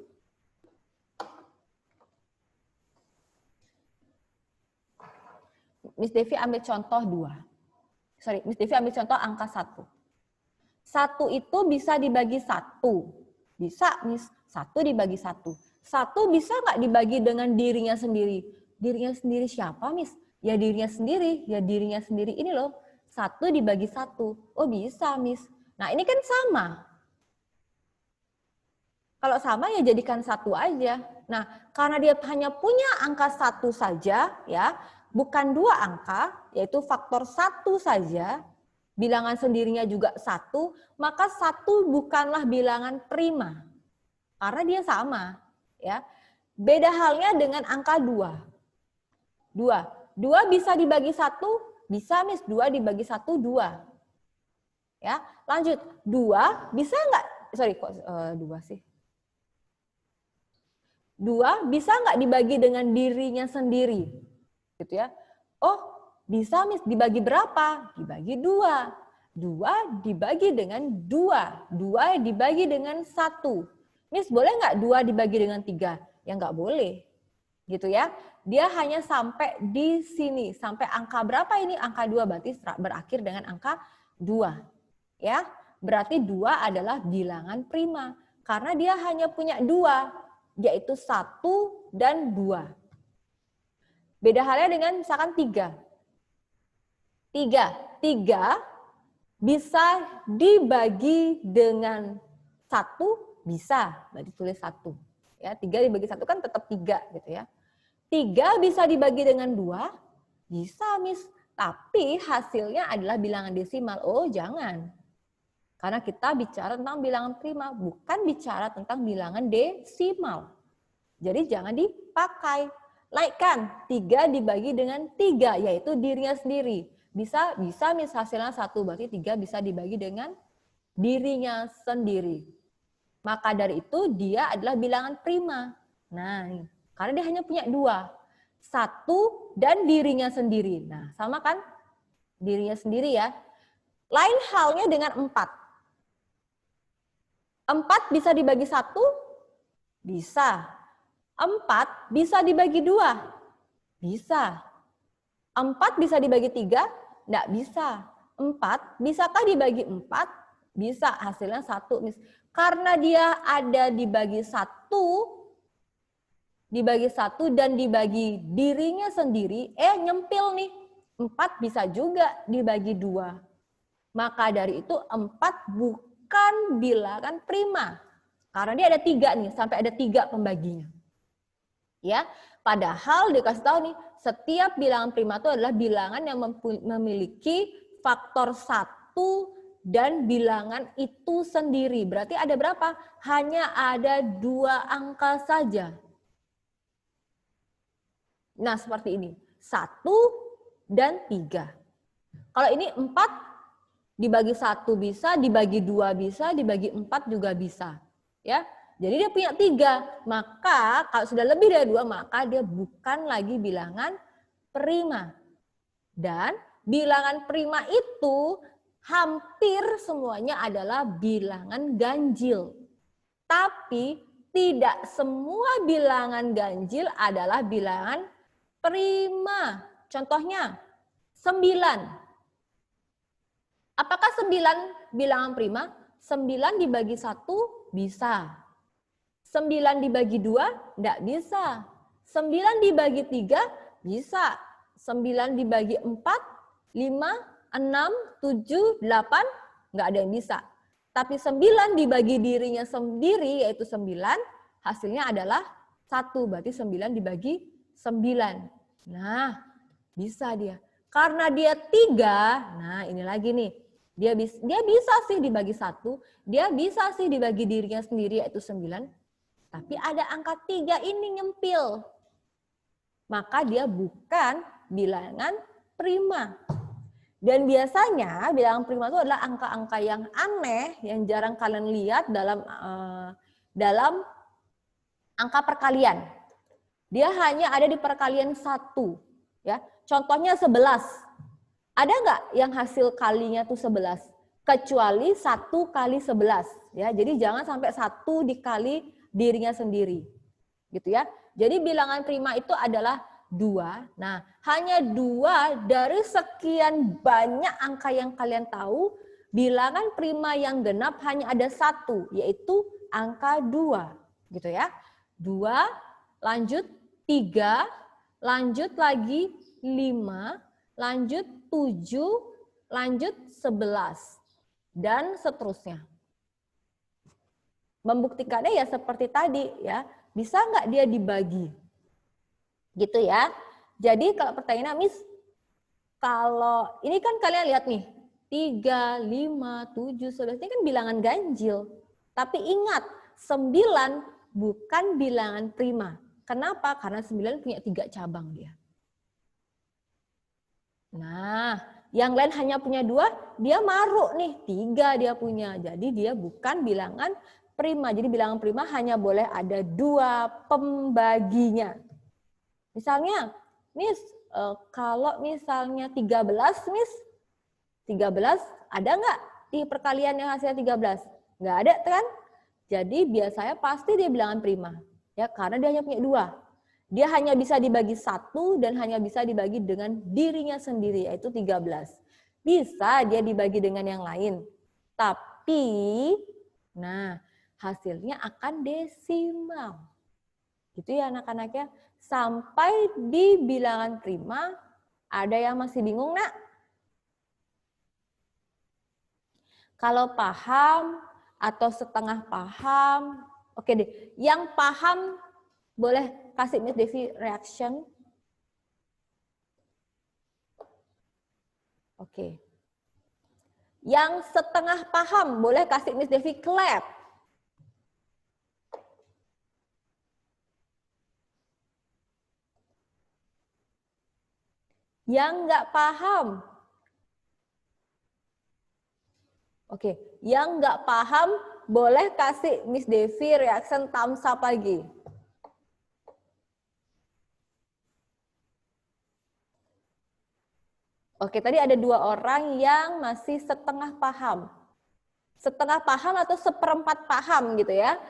Miss Devi ambil contoh 2. Miss Devi ambil contoh angka 1. 1 itu bisa dibagi 1. Bisa, Miss. 1 dibagi 1. 1 bisa nggak dibagi dengan dirinya sendiri? Dirinya sendiri siapa, Miss? Ya dirinya sendiri. Ya dirinya sendiri ini loh. 1 dibagi 1. Oh bisa, Miss. Nah ini kan sama. Kalau sama ya jadikan 1 aja. Nah karena dia hanya punya angka 1 saja, ya bukan 2 angka, yaitu faktor 1 saja, bilangan sendirinya juga 1, maka 1 bukanlah bilangan prima. Karena dia sama, ya. Beda halnya dengan angka 2. 2 bisa dibagi 1, bisa Miss, 2 dibagi 1, 2. Ya, lanjut. 2 bisa nggak, kok 2 sih. 2 bisa nggak dibagi dengan dirinya sendiri? Gitu ya. Oh, bisa Miss, dibagi berapa? Dibagi 2. 2 dibagi dengan 2. 2 dibagi dengan 1. Miss, boleh nggak 2 dibagi dengan 3? Ya nggak boleh. Gitu ya. Dia hanya sampai di sini. Sampai angka berapa ini? Angka 2 berarti berakhir dengan angka 2. Ya, berarti 2 adalah bilangan prima. Karena dia hanya punya 2, yaitu 1 dan 2. Beda halnya dengan misalkan 3. 3 bisa dibagi dengan 1, bisa, ditulis 1. Ya, 3 dibagi 1 kan tetap 3 gitu ya. 3 bisa dibagi dengan 2, bisa Miss. Tapi hasilnya adalah bilangan desimal. Oh, jangan. Karena kita bicara tentang bilangan prima, bukan bicara tentang bilangan desimal. Jadi jangan dipakai. Naikkan 3 dibagi dengan 3, yaitu dirinya sendiri. Bisa misal hasilnya 1, berarti 3 bisa dibagi dengan dirinya sendiri. Maka dari itu dia adalah bilangan prima. Nah, karena dia hanya punya 2. 1 dan dirinya sendiri. Nah, sama kan? Dirinya sendiri ya. Lain halnya dengan 4. 4 bisa dibagi 1? Bisa. 4 bisa dibagi 2? Bisa. 4 bisa dibagi 3? Enggak bisa. 4 bisakah dibagi 4? Bisa. Hasilnya 1. Karena dia ada dibagi 1, dan dibagi dirinya sendiri, nyempil nih. 4 bisa juga dibagi 2. Maka dari itu 4 bukan bilangan prima. Karena dia ada 3 nih, sampai ada 3 pembaginya. Ya, padahal dikasih tahu nih, setiap bilangan prima itu adalah bilangan yang memiliki faktor 1 dan bilangan itu sendiri. Berarti ada berapa? Hanya ada 2 angka saja. Nah, seperti ini. 1 dan 3. Kalau ini 4 dibagi 1 bisa, dibagi 2 bisa, dibagi 4 juga bisa. Ya. Jadi dia punya 3. Maka kalau sudah lebih dari 2, maka dia bukan lagi bilangan prima. Dan bilangan prima itu hampir semuanya adalah bilangan ganjil. Tapi tidak semua bilangan ganjil adalah bilangan prima. Contohnya 9. Apakah 9 bilangan prima? 9 dibagi 1 bisa. 9 dibagi 2 enggak bisa. 9 dibagi 3 bisa. 9 dibagi 4, 5, 6, 7, 8 enggak ada yang bisa. Tapi 9 dibagi dirinya sendiri yaitu 9, hasilnya adalah 1. Berarti 9 dibagi 9. Nah, bisa dia. Karena dia 3, nah ini lagi nih. Dia bisa sih dibagi 1, dia bisa sih dibagi dirinya sendiri yaitu 9. Tapi ada angka 3 ini nyempil. Maka dia bukan bilangan prima. Dan biasanya bilangan prima itu adalah angka-angka yang aneh, yang jarang kalian lihat dalam angka perkalian. Dia hanya ada di perkalian 1. Ya. Contohnya 11. Ada nggak yang hasil kalinya tuh 11? Kecuali 1 kali 11. Ya. Jadi jangan sampai 1 dikali dirinya sendiri. Gitu ya. Jadi bilangan prima itu adalah 2. Nah, hanya 2 dari sekian banyak angka yang kalian tahu, bilangan prima yang genap hanya ada 1, yaitu angka 2. Gitu ya. 2, lanjut 3, lanjut lagi 5, lanjut 7, lanjut 11, dan seterusnya. Membuktikannya ya seperti tadi ya, bisa nggak dia dibagi? Gitu ya. Jadi kalau pertanyaannya, Miss, kalau ini kan kalian lihat nih, 3, 5, 7, 11, ini kan bilangan ganjil. Tapi ingat, 9 bukan bilangan prima. Kenapa? Karena 9 punya 3 cabang dia. Nah, yang lain hanya punya 2, dia maruk nih, 3 dia punya. Jadi dia bukan bilangan prima. Jadi bilangan prima hanya boleh ada 2 pembaginya. Misalnya, Miss, kalau misalnya 13, Miss, 13 ada nggak di perkalian yang hasilnya 13? Nggak ada kan? Jadi biasanya pasti dia bilangan prima. Ya, karena dia hanya punya 2. Dia hanya bisa dibagi 1 dan hanya bisa dibagi dengan dirinya sendiri, yaitu 13. Bisa dia dibagi dengan yang lain. Tapi, nah, hasilnya akan desimal. Gitu ya anak-anak ya. Sampai di bilangan prima, ada yang masih bingung, nak? Kalau paham atau setengah paham, oke deh. Yang paham boleh kasih Miss Devi reaction. Oke. Yang setengah paham, boleh kasih Miss Devi clap. Yang nggak paham. Oke, yang nggak paham boleh kasih Miss Devi reaction thumbs up lagi. Oke, tadi ada 2 orang yang masih setengah paham. Setengah paham atau seperempat paham gitu ya.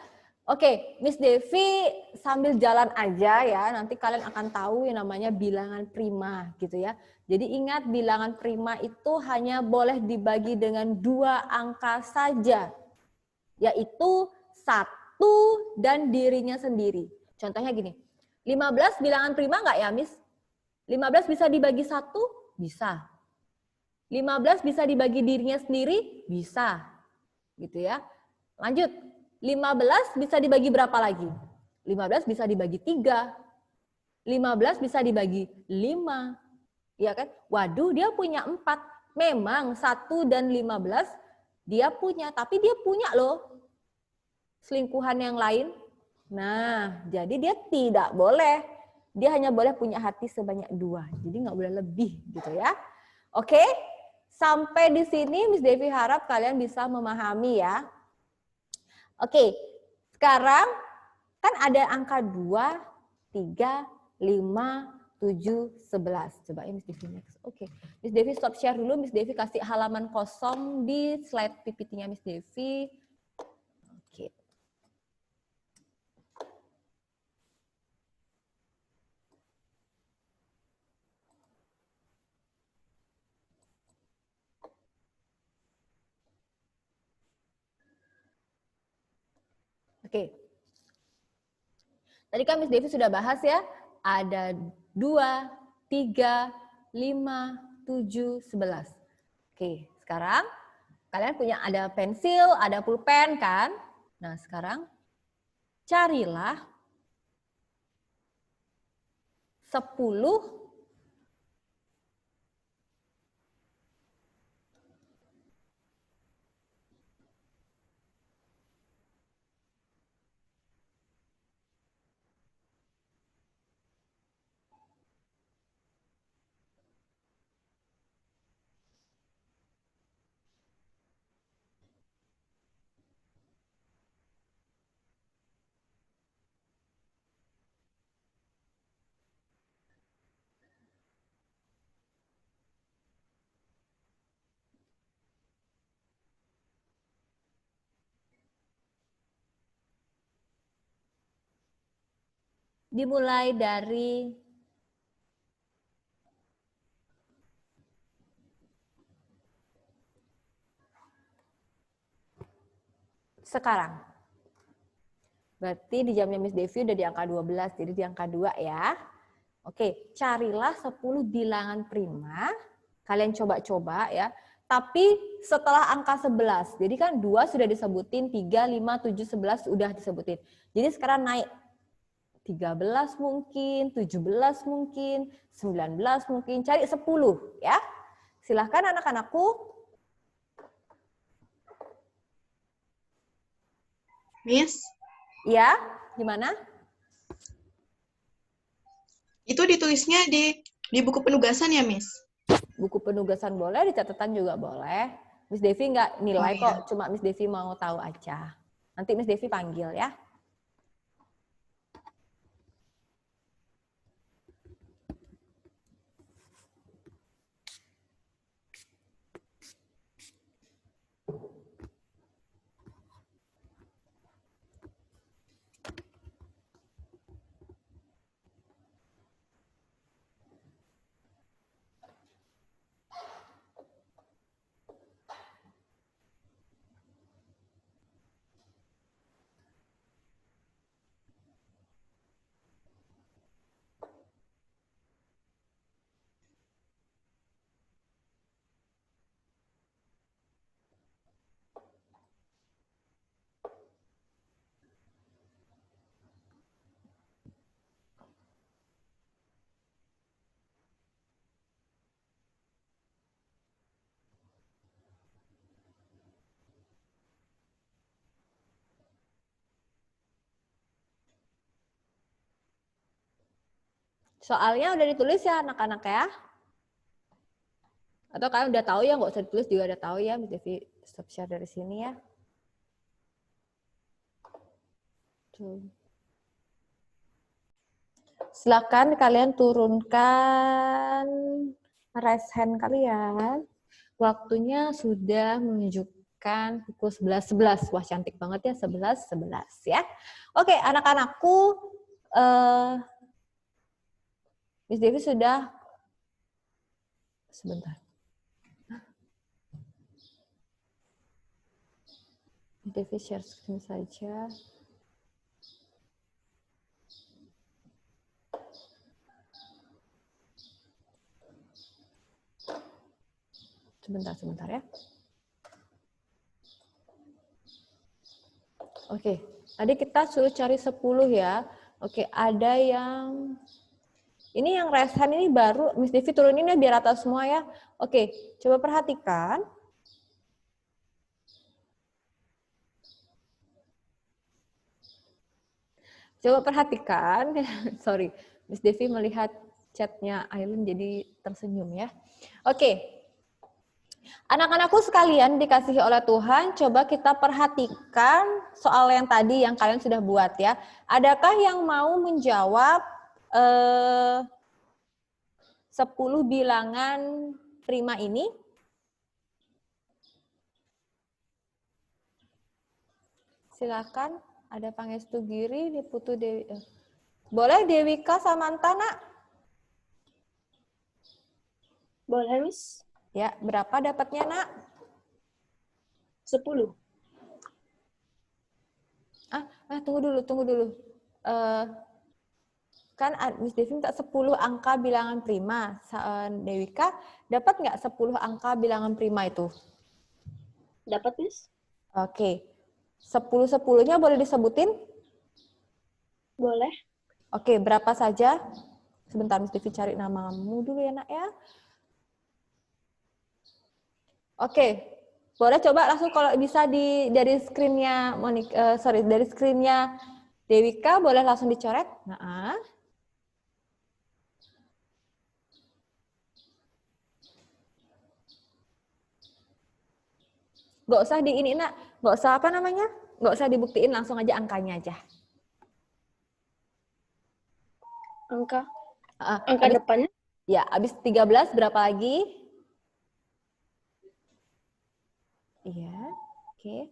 Oke, Miss Devi sambil jalan aja ya, nanti kalian akan tahu yang namanya bilangan prima gitu ya. Jadi ingat bilangan prima itu hanya boleh dibagi dengan 2 angka saja, yaitu 1 dan dirinya sendiri. Contohnya gini, 15 bilangan prima nggak ya Miss? 15 bisa dibagi 1? Bisa. 15 bisa dibagi dirinya sendiri? Bisa. Gitu ya. Lanjut. 15 bisa dibagi berapa lagi? 15 bisa dibagi 3. 15 bisa dibagi 5. Iya kan? Waduh, dia punya 4. Memang 1 dan 15 dia punya, tapi dia punya loh selingkuhan yang lain. Nah, jadi dia tidak boleh. Dia hanya boleh punya hati sebanyak 2. Jadi nggak boleh lebih gitu ya. Oke? Sampai di sini Miss Devi harap kalian bisa memahami ya. Oke, sekarang kan ada angka 2, 3, 5, 7, 11. Coba ya Miss Devi next. Oke, Miss Devi stop share dulu. Miss Devi kasih halaman kosong di slide PPT-nya Miss Devi. Oke. Oke. Tadi kan Miss Devi sudah bahas ya, ada 2, 3, 5, 7, 11. Oke, sekarang kalian punya ada pensil, ada pulpen kan? Nah, sekarang carilah 10 dimulai dari sekarang. Berarti di jamnya Miss Devi udah di angka 12, jadi di angka 2 ya. Oke, carilah 10 bilangan prima. Kalian coba-coba ya. Tapi setelah angka 11. Jadi kan 2 sudah disebutin, 3, 5, 7, 11 sudah disebutin. Jadi sekarang naik 13 mungkin, 17 mungkin, 19 mungkin, cari 10 ya. Silahkan anak-anakku. Miss, Ya, gimana? itu ditulisnya di buku penugasan ya, Miss? Buku penugasan boleh, di catatan juga boleh. Miss Devi nggak nilai Oh, kok, iya. cuma Miss Devi mau tahu aja. Nanti Miss Devi panggil ya. Soalnya udah ditulis ya anak-anak ya? Atau kalian udah tahu ya, nggak usah ditulis juga udah tahu ya. Miss Devi stop share dari sini ya. Tuh. Silakan kalian turunkan raise hand kalian. Waktunya sudah menunjukkan pukul 11.11. Wah, cantik banget ya, 11.11 ya. Oke, anak-anakku, Miss Devi sudah, sebentar. Miss Devi share screen saja. Sebentar ya. Oke, tadi kita suruh cari 10 ya. Oke, ada yang... Ini yang raise hand ini baru, Miss Devi turunin ya biar rata semua ya. Oke, coba perhatikan. Coba perhatikan, sorry, Miss Devi melihat chatnya Aileen jadi tersenyum ya. Oke. Anak-anakku sekalian dikasihi oleh Tuhan, coba kita perhatikan soal yang tadi yang kalian sudah buat ya. Adakah yang mau menjawab 10 bilangan prima ini? Silakan, ada Pangestu Giri, Putu Dewi. Boleh Dewika Samanta, Nak? Boleh, Miss. Ya, berapa dapatnya, Nak? 10. Tunggu dulu. Kan Miss Devi minta 10 angka bilangan prima. Dewika, dapat nggak 10 angka bilangan prima itu? Dapat, Miss. Oke. 10-10-nya boleh disebutin? Boleh. Oke, berapa saja? Sebentar, Miss Devi cari namamu dulu ya, Nak ya. Oke, boleh coba langsung kalau bisa dari screen-nya dari screen-nya Dewika boleh langsung dicoret. Nah. Nggak usah di ini, Nak. Nggak usah nggak usah dibuktiin, langsung aja angkanya aja. Angka abis, depannya? Ya, habis 13 berapa lagi? Iya, oke.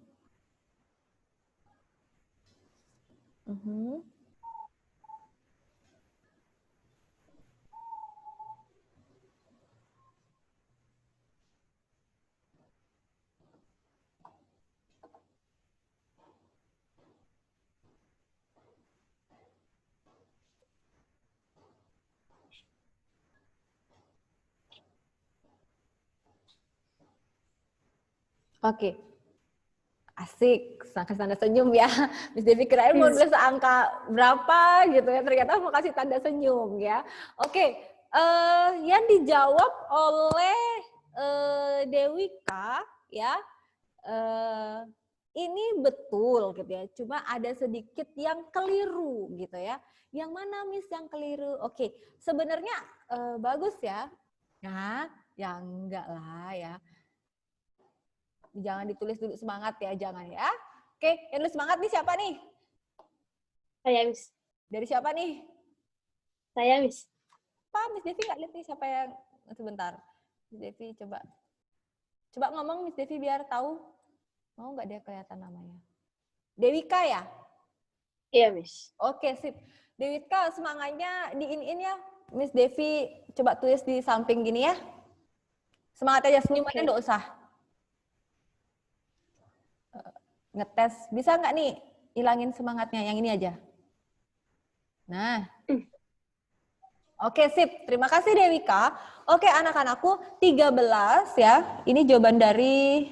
Oke. Asik, kasih tanda senyum ya. Miss Devi kirain mau nulis angka berapa gitu ya, ternyata mau kasih tanda senyum ya. Oke, yang dijawab oleh Dewika ya, ini betul gitu ya, cuma ada sedikit yang keliru gitu ya. Yang mana Miss yang keliru? Oke, sebenarnya bagus ya. Nah, yang enggak lah ya. Jangan ditulis dulu semangat ya, jangan ya. Oke, yang nulis semangat nih siapa nih? Saya, Miss. Dari siapa nih? Saya, Miss. Pak, Miss Devi nggak lihat nih siapa yang... Sebentar. Miss Devi coba ngomong Miss Devi biar tahu. Mau nggak dia kelihatan namanya? Dewika ya? Iya, Miss. Oke, sip. Dewika, semangatnya diin ya. Miss Devi coba tulis di samping gini ya. Semangat aja, senyumannya nggak usah. Ngetes, bisa nggak nih hilangin semangatnya, yang ini aja. Nah, oke sip, terima kasih Dewika. Oke anak-anakku, 13 ya, ini jawaban dari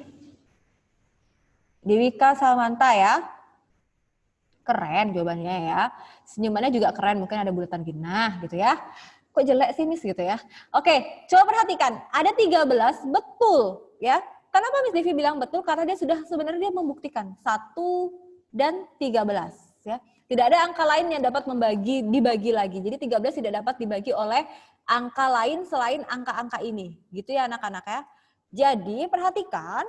Dewika Samanta ya. Keren jawabannya ya, senyumannya juga keren, mungkin ada bulatan gini, nah gitu ya. Kok jelek sih Miss gitu ya. Oke, coba perhatikan, ada 13 betul ya. Kenapa Miss Devi bilang betul? Karena dia sudah sebenarnya dia membuktikan 1 dan 13 ya. Tidak ada angka lain yang dapat dibagi lagi. Jadi 13 tidak dapat dibagi oleh angka lain selain angka-angka ini. Gitu ya anak-anak ya. Jadi perhatikan.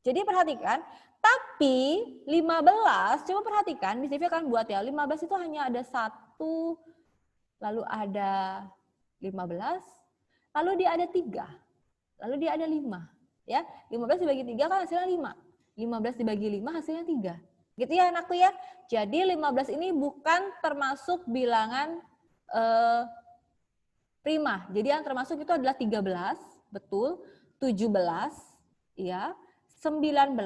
Jadi perhatikan, tapi 15, coba perhatikan, Miss Devi akan buat ya. 15 itu hanya ada 1, lalu ada 15, lalu dia ada 3, lalu dia ada 5. Ya, 15 dibagi 3 kan hasilnya 5. 15 dibagi 5 hasilnya 3. Gitu ya anakku ya. Jadi 15 ini bukan termasuk bilangan prima. Jadi yang termasuk itu adalah 13, betul. 17, ya. 19.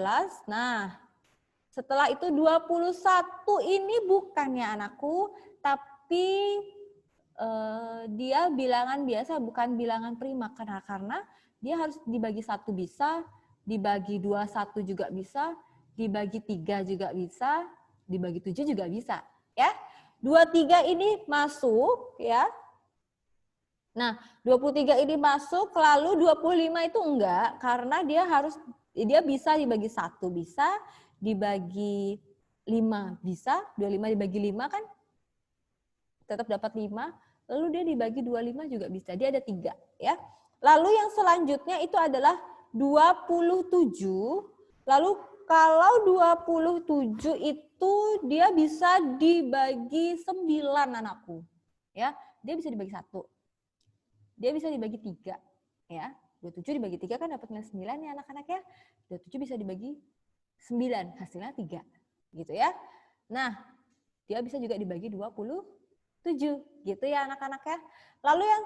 Nah, setelah itu 21 ini bukan ya anakku, tapi dia bilangan biasa, bukan bilangan prima. Karena dia harus dibagi 1 bisa, dibagi 21 juga bisa, dibagi 3 juga bisa, dibagi 7 juga bisa, ya. 23 ini masuk, ya. Nah, 23 ini masuk, lalu 25 itu enggak, karena dia bisa dibagi 1 bisa, dibagi 5 bisa, 25 dibagi 5 kan tetap dapat 5, lalu dia dibagi 25 juga bisa, dia ada 3, ya. Lalu yang selanjutnya itu adalah 27, lalu kalau 27 itu dia bisa dibagi 9 anakku. Ya, dia bisa dibagi 1. Dia bisa dibagi 3, ya. 27 dibagi 3 kan dapat nilai 9 ya anak-anak ya. 27 bisa dibagi 9, hasilnya 3. Gitu ya. Nah, dia bisa juga dibagi 27. Gitu ya anak-anak ya. Lalu yang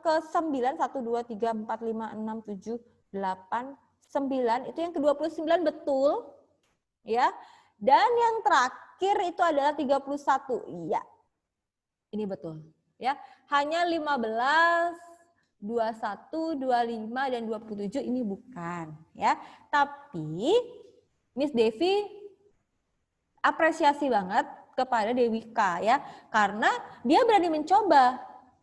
ke-9, 1, 2, 3, 4, 5, 6, 7, 8, 9, itu yang ke-29 betul. Ya. Dan yang terakhir itu adalah 31. Iya. Ini betul. Ya. Hanya 15, 21, 25, dan 27 ini bukan. Ya. Tapi Miss Devi apresiasi banget kepada Dewika ya, karena dia berani mencoba,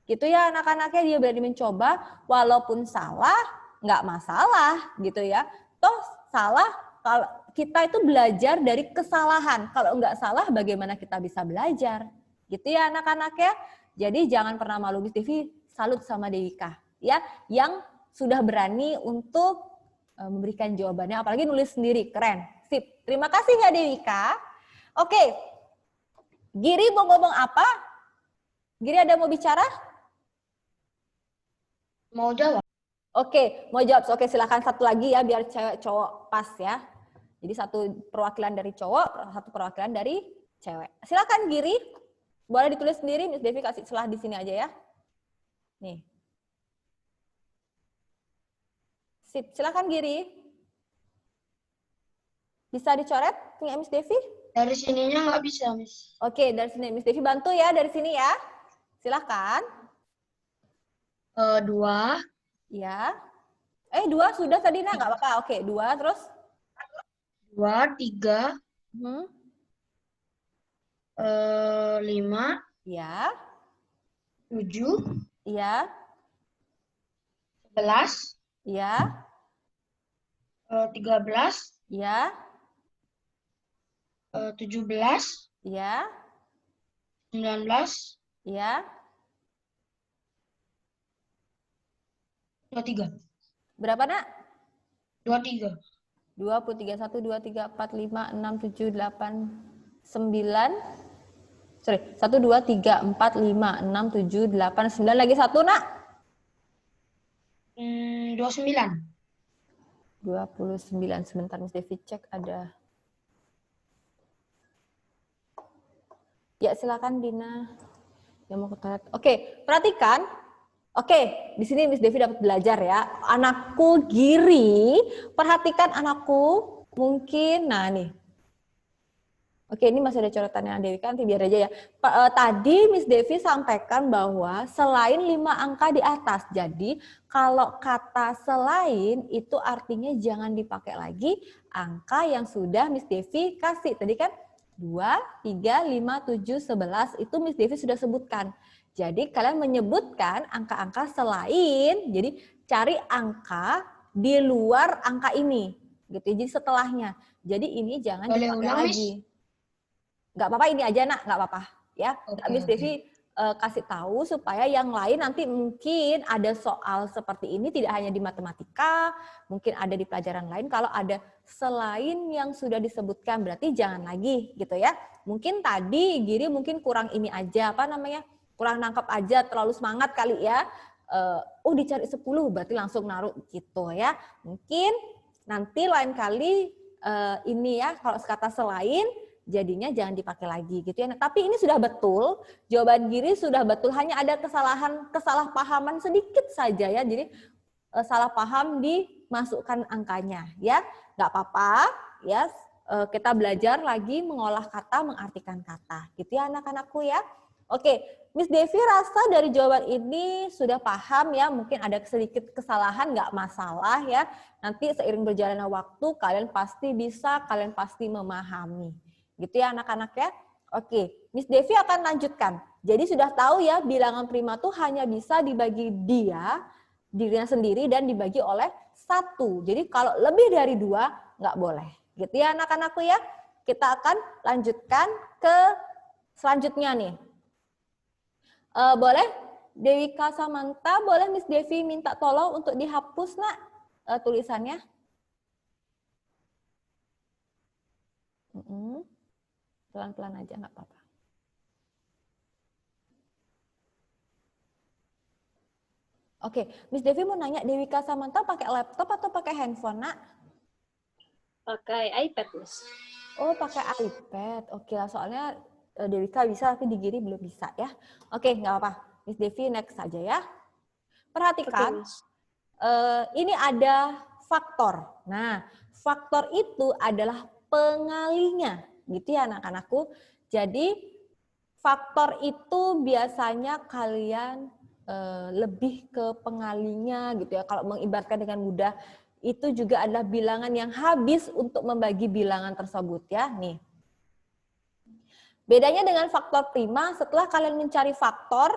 gitu ya anak-anaknya, dia berani mencoba, walaupun salah nggak masalah, gitu ya. Toh salah, kalau kita itu belajar dari kesalahan, kalau nggak salah bagaimana kita bisa belajar, gitu ya anak-anaknya. Jadi jangan pernah malu, Miss Devi salut sama Dewika ya, yang sudah berani untuk memberikan jawabannya, apalagi nulis sendiri, keren, sip. Terima kasih ya Dewika. Oke. Giri mau ngomong apa? Giri ada mau bicara? Mau jawab. Oke, mau jawab. Oke, silakan satu lagi ya biar cewek cowok pas ya. Jadi satu perwakilan dari cowok, satu perwakilan dari cewek. Silakan Giri. Boleh ditulis sendiri, Miss Devi kasih celah di sini aja ya. Nih. Sip, silakan Giri. Bisa dicoret punya Miss Devi? Dari sininya nggak bisa, Miss. Oke, dari sini. Miss Devi bantu ya dari sini ya. Silakan. 2. Ya. 2 sudah tadi, nah nggak apa-apa. Oke, 2 terus? 2, 3. 5. Ya. 7. Ya. 11. Ya. 13. Ya. 17. Ya. 19. Ya. 23. Berapa, Nak? 23. 23, 1, 2, 3, 4, 5, 6, 7, 8, 9. Sorry, 1, 2, 3, 4, 5, 6, 7, 8, 9. Lagi 1, Nak? 29. 29. Sebentar, Miss Devi cek ada. Ya, silakan Dina. Yang mau ke toilet. Oke, perhatikan. Oke, di sini Miss Devi dapat belajar ya. Anakku Giri, perhatikan anakku. Mungkin, nah nih. Oke, ini masih ada coretannya Dewi kan, nanti biar aja ya. Tadi Miss Devi sampaikan bahwa selain 5 angka di atas. Jadi, kalau kata selain itu artinya jangan dipakai lagi angka yang sudah Miss Devi kasih. Tadi kan 2, 3, 5, 7, 11 itu Miss Devi sudah sebutkan. Jadi kalian menyebutkan angka-angka selain, jadi cari angka di luar angka ini, gitu. Jadi setelahnya. Jadi ini jangan Boleh dipakai ulang, Miss? lagi. Nggak apa-apa, ini aja nak, nggak apa-apa ya. Oke, Miss oke. Devi kasih tahu supaya yang lain nanti mungkin ada soal seperti ini tidak hanya di matematika, mungkin ada di pelajaran lain. Kalau ada selain yang sudah disebutkan berarti jangan lagi gitu ya. Mungkin tadi Giri mungkin kurang ini aja, apa namanya, kurang nangkep aja, terlalu semangat kali ya. Oh dicari 10 berarti langsung naruh gitu ya. Mungkin nanti lain kali ini ya, kalau kata selain jadinya jangan dipakai lagi gitu ya. Nah, tapi ini sudah betul, jawaban Giri sudah betul, hanya ada kesalahpahaman sedikit saja ya. Jadi salah paham dimasukkan angkanya ya. Nggak apa-apa ya, kita belajar lagi mengolah kata, mengartikan kata. Gitu ya anak-anakku ya. Oke, Miss Devi rasa dari jawaban ini sudah paham ya, mungkin ada sedikit kesalahan, nggak masalah ya. Nanti seiring berjalannya waktu kalian pasti bisa, kalian pasti memahami. Gitu ya anak-anak ya. Oke, Miss Devi akan lanjutkan. Jadi sudah tahu ya bilangan prima tuh hanya bisa dibagi dirinya sendiri dan dibagi oleh 1. Jadi kalau lebih dari 2 nggak boleh. Gitu ya anak-anakku ya. Kita akan lanjutkan ke selanjutnya nih. Boleh Dewi Kasamanta, boleh Miss Devi minta tolong untuk dihapus nak tulisannya. Pelan-pelan aja nggak apa-apa. Oke, Miss Devi mau nanya, Dewi Kasamanta pakai laptop atau pakai handphone nak? Pakai iPad, Miss. Oh, pakai iPad. Oke lah, soalnya Dewika bisa, tapi di Giri belum bisa ya. Oke, nggak apa-apa. Miss Devi next saja ya. Perhatikan, ini ada faktor. Nah, faktor itu adalah pengalinya, gitu ya anak-anakku. Jadi, faktor itu biasanya kalian lebih ke pengalinya, gitu ya. Kalau mengibaratkan dengan mudah, itu juga adalah bilangan yang habis untuk membagi bilangan tersebut ya. Nih. Bedanya dengan faktor prima, setelah kalian mencari faktor,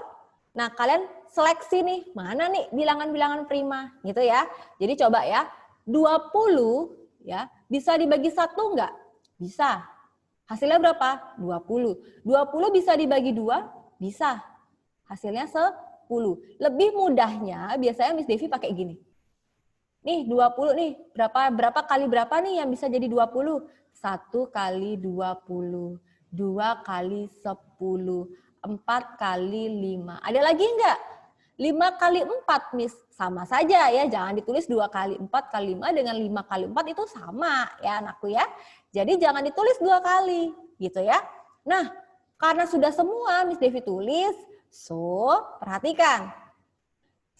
nah kalian seleksi nih, mana nih bilangan-bilangan prima, gitu ya. Jadi coba ya, 20 ya, bisa dibagi 1 enggak? Bisa. Hasilnya berapa? 20. 20 bisa dibagi 2? Bisa. Hasilnya 10. Lebih mudahnya, biasanya Miss Devi pakai gini. Nih 20 nih, berapa kali berapa nih yang bisa jadi 20? 1 kali 20. 2 kali 10, 4 kali 5. Ada lagi enggak? 5 kali 4, Miss. Sama saja ya, jangan ditulis 2 kali 4 kali 5 dengan 5 kali 4 itu sama ya anakku ya. Jadi jangan ditulis 2 kali gitu ya. Nah, karena sudah semua Miss Devi tulis, so perhatikan.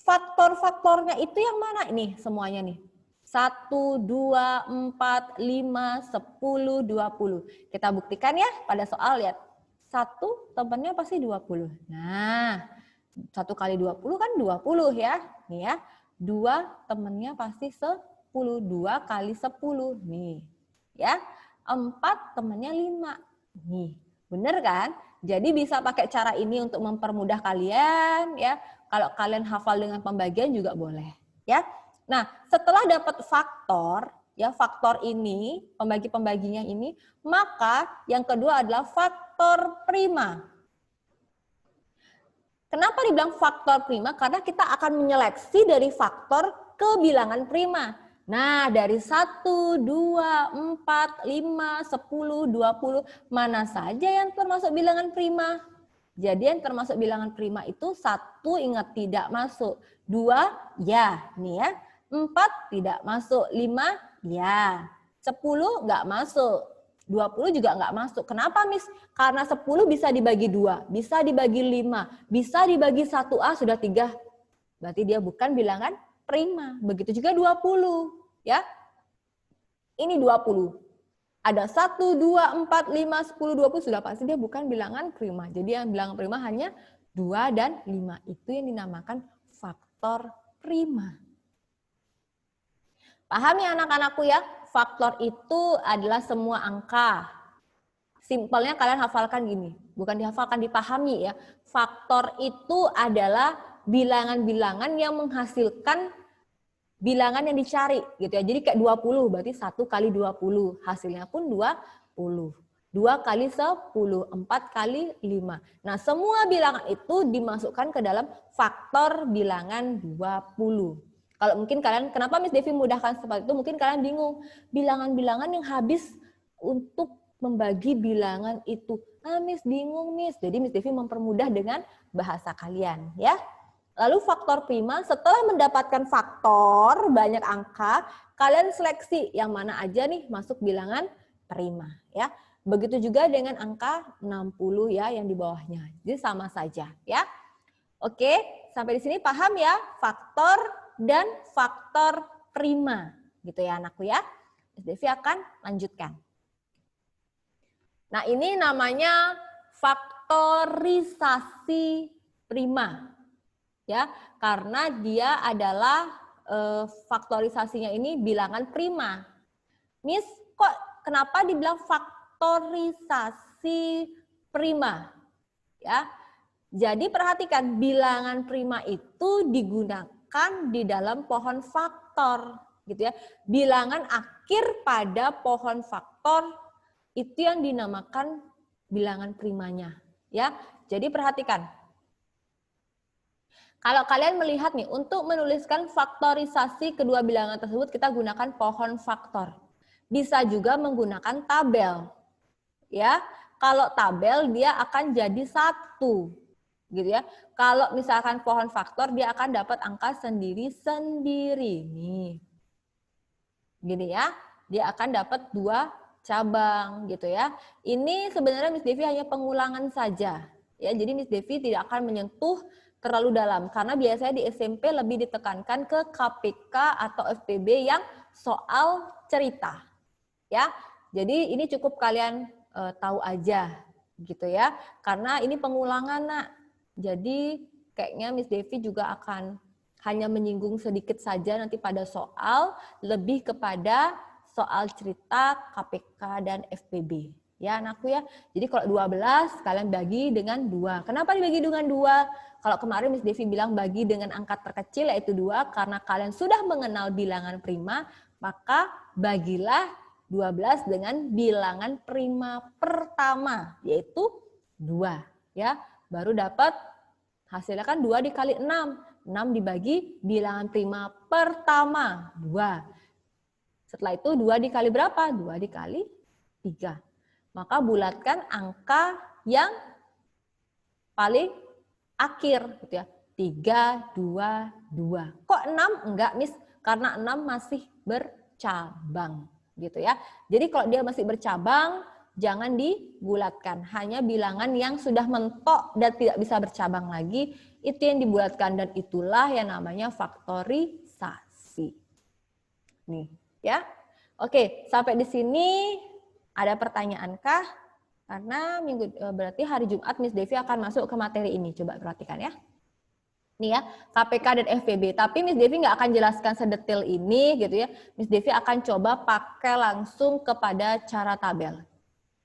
Faktor-faktornya itu yang mana ini semuanya nih? 1, 2, 4, 5, 10, 20. Kita buktikan ya pada soal, lihat. 1 temannya pasti 20. Nah, 1 kali 20 kan 20 ya. Nih ya. 2 temannya pasti 10. 2 kali 10. Nih. Ya. 4 temannya 5. Nih. Bener kan? Jadi bisa pakai cara ini untuk mempermudah kalian ya. Kalau kalian hafal dengan pembagian juga boleh. Ya. Nah, setelah dapat faktor, ya faktor ini, pembagi-pembaginya ini, maka yang kedua adalah faktor prima. Kenapa dibilang faktor prima? Karena kita akan menyeleksi dari faktor ke bilangan prima. Nah, dari 1, 2, 4, 5, 10, 20, mana saja yang termasuk bilangan prima? Jadi yang termasuk bilangan prima itu 1 ingat tidak masuk, 2 ya, nih ya. 4 tidak masuk, 5 ya, 10 nggak masuk, 20 juga nggak masuk. Kenapa Miss? Karena 10 bisa dibagi 2, bisa dibagi 5, bisa dibagi 1A sudah 3. Berarti dia bukan bilangan prima. Begitu juga 20 ya. Ini 20. Ada 1, 2, 4, 5, 10, 20 sudah pasti dia bukan bilangan prima. Jadi yang bilangan prima hanya 2 dan 5. Itu yang dinamakan faktor prima. Paham ya anak-anakku ya? Faktor itu adalah semua angka. Simpelnya kalian hafalkan gini. Bukan dihafalkan, dipahami ya. Faktor itu adalah bilangan-bilangan yang menghasilkan bilangan yang dicari gitu ya. Jadi kayak 20 berarti 1 kali 20, hasilnya pun 20. 2 kali 10, 4 kali 5. Nah, semua bilangan itu dimasukkan ke dalam faktor bilangan 20. Kalau mungkin kalian, kenapa Miss Devi mudahkan seperti itu? Mungkin kalian bingung, bilangan-bilangan yang habis untuk membagi bilangan itu. Miss bingung, Miss. Jadi Miss Devi mempermudah dengan bahasa kalian, ya. Lalu faktor prima, setelah mendapatkan faktor banyak angka, kalian seleksi yang mana aja nih masuk bilangan prima, ya. Begitu juga dengan angka 60 ya yang di bawahnya. Jadi sama saja, ya. Oke, sampai di sini paham ya? Faktor dan faktor prima, gitu ya anakku ya. Miss Devi akan lanjutkan. Nah, ini namanya faktorisasi prima. Ya, karena dia adalah faktorisasinya ini bilangan prima. Miss, kok kenapa dibilang faktorisasi prima? Ya. Jadi perhatikan, bilangan prima itu digunakan di dalam pohon faktor, gitu ya. Bilangan akhir pada pohon faktor itu yang dinamakan bilangan primanya, ya. Jadi perhatikan. Kalau kalian melihat nih, untuk menuliskan faktorisasi kedua bilangan tersebut, kita gunakan pohon faktor. Bisa juga menggunakan tabel. Ya, kalau tabel dia akan jadi 1. Gitu ya. Kalau misalkan pohon faktor, dia akan dapat angka sendiri-sendiri. Nih. Gini ya, dia akan dapat 2 cabang gitu ya. Ini sebenarnya Miss Devi hanya pengulangan saja. Ya, jadi Miss Devi tidak akan menyentuh terlalu dalam karena biasanya di SMP lebih ditekankan ke KPK atau FPB yang soal cerita. Ya. Jadi ini cukup kalian tahu aja gitu ya. Karena ini pengulangan, Nak. Jadi kayaknya Miss Devi juga akan hanya menyinggung sedikit saja nanti pada soal, lebih kepada soal cerita KPK dan FPB. Ya anakku ya. Jadi kalau 12 kalian bagi dengan 2. Kenapa dibagi dengan 2? Kalau kemarin Miss Devi bilang bagi dengan angka terkecil yaitu 2 karena kalian sudah mengenal bilangan prima, maka bagilah 12 dengan bilangan prima pertama yaitu 2 ya. Baru dapat hasilnya kan 2 dikali 6. 6 dibagi bilangan prima pertama 2. Setelah itu 2 dikali berapa? 2 dikali 3. Maka bulatkan angka yang paling akhir gitu ya. 3, 2, 2. Kok 6? Enggak, Miss. Karena 6 masih bercabang gitu ya. Jadi kalau dia masih bercabang, jangan dibulatkan. Hanya bilangan yang sudah mentok dan tidak bisa bercabang lagi, itu yang dibulatkan. Dan itulah yang namanya faktorisasi. Nih ya. Oke, sampai di sini ada pertanyaankah? Karena berarti hari Jumat Miss Devi akan masuk ke materi ini. Coba perhatikan ya. Nih ya, KPK dan FPB. Tapi Miss Devi nggak akan jelaskan sedetail ini gitu ya. Miss Devi akan coba pakai langsung kepada cara tabel.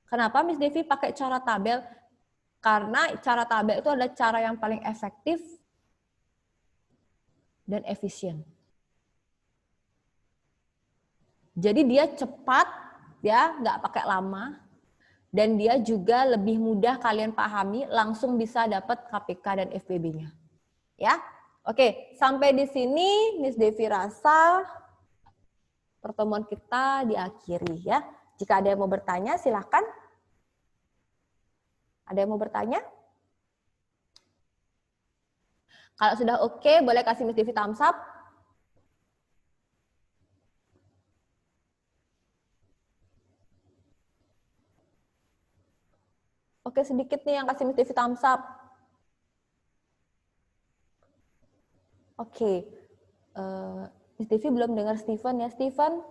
Kenapa Miss Devi pakai cara tabel? Karena cara tabel itu adalah cara yang paling efektif dan efisien. Jadi dia cepat ya, nggak pakai lama. Dan dia juga lebih mudah kalian pahami, langsung bisa dapat KPK dan FPB-nya. Ya, oke, sampai di sini Miss Devi rasa pertemuan kita diakhiri ya. Jika ada yang mau bertanya, silakan. Ada yang mau bertanya? Kalau sudah oke, boleh kasih Miss Devi thumbs up. Oke, sedikit nih yang kasih Miss Devi thumbs up. Oke. Miss Devi belum dengar Steven ya. Steven.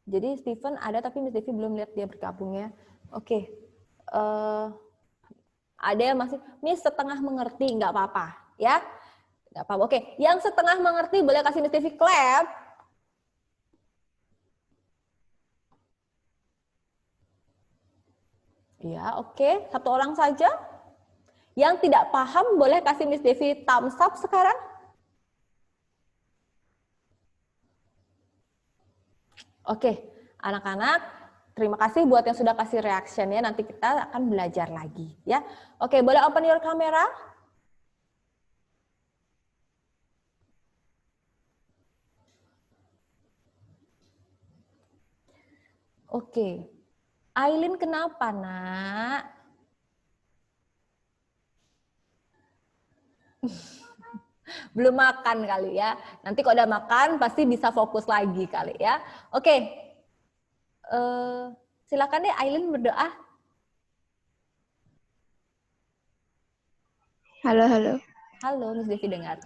Jadi Steven ada tapi Miss Devi belum lihat dia bergabung ya. Oke. Ada yang masih, Miss setengah mengerti, nggak apa-apa ya. Nggak apa-apa. Oke, yang setengah mengerti boleh kasih Miss Devi clap. Ya, oke. Satu orang saja. Yang tidak paham boleh kasih Miss Devi thumbs up sekarang. Oke, anak-anak, terima kasih buat yang sudah kasih reaction ya. Nanti kita akan belajar lagi ya. Oke, boleh open your camera? Oke. Aileen kenapa, Nak? Belum makan kali ya. Nanti kalau udah makan pasti bisa fokus lagi kali ya. Oke. Silakan deh Aileen berdoa. Halo, halo. Halo, Miss Devi dengar.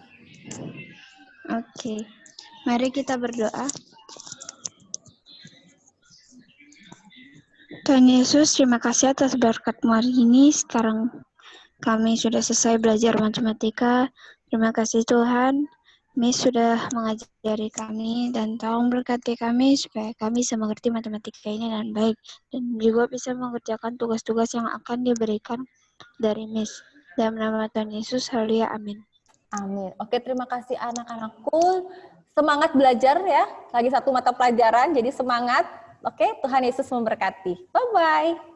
Oke. Mari kita berdoa. Tuhan Yesus, terima kasih atas berkat-Mu hari ini. Sekarang kami sudah selesai belajar matematika. Terima kasih Tuhan. Miss sudah mengajari kami dan tolong berkati kami supaya kami bisa mengerti matematika ini dengan baik dan juga bisa mengerjakan tugas-tugas yang akan diberikan dari Miss. Dalam nama Tuhan Yesus, haleluya, amin. Amin. Oke, terima kasih anak-anakku. Semangat belajar ya. Lagi satu mata pelajaran, jadi semangat. Oke, Tuhan Yesus memberkati. Bye-bye.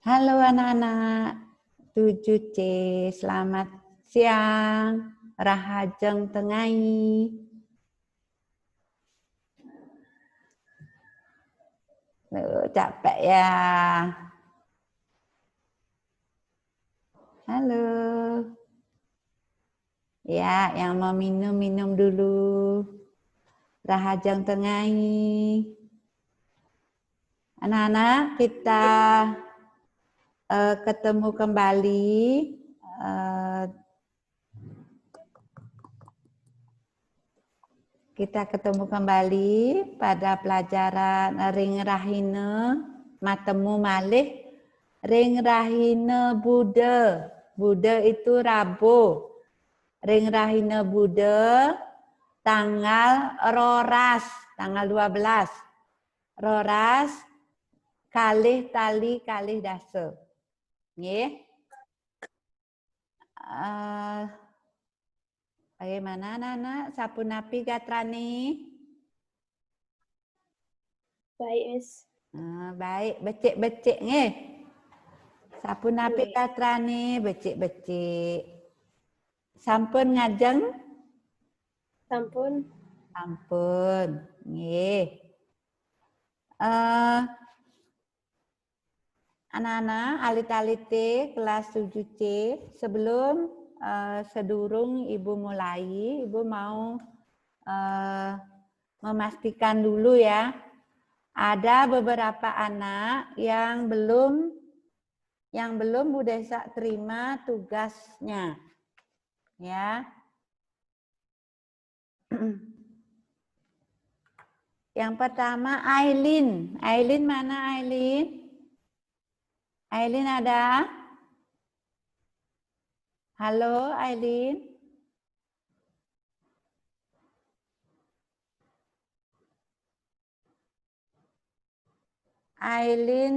Halo anak-anak 7C, selamat siang. Rahajeng tengai. Capek ya. Halo. Ya, yang mau minum dulu. Rahajeng tengai. Anak-anak, kita ketemu kembali pada pelajaran ring rahina matemu malih ring rahina Buddha. Buddha itu Rabu. Ring rahina Buddha tanggal roras, tanggal 12. Roras kalih tali kalih dasa. Nggih. Bagaimana anak-anak? Sapunapi gatrani? Baik, Miss. Baik, becik-becik nggih. Sapunapi gatrani, becik-becik. Sampun ngajeng? Sampun. Sampun. Nggih. Anak-anak, alit-alite kelas 7C, sebelum sedurung Ibu mulai, Ibu mau memastikan dulu ya. Ada beberapa anak yang belum Bu Desa terima tugasnya. Ya. Yang pertama Aileen. Aileen mana Aileen? Aileen ada? Halo Aileen? Aileen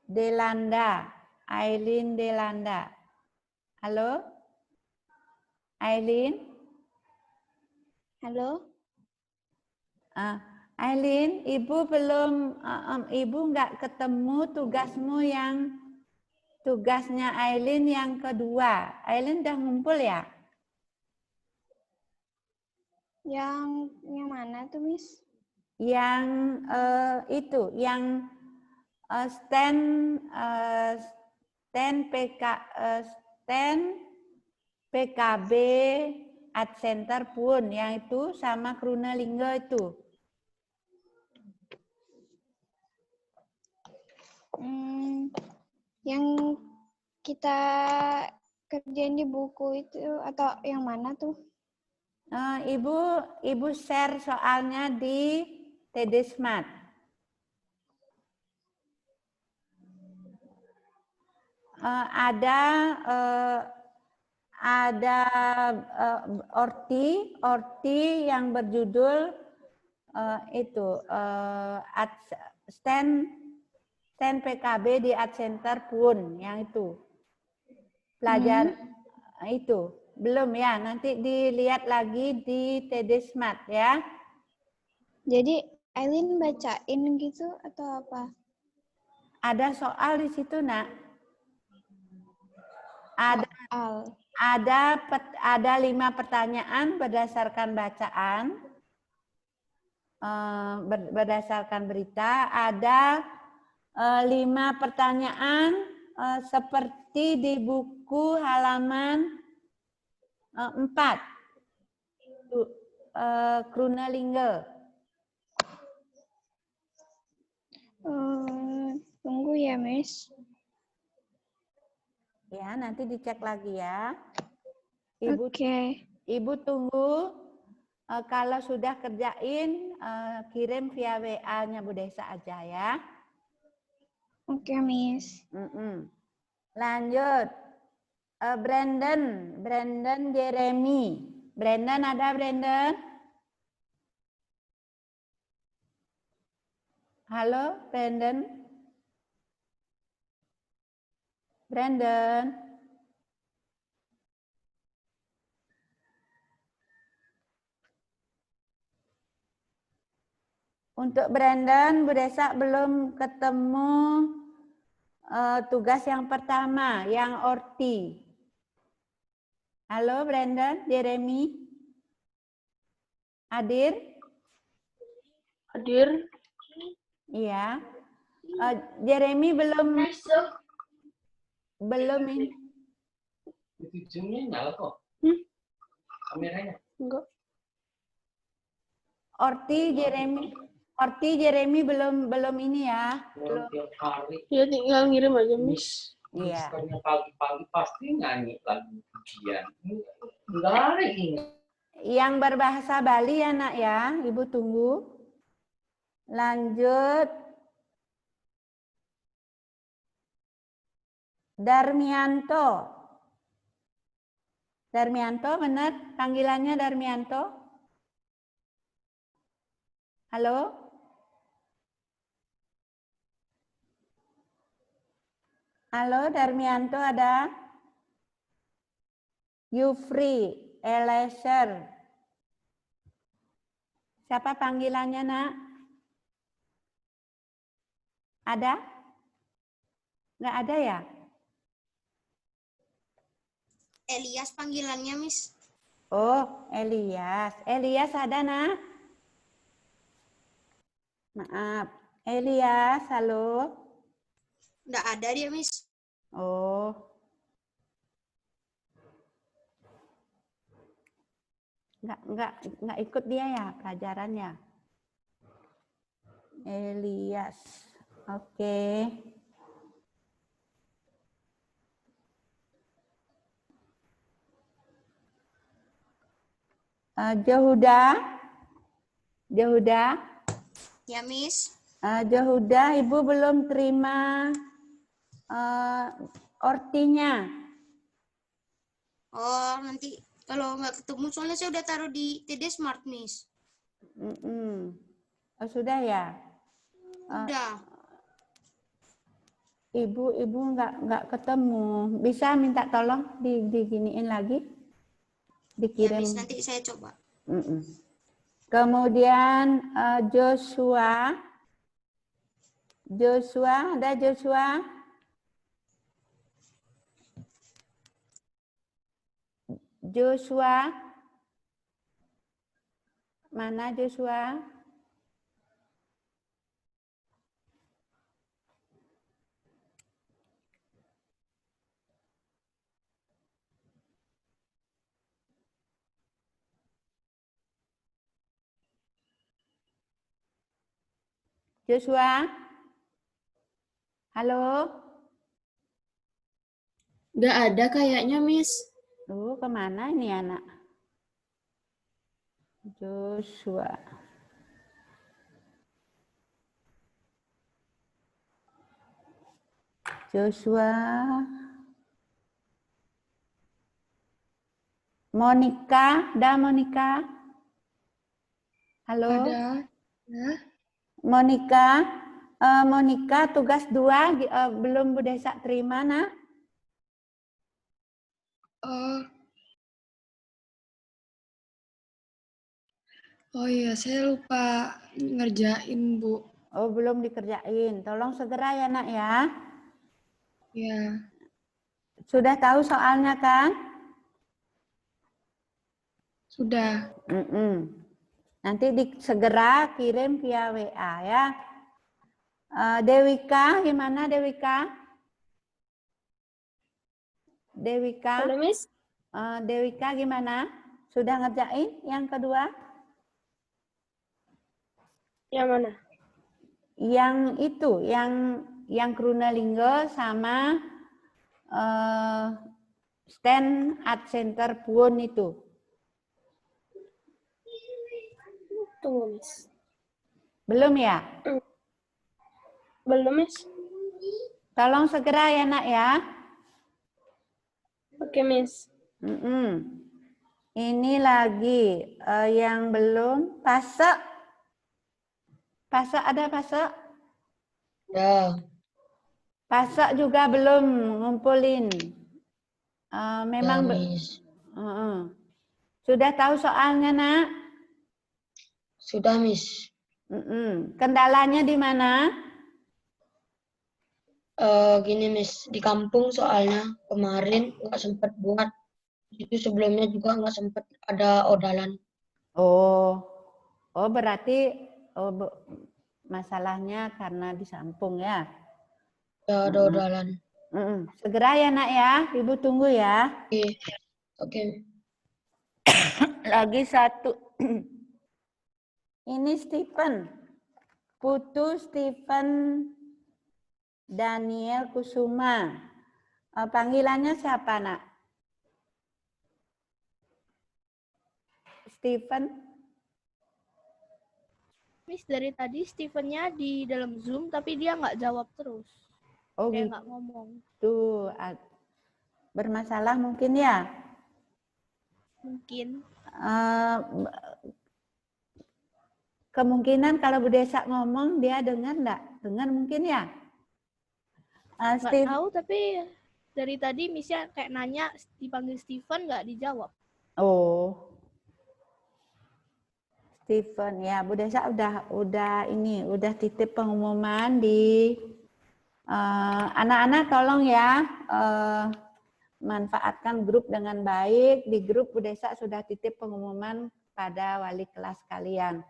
Delanda. Aileen Delanda. Halo? Aileen? Halo? Aileen, Ibu Ibu nggak ketemu tugasnya Aileen yang kedua. Aileen udah ngumpul ya? Yang mana tuh, Miss? Yang itu, yang stand PKB Art Center pun, yang itu sama Kruna Lingga itu. Yang kita kerjain di buku itu atau yang mana tuh? Ibu share soalnya di TD Smart. Ada orti yang berjudul itu stand stand PKB di Art Center pun, yang itu. Pelajar itu. Belum ya, nanti dilihat lagi di TD Smart ya. Jadi Aileen bacain gitu atau apa? Ada soal di situ, Nak. Soal. Ada 5 pertanyaan berdasarkan bacaan, berdasarkan berita. Ada 5 pertanyaan seperti di buku halaman 4. Krunelingge. Tunggu ya, Miss. Ya, nanti dicek lagi ya. Oke. Ibu tunggu. Kalau sudah kerjain, kirim via WA-nya Bu Desa aja ya. Oke, Miss. Lanjut. Brandon Jeremy. Brandon ada Brandon? Halo Brandon? Brandon? Untuk Brandon, Bu Desa belum ketemu tugas yang pertama, yang orti. Halo Brandon, Jeremy? Hadir? Hadir. Iya. Jeremy belum ini. Ujungnya nyala kok. Kameranya. Enggak. Orti Jeremy belum ini ya. Belum. Ya tinggal ngirim aja, Miss. Iya. Pagi-pagi pasti nyanyi lagu pujian. Enggak ada ini. Yang berbahasa Bali ya, Nak ya. Ibu tunggu. Lanjut. Darmianto. Darmianto benar? Panggilannya Darmianto? Halo? Halo Darmianto ada? Yufri, Eliezer. Siapa panggilannya, Nak? Ada? Nggak ada ya? Elias panggilannya, Miss. Oh, Elias. Elias ada, Nak? Maaf. Elias, halo? Nggak ada dia, Miss. Oh. Nggak ikut dia ya pelajarannya. Elias. Oke. Jehuda. Ya, Miss. Jehuda, Ibu belum terima ortinya. Oh, nanti kalau nggak ketemu, soalnya saya udah taruh di TD Smart, Miss. Oh, sudah ya? Udah. Ibu nggak ketemu. Bisa minta tolong diginiin lagi? Dikirim. Ya, Miss, nanti saya coba. Kemudian Joshua. Ada Joshua? Joshua? Mana Joshua? Joshua? Halo? Nggak ada kayaknya, Miss. Kemana ini anak? Joshua. Monica, ada Monica? Halo? Ada. Ya. Monica? Monica, tugas 2 belum Bu Desa terima, nak? Oh iya, saya lupa ngerjain, Bu. Oh, belum dikerjain. Tolong segera ya, nak ya. Ya. Sudah tahu soalnya kan? Sudah. Nanti segera kirim via WA ya. Dewika, gimana Dewika? Dewika? Halo, Miss. Dewika gimana? Sudah ngerjain yang kedua? Yang mana? Yang itu, yang Krunelingga sama stand art center Puon itu. Tunggu, Miss. Belum ya? Belum, Miss. Tolong segera ya, nak ya. Oke, Miss. Ini lagi yang belum fase. Fase ada fase? Ya. Fase juga belum ngumpulin. Memang sudah tahu soalnya, nak? Sudah, Miss. Kendalanya di mana? Gini, Miss, di kampung soalnya kemarin nggak sempat buat. Itu sebelumnya juga nggak sempat ada odalan. Oh berarti masalahnya karena di Sampung ya? Ya, ada odalan. Segera ya, nak ya. Ibu tunggu ya. Oke. Lagi satu. Ini Stephen. Putu Stephen Daniel Kusuma. Panggilannya siapa, nak? Stephen? Miss, dari tadi Stevennya di dalam Zoom, tapi dia nggak jawab terus. Oh, kayak nggak ngomong. Tuh, bermasalah mungkin ya? Mungkin. Kemungkinan kalau Bu Desa ngomong, dia dengar enggak? Dengar mungkin ya? Nggak tahu, tapi dari tadi Missnya kayak nanya, dipanggil Steven nggak dijawab. Oh. Steven, ya Bu Desa udah titip pengumuman di anak-anak tolong ya manfaatkan grup dengan baik. Di grup Bu Desa sudah titip pengumuman pada wali kelas kalian.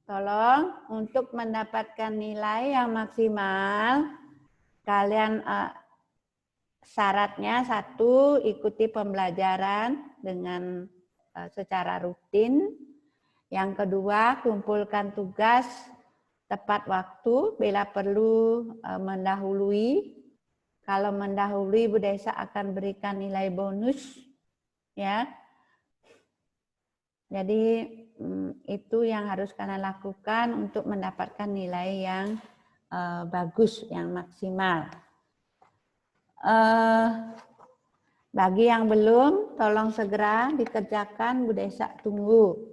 Tolong untuk mendapatkan nilai yang maksimal, kalian syaratnya 1, ikuti pembelajaran dengan secara rutin. Yang kedua, kumpulkan tugas tepat waktu, bila perlu mendahului. Kalau mendahului, Bu Desa akan berikan nilai bonus, ya. Jadi itu yang harus kalian lakukan untuk mendapatkan nilai yang bagus, yang maksimal. Bagi yang belum, tolong segera dikerjakan, Bu Desa tunggu.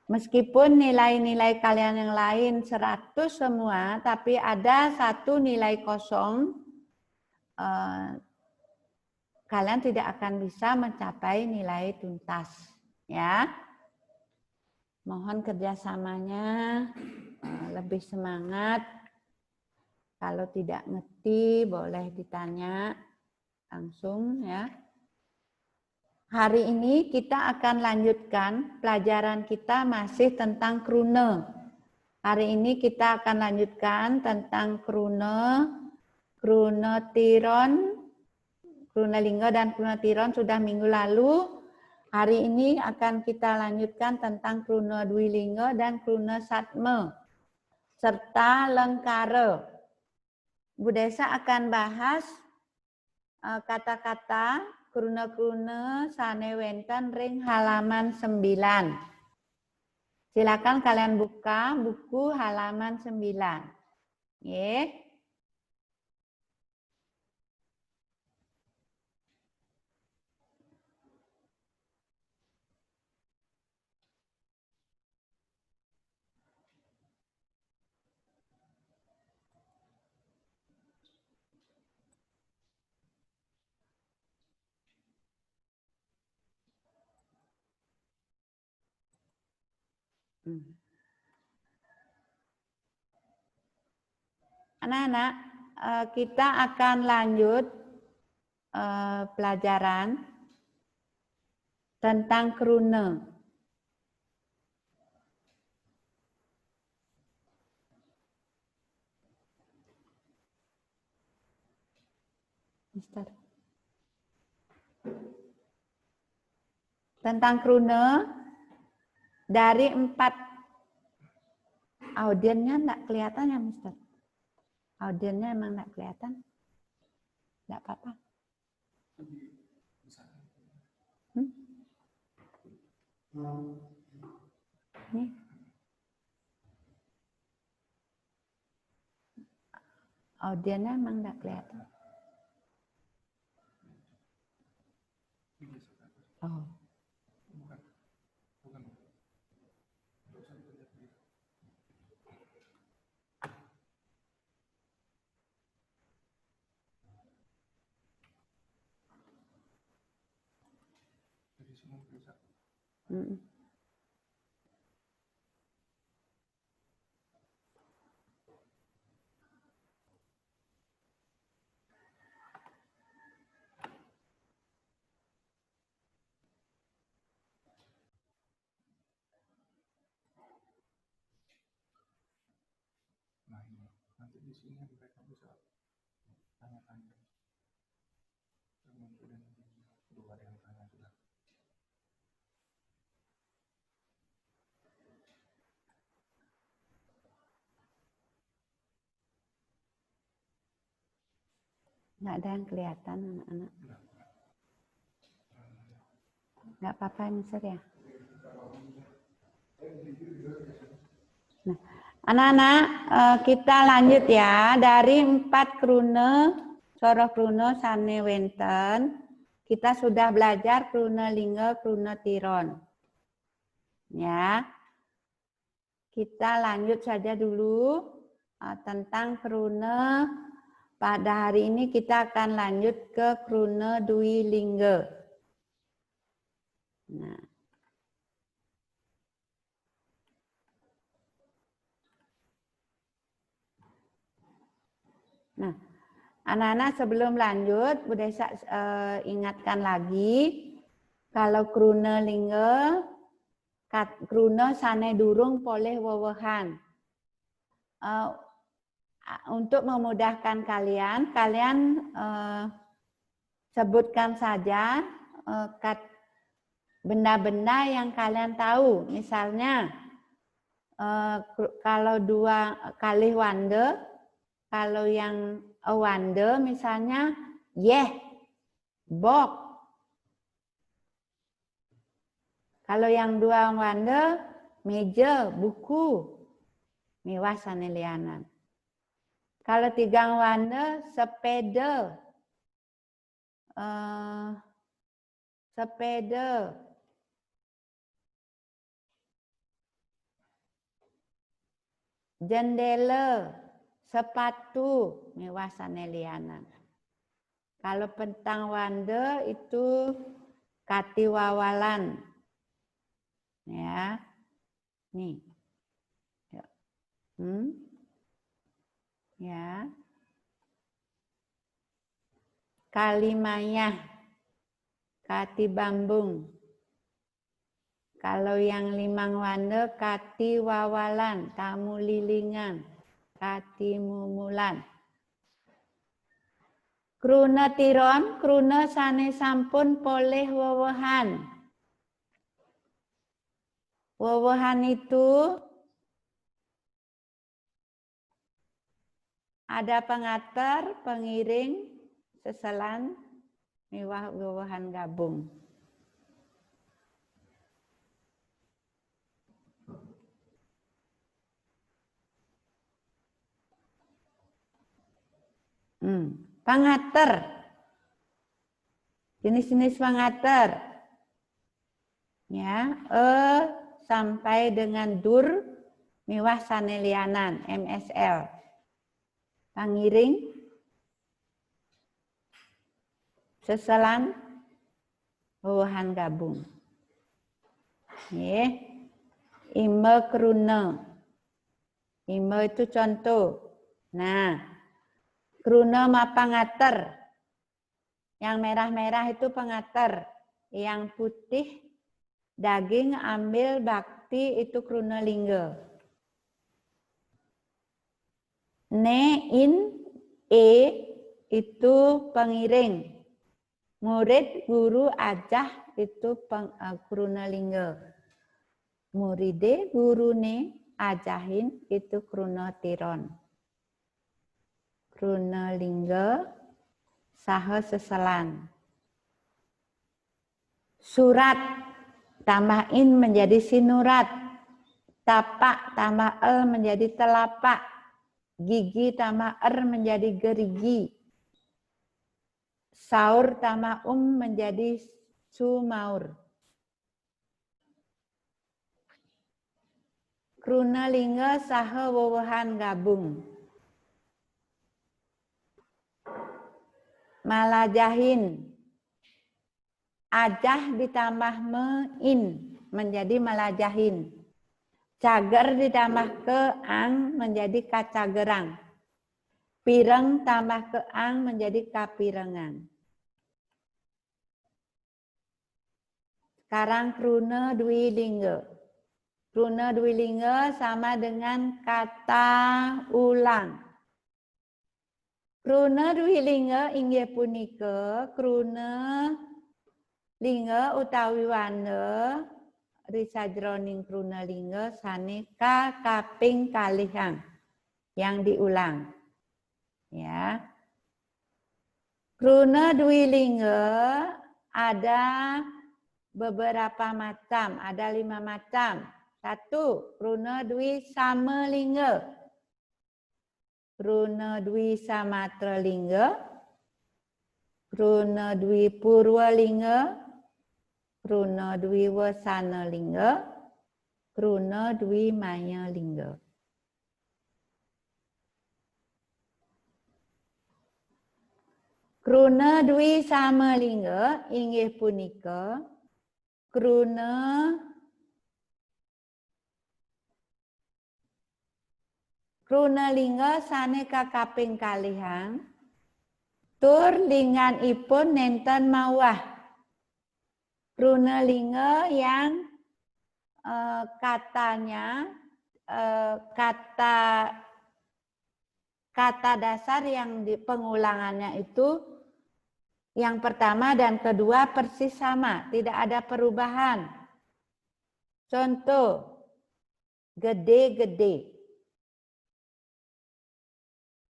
Meskipun nilai-nilai kalian yang lain 100 semua, tapi ada 1 nilai kosong, kalian tidak akan bisa mencapai nilai tuntas, ya. Mohon kerjasamanya lebih semangat. Kalau tidak ngerti, boleh ditanya langsung ya. Hari ini kita akan lanjutkan pelajaran kita masih tentang krune. Hari ini kita akan lanjutkan tentang krune, krunetiron, krunelingga dan krunetiron sudah minggu lalu. Hari ini akan kita lanjutkan tentang krune dwilingga dan krune satme serta lengkara. Bu Desa akan bahas kata-kata krune-krune sane wenten ring halaman 9. Silakan kalian buka buku halaman 9. Nggih. Anak-anak, kita akan lanjut pelajaran tentang krune. Tentang krune dari 4 audiennya enggak kelihatan ya, Mister? Audiennya emang enggak kelihatan? Enggak apa-apa. Nih. Audiennya emang enggak kelihatan. Oh. Nanti di sini mereka bisa tanya-tanya. Kemudian dua yang tanya sudah. Nggak ada yang kelihatan anak-anak. Nggak apa-apa, Mister ya. Nah, anak-anak, kita lanjut ya. Dari 4 krune, Soro krune sane wenten, kita sudah belajar krune lingga, krune tiron. Ya. Kita lanjut saja dulu tentang krune. Pada hari ini kita akan lanjut ke krune dwi lingga. Nah, anak-anak sebelum lanjut, Bu Desa ingatkan lagi, kalau krune lingga, krune sane durung poleh wewehan. Untuk memudahkan kalian, sebutkan saja benda-benda yang kalian tahu. Misalnya, kalau 2 kali wande, kalau yang wande misalnya, bok. Kalau yang 2 wande, meja, buku, miwas sane lianan. Kalau 3 wande, sepeda, jendela, sepatu, miwas sane lianan. Kalau pentang wande itu kati wawalan. Ya. Nih. Ya. Kalimaya, kati bambung. Kalau yang 5 wande, kati wawalan, tamu lilingan, kati mumulan. Krune tiron, krune sane sampun poleh wewehan. Wewehan itu ada pengater, pengiring, seselan, miwah wewehan gabung. Pangater. Jenis-jenis pangater. Ya, sampai dengan dur miwah sane lianan, MSL. Pangiring, seselan, wewehan gabung. ime kruna. Ime itu contoh. Nah, kruna ma pangater. Yang merah-merah itu pengater. Yang putih daging ambil bakti itu kruna lingga. Ne, in, e itu pengiring. Murid, guru, ajah itu kruna lingga. Muride, gurune, ajahin itu kruna tiron. Kruna lingga saha seselan. Surat tambah in menjadi sinurat. Tapak tambah el menjadi telapak. Gigi tambah menjadi gerigi. Saur tambah menjadi sumaur. Kruna lingga saha wewehan gabung. Malajahin. Ajah ditambah in menjadi malajahin. Cager ditambah ke ang menjadi kacagerang. Pireng tambah ke ang menjadi kapirengan. Sekarang kruna dwilingga. Kruna dwilingga sama dengan kata ulang. Kruna dwilingga inggih punika kruna lingga utawi wanda risajroning kruna lingga saneka kaping kalihang yang diulang. Ya. Kruna dwilingga ada beberapa macam, ada 5 macam. 1. Kruna dwi sama lingga. Kruna dwi samatra lingga. Kruna dwi purwa lingga. Kruna dwi wasana lingga. Kruna dwi maya lingga. Kruna dwi sama lingga inggih punika kruna lingga saneka kaping kalihang tur linganipun nenten mawah. Kruna lingga yang katanya kata dasar yang di pengulangannya itu yang pertama dan kedua persis sama, tidak ada perubahan. Contoh, gede-gede.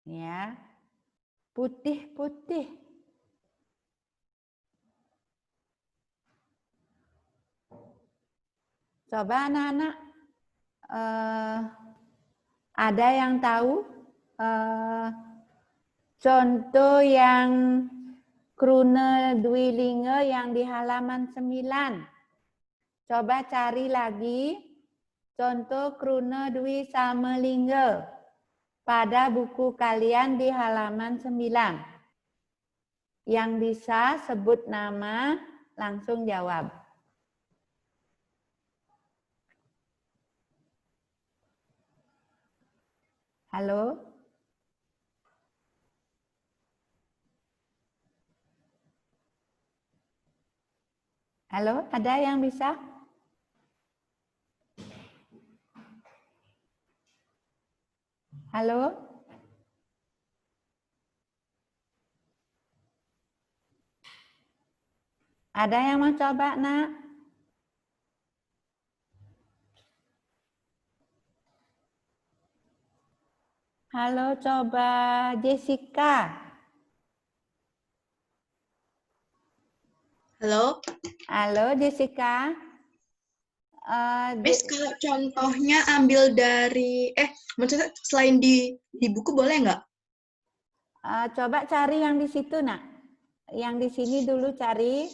Ya, putih-putih. Coba anak-anak, ada yang tahu contoh yang kruna dwilingga yang di halaman 9. Coba cari lagi contoh kruna dwi samalingga pada buku kalian di halaman 9. Yang bisa sebut nama, langsung jawab. Halo? Halo, ada yang bisa? Halo? Ada yang mau coba, Nak? Halo, coba Jessica. Halo? Halo, Jessica. Miss, kalau contohnya ambil dari, maksudnya selain di buku boleh nggak? Coba cari yang di situ, Nak. Yang di sini dulu cari,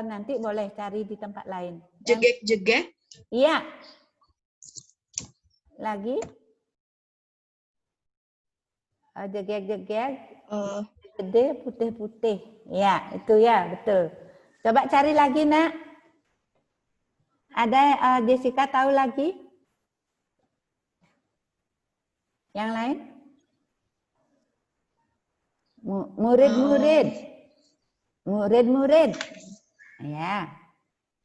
nanti boleh cari di tempat lain. Jegek-jegek? Iya. Lagi? Jegek-jegek, gede, putih-putih. Ya, itu ya, betul. Coba cari lagi, Nak. Ada Jessica tahu lagi? Yang lain? Murid-murid. Murid-murid. Ya.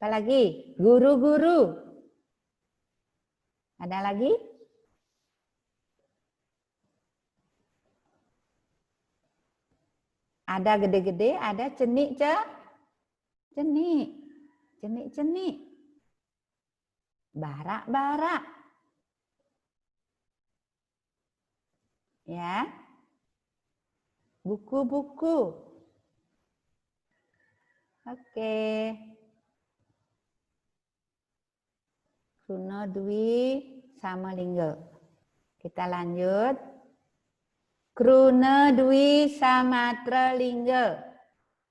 Apa lagi? Guru-guru. Ada lagi? Ada gede-gede, ada cenik, cenik. Cenik-cenik. Barak-barak. Ya. Buku-buku. Oke. Kruna Dwi sama Lingga. Kita lanjut. Kruna Dwi Samatra Lingga.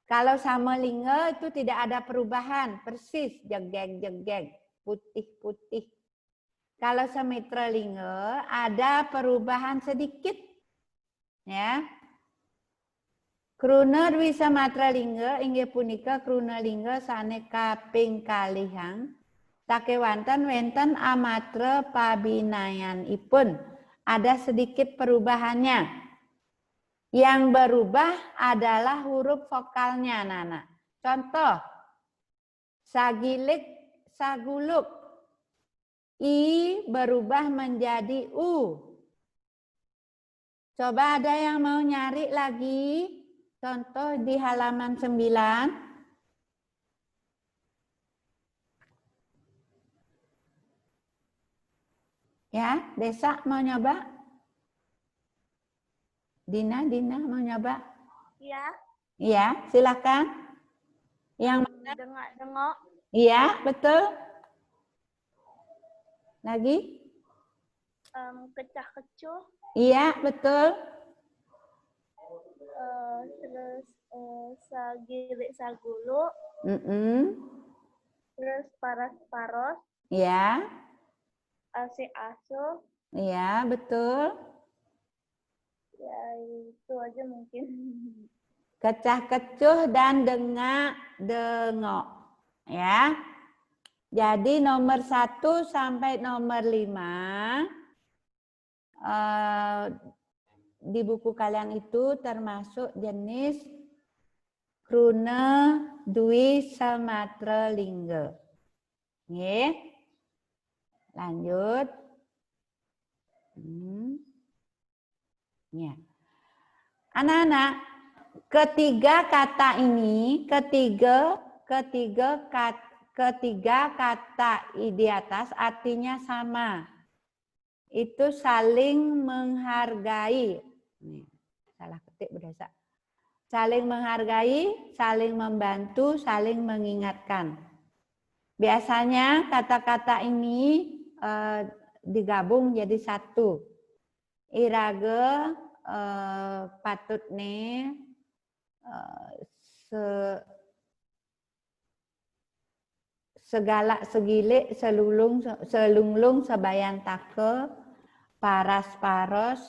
Kalau sama lingga itu tidak ada perubahan, persis jegeg-jegeg, putih-putih. Kalau samitra lingga ada perubahan sedikit. Ya. Kruna Dwi Samatra Lingga inggih punika kruna lingga sane kaping kalihang sakewanten wenten amatra pabinayanipun. Ada sedikit perubahannya. Yang berubah adalah huruf vokalnya, anak-anak. Contoh, sagilik, saguluk. I berubah menjadi U. Coba ada yang mau nyari lagi? Contoh di halaman 9. Ya, Desa mau nyoba? Dina mau nyoba? Iya. Iya, silakan. Yang mana? Dengok-dengok. Iya, betul. Lagi? Kecah-kecuh. Iya, betul. Terus sagilik saguluk. Terus paras-paros. Iya. Ase-asuh. Iya, betul. Ya, itu aja mungkin. Kecah-kecuh dan dengak-dengok. Ya. Jadi nomor 1 sampai nomor 5 di buku kalian itu termasuk jenis kruna dwi samatra lingga. Nggih. Lanjut. Ya. Anak-anak, ketiga kata di atas artinya sama. Itu saling menghargai. Nih, salah ketik berdasar. Saling menghargai, saling membantu, saling mengingatkan. Biasanya kata-kata ini digabung jadi satu. Irage patutne segala segilik selunglung sebayan take paras paros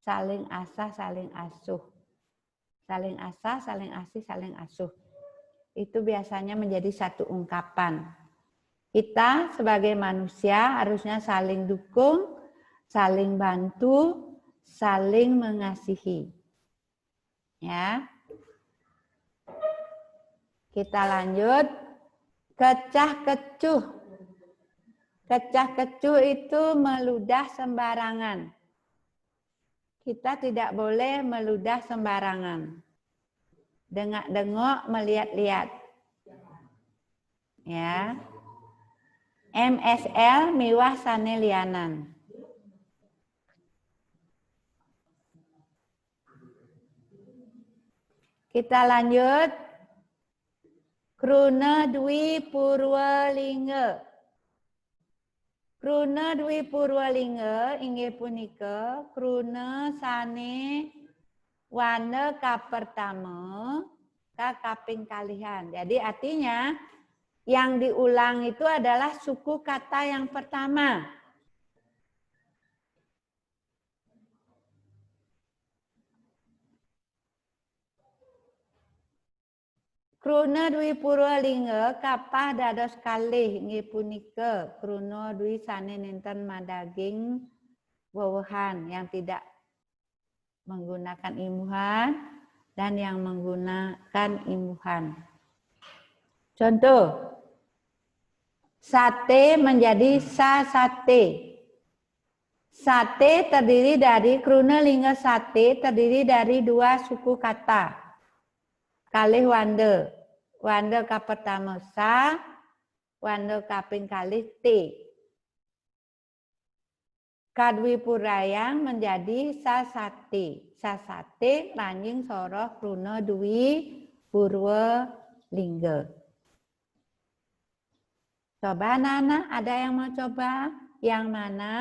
saling asah saling asuh. Saling asah, saling asih, saling asuh. Itu biasanya menjadi satu ungkapan. Kita sebagai manusia harusnya saling dukung, saling bantu, saling mengasihi. Ya. Kita lanjut. Kecah-kecuh. Kecah-kecuh itu meludah sembarangan. Kita tidak boleh meludah sembarangan. Dengak-dengok, melihat-lihat. Ya. MSL miwah sane lianan. Kita lanjut. Kruna Dwi Purwalingga. Kruna Dwi Purwalingga inggih punika kruna sane wana kapertama ka kaping kalihan. Jadi artinya yang diulang itu adalah suku kata yang pertama. Kruna Dwi Purwalingga kapah dados kalih inggih punika kruna Dwi sane nenten madaging wewehan yang tidak menggunakan imbuhan dan yang menggunakan imbuhan. Contoh, sate menjadi sasate. Sate terdiri dari kruna lingga sate terdiri dari dua suku kata. Kalih wanda. Wanda ka pertama sa, wanda kaping kalih te. Kadwi purayang menjadi sasate. Sasate ranjing soroh kruna dwi purwa lingga. Coba anak-anak, ada yang mau coba? Yang mana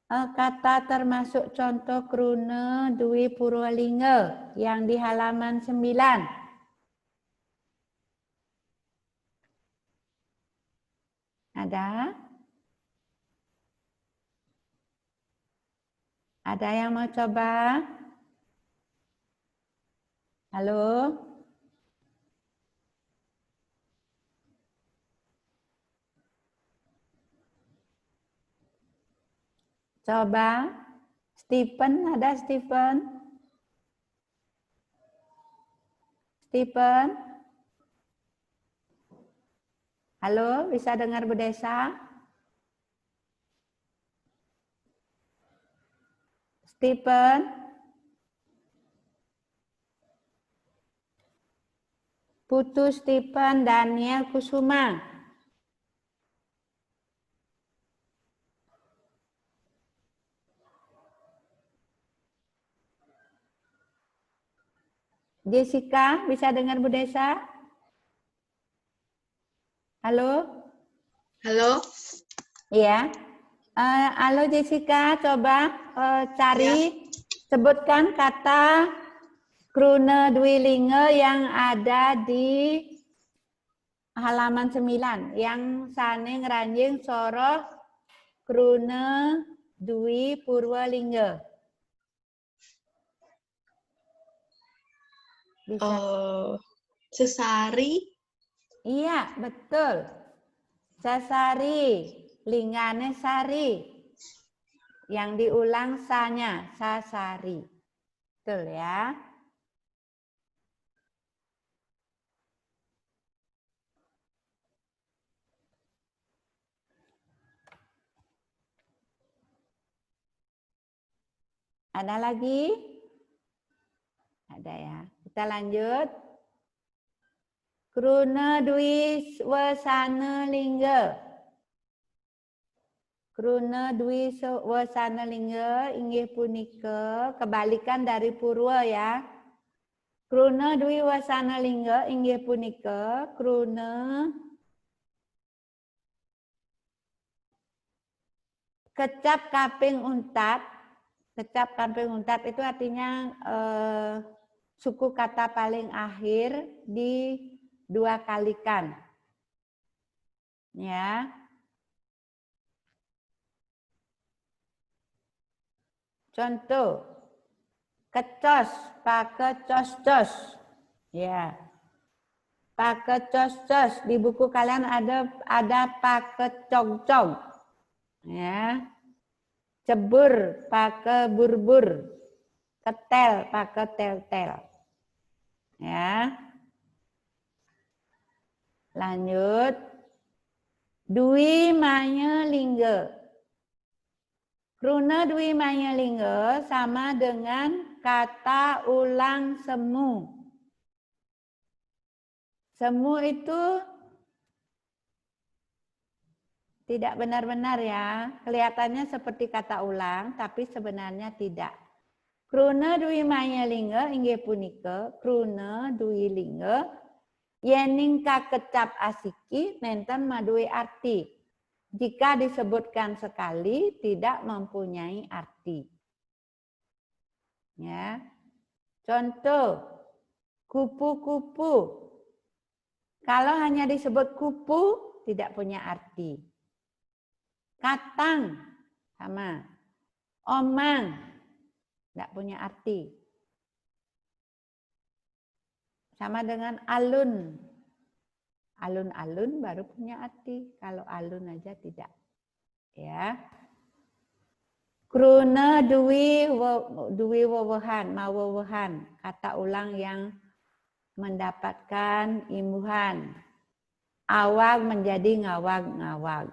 kata termasuk contoh kruna dwi purwalingga yang di halaman 9. Ada? Ada yang mau coba? Halo? Coba, Stephen, ada Stephen? Stephen? Halo, bisa dengar Bu Desa? Stephen? Putu Stephen, Daniel Kusuma. Jessica, bisa dengar Bu Desa? Halo? Halo? Iya. Halo Jessica, coba cari, sebutkan kata kruna dwilinga yang ada di halaman 9. Yang sane ngranjing soroh kruna dwi purwalingga. Bisa. Sesari? Iya, betul. Sasari, lingane sari. Yang diulang sanya, sasari. Betul ya. Ada lagi? Ada ya. Kita lanjut. Kruna dwi wasana lingga. Kruna dwi wasana lingga inggih punika kebalikan dari purwa ya. Kruna dwi wasana lingga inggih punika kruna kecap kaping untat. Kecap kaping untat itu artinya suku kata paling akhir di dua kalikan. Ya. Contoh, kecos, pakecos-cos. Ya. Pakecos-cos, di buku kalian ada pakecog-cog. Ya. Cebur, pakeburbur. Ketel, paketel-tel. Ya. Lanjut. Dwi manya lingga. Kruna dwi manya lingga sama dengan kata ulang semu. Semu itu tidak benar-benar ya. Kelihatannya seperti kata ulang, tapi sebenarnya tidak. Kruna dwi manya lingga inggih punika kruna dwi lingga yening kakecap asiki nenten maduwe arti. Jika disebutkan sekali tidak mempunyai arti. Ya. Contoh, kupu-kupu. Kalau hanya disebut kupu tidak punya arti. Katang sama. Omang tidak punya arti. Sama dengan alun. Alun-alun baru punya arti. Kalau alun aja tidak. Ya. Kruna duwi wewehan, mawewehan, kata ulang yang mendapatkan imbuhan. Awag menjadi ngawag-ngawag.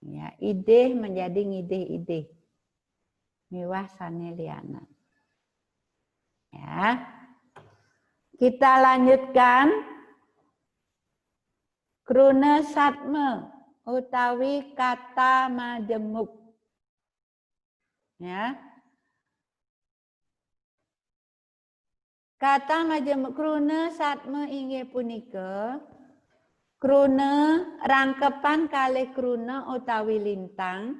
Ya, ideh menjadi ngideh-ideh. Miwah sane liana. Ya. Kita lanjutkan. Kruna satme utawi kata majemuk. Ya. Kata majemuk kruna satme inggih punika kruna rangkepan kalih kruna utawi lintang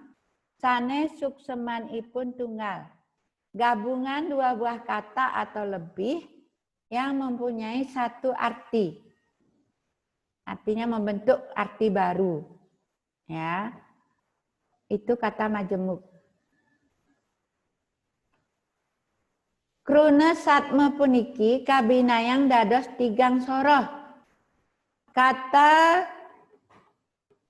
sanes suksemanipun tunggal. Gabungan dua buah kata atau lebih yang mempunyai satu arti. Artinya membentuk arti baru. Ya. Itu kata majemuk. Kruna satme puniki kabinayang dados tigang soroh. Kata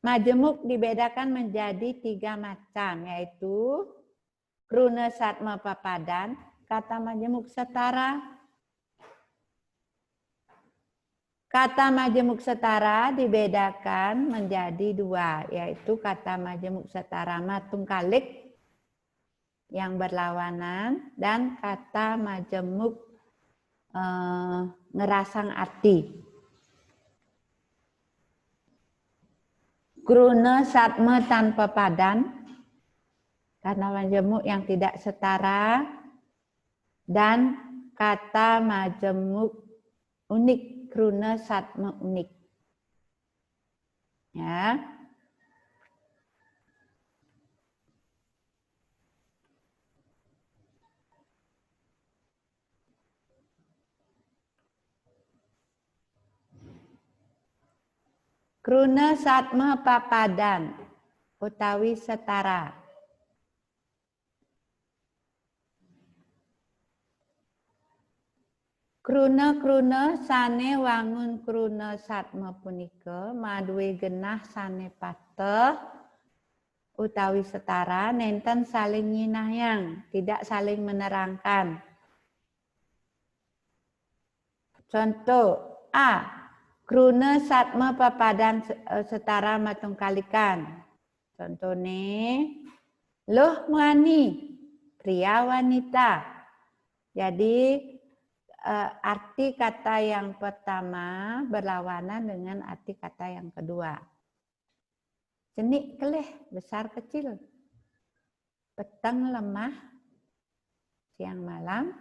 majemuk dibedakan menjadi 3 macam, yaitu kruna satme papadan, kata majemuk setara. Kata majemuk setara dibedakan menjadi 2, yaitu kata majemuk setara matungkalik yang berlawanan dan kata majemuk ngerasang arti. Kruna satme tanpa padan, kata majemuk yang tidak setara, dan kata majemuk unik, kruna satme unik. Ya. Kruna satme papadan utawi setara. Kruna-kruna sane wangun kruna satme punika maduwe genah sane pateh utawi setara nenten saling nyinayang, tidak saling menerangkan. Contoh A. Kruna satme papadan setara matungkalikan. Contohnya, loh muani, pria wanita. Jadi arti kata yang pertama berlawanan dengan arti kata yang kedua. Jenik kelih, besar kecil. Peteng lemah, siang malam,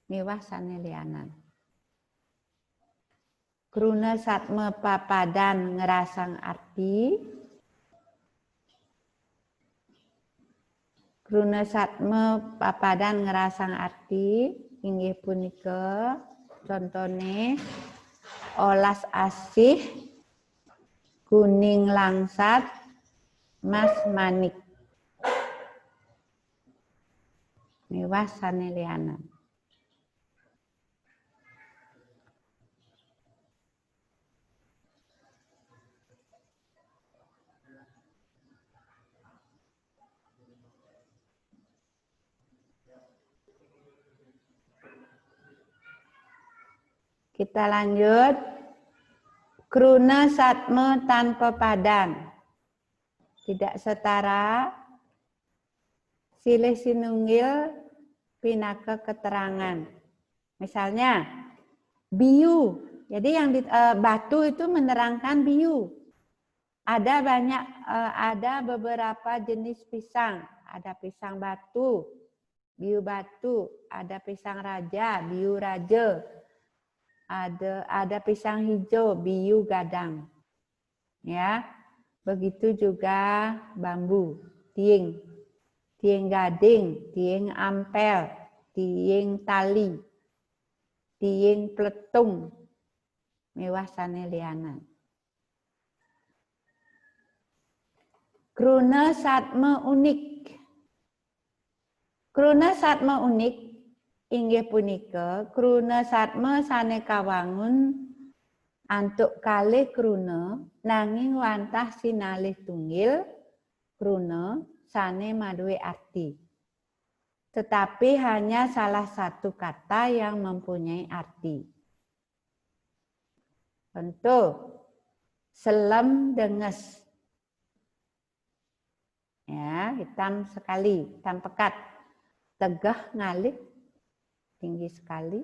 miwah sane lianan. Kruna satme papadan ngerasang arti. Kruna satme papadan ngerasang arti inggih punika contone olas asih, kuning langsat, mas manik. Miwah sane lianan. Kita lanjut. Kruna satme tanpa padan. Tidak setara. Silih sinunggil pinaka keterangan. Misalnya, biu. Jadi yang batu itu menerangkan biu. Ada beberapa jenis pisang. Ada pisang batu, biu batu. Ada pisang raja, biu raja. Ada pisang hijau, biu gadang. Ya. Begitu juga bambu, tiing. Tiing gading, tiing ampel, tiing tali, tiing pletung. Miwah sane lianan. Kruna satme unik. Kruna satme unik inggih punika kruna satme sane kawangun antuk kalih kruna nanging wantah sinalih tunggil kruna sane maduwe arti. tetapi hanya salah satu kata yang mempunyai arti. Contoh, selem denges. Ya, hitam sekali, hitam pekat. Tegah ngalih, tinggi sekali.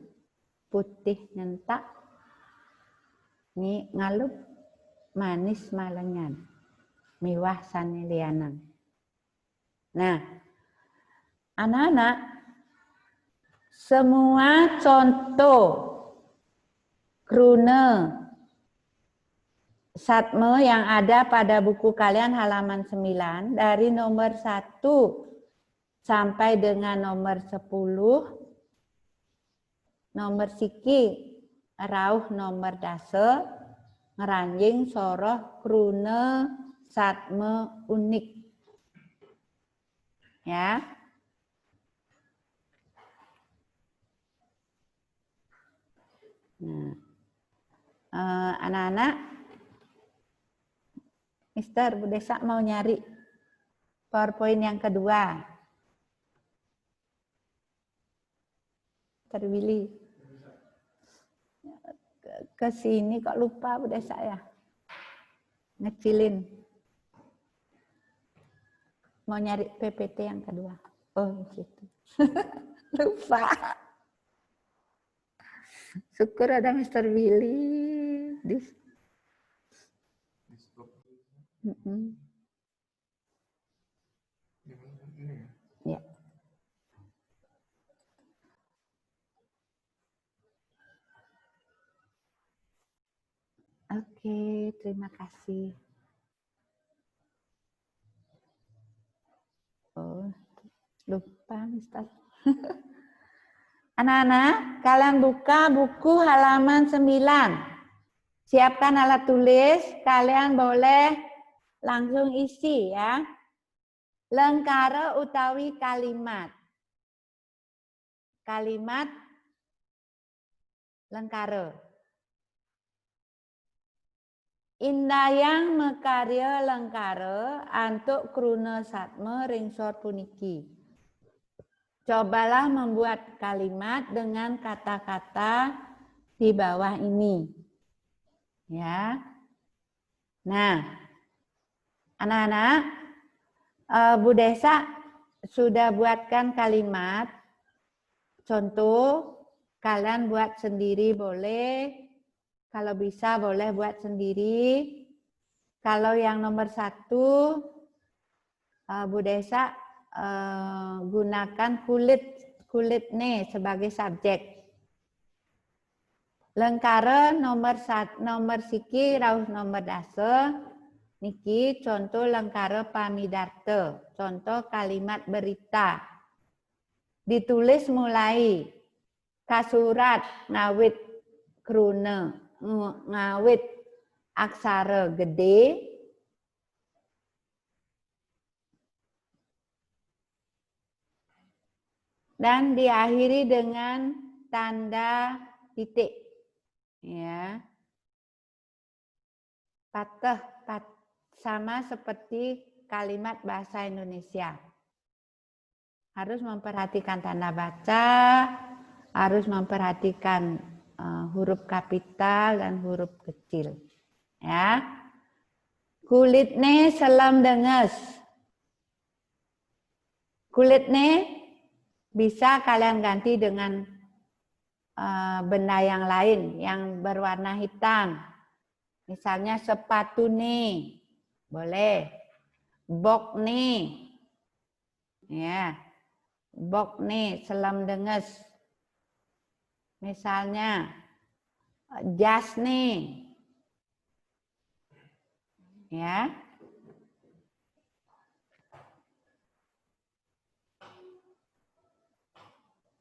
Putih nyentak, ngalup, manis malengan. Miwah sanilianan. Nah, anak-anak, semua contoh krune satme yang ada pada buku kalian halaman 9 dari nomor 1 sampai dengan nomor 10, nomor siki rauh nomor dase ngeranjing soroh krune satme unik. Ya. Nah, anak-anak, Mister Bu Desa mau nyari PowerPoint yang kedua. Terwili. Ke sini kok lupa Bu Desa ya. Ngecilin. Mau nyari PPT yang kedua. Oh, gitu. Lupa. Syukur ada Mr. Willy. Ya. Oke, terima kasih. Oh, lupa, Mister. Anak-anak, kalian buka buku halaman 9. Siapkan alat tulis, kalian boleh langsung isi ya. Lengkara utawi kalimat. Kalimat lengkara. Indayang mekarya lengkara antuk kruna satme ringsor puniki. Cobalah membuat kalimat dengan kata-kata di bawah ini. Ya. Nah, anak-anak, Bu Desa sudah buatkan kalimat. Contoh, kalian buat sendiri boleh. Kalau bisa boleh buat sendiri. Kalau yang nomor 1, Bu Desa gunakan kulit nih sebagai subjek. Lengkara nomor siki rauh nomor dase niki contoh lengkara pamidarte, contoh kalimat berita. Ditulis mulai kasurat ngawit krune ngawit aksara gede. Dan diakhiri dengan tanda titik. Ya. Patah sama seperti kalimat bahasa Indonesia. Harus memperhatikan tanda baca, harus memperhatikan huruf kapital dan huruf kecil. Ya. Kulitne selam denges. Kulitne bisa kalian ganti dengan benda yang lain yang berwarna hitam. Misalnya sepatu nih, boleh. Bok nih, ya. Bok nih, selam denges. Misalnya jas nih, ya.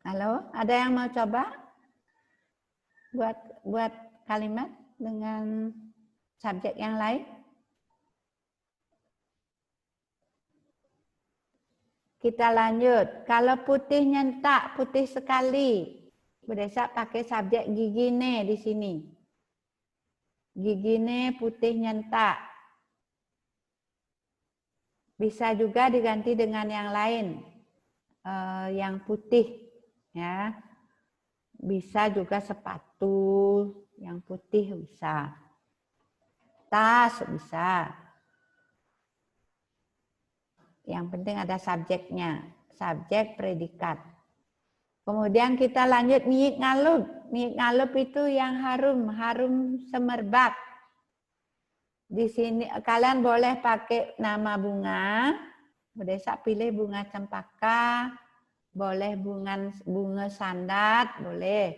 Halo, ada yang mau coba buat kalimat dengan subjek yang lain? Kita lanjut. Kalau putih nyentak, putih sekali. Bu Desa pakai subjek gigine di sini. Gigine putih nyentak. Bisa juga diganti dengan yang lain. yang putih ya. Bisa juga sepatu yang putih bisa. Tas bisa. Yang penting ada subjeknya, subjek predikat. Kemudian kita lanjut miik ngalup. Miik ngalup itu yang harum, harum semerbak. Di sini kalian boleh pakai nama bunga. Desa pilih bunga cempaka, boleh bunga sandat, boleh.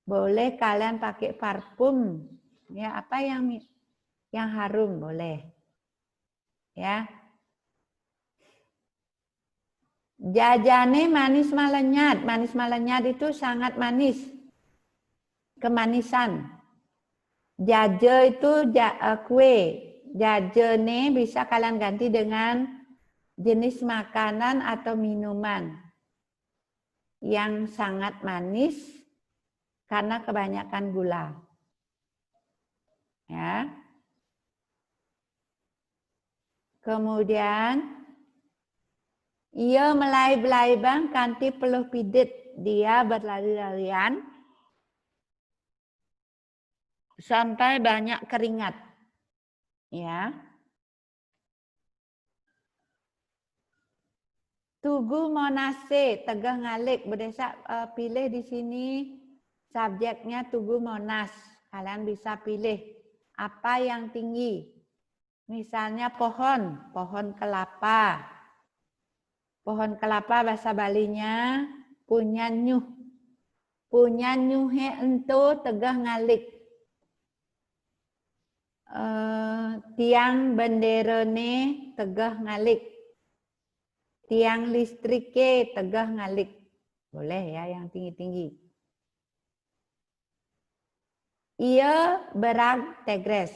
Boleh kalian pakai parfum. Ya, apa yang harum boleh. Ya. Jajane manis malenyat. Manis malenyat itu sangat manis. Kemanisan. Jaje itu kue. Jajene bisa kalian ganti dengan jenis makanan atau minuman yang sangat manis karena kebanyakan gula. Ya. Kemudian ia melai-belai bang kanti peluh pidit. Dia berlari-larian sampai banyak keringat. Ya. Tugu monase, tegah ngalik. Berdesa pilih di sini subjeknya Tugu Monas. Kalian bisa pilih apa yang tinggi. Misalnya pohon, pohon kelapa. Pohon kelapa bahasa Balinya punya nyuh. Punya nyuhe ento tegah ngalik. Tiang benderone tegah ngalik. Tiang listrike tegah ngalik. Boleh ya yang tinggi-tinggi. Ia berag tegres.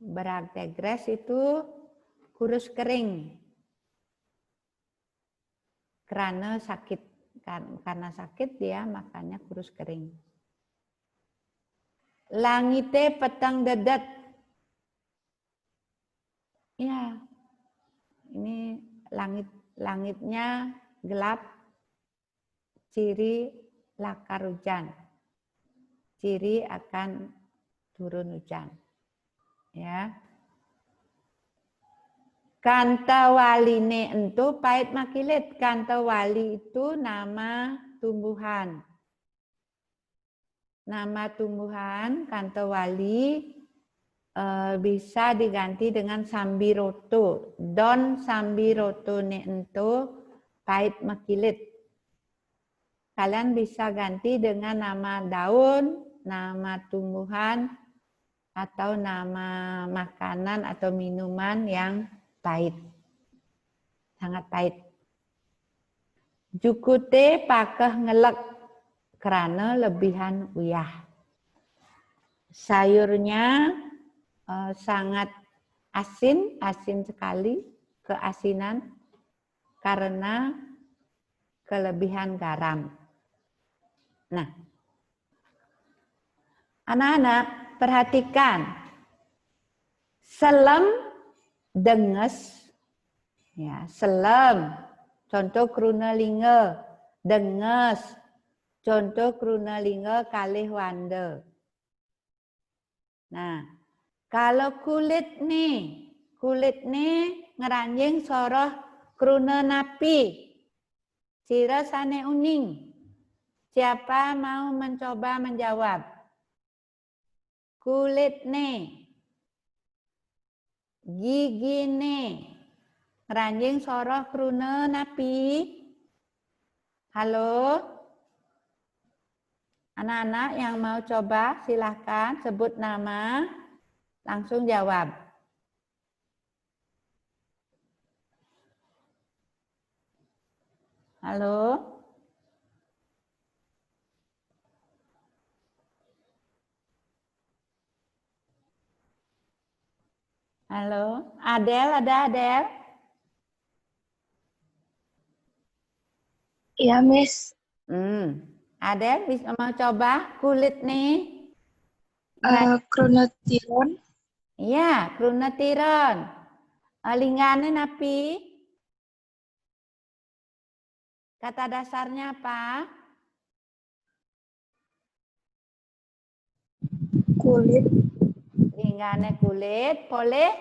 Berag tegres itu kurus kering. Karena sakit. Karena sakit dia makanya kurus kering. Langite petang dedet. Ya, ini langitnya gelap, ciri lakar hujan, ciri akan turun hujan. Ya, Kantawaline itu pait makilit. Kantawali itu nama tumbuhan. Nama tumbuhan kantawali bisa diganti dengan sambiroto. Don sambiroto ne ento pait makilit. Kalian bisa ganti dengan nama daun, nama tumbuhan, atau nama makanan atau minuman yang pahit. Sangat pahit. Jukute pakeh ngelek karena lebihan uyah. Sayurnya sangat asin, asin sekali, keasinan karena kelebihan garam. Nah, anak-anak perhatikan, selem, denges, ya, selem, contoh krunalinga, denges, contoh krunalinga kalih wanda. Nah, kalau kulit nih ngeranjing soroh kruna napi, sira sane uning. Siapa mau mencoba menjawab? Kulit nih, gigi nih, ngeranjing soroh kruna napi. Halo? Anak-anak yang mau coba silahkan sebut nama, langsung jawab. Halo? Halo? Adel, ada Adel? Iya, Miss. Adel bisa mau coba kulit nih? Krunatiron. Iya, krunatiron. Lingane napi? Kata dasarnya apa? Kulit. Linggane kulit, boleh?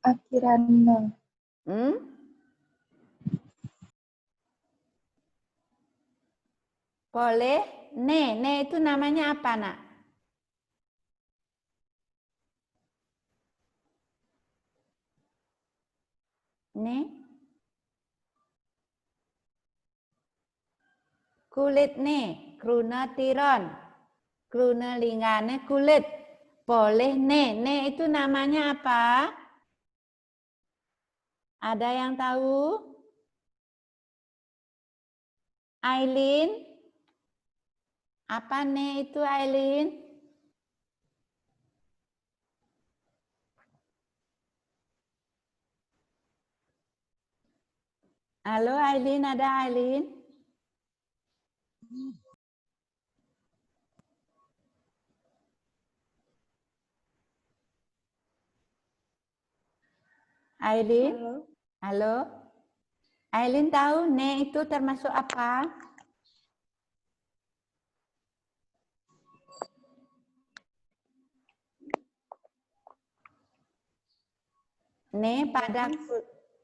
Akhirannya. Boleh? Ne itu namanya apa, Nak? Ne? Kulit ne, kruna tiron. Kruna linggane kulit. Boleh ne itu namanya apa? Ada yang tahu? Aileen? Apa ne itu, Aileen? Halo Aileen, ada Aileen? Aileen? Halo? Aileen tahu ne itu termasuk apa? Ne pada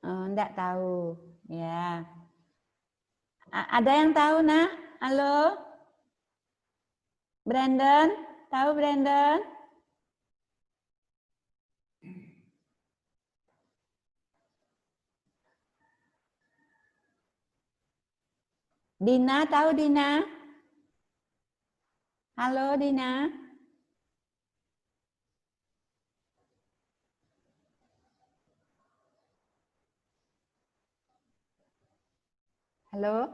enggak tahu. Ya. Ada yang tahu, Nah? Halo? Brandon? Tahu Brandon? Dina, tahu Dina? Halo Dina? Halo?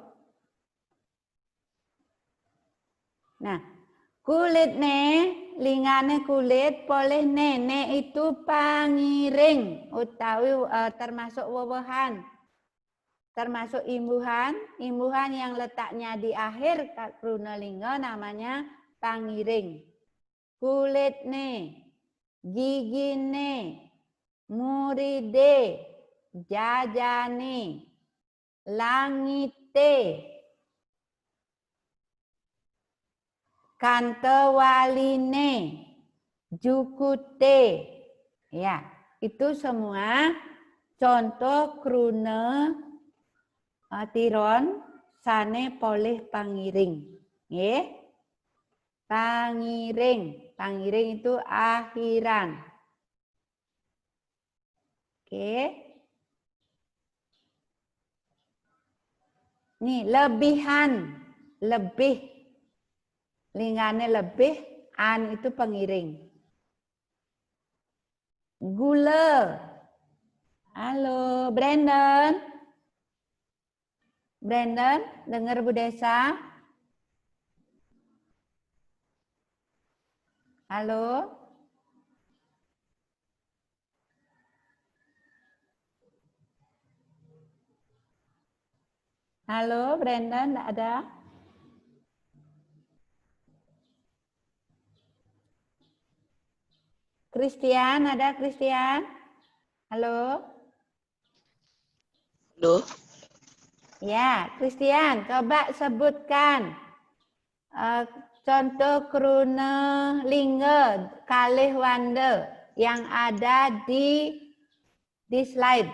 Nah, kulit ne, linggane kulit, boleh ne itu pangiring, utawi termasuk wewehan. Termasuk imbuhan yang letaknya di akhir kruna lingga namanya pangiring. Kulit ne, gigi ne, muride, jajane, langite, kantewaline, jukute. Ya, itu semua contoh kruna tiron sane poleh pangiring. Nggih. Pangiring. Pangiring itu akhiran. Oke. Nih, lebihan. Lebih. Linggane lebih, an itu pengiring. Gula. Halo, Brandon. Brandon, dengar Bu Desa? Halo? Halo, Brandon, enggak ada? Christian, ada Christian? Halo? Halo? Ya, Christian, coba sebutkan contoh kruna lingga kalih wanda yang ada di slide.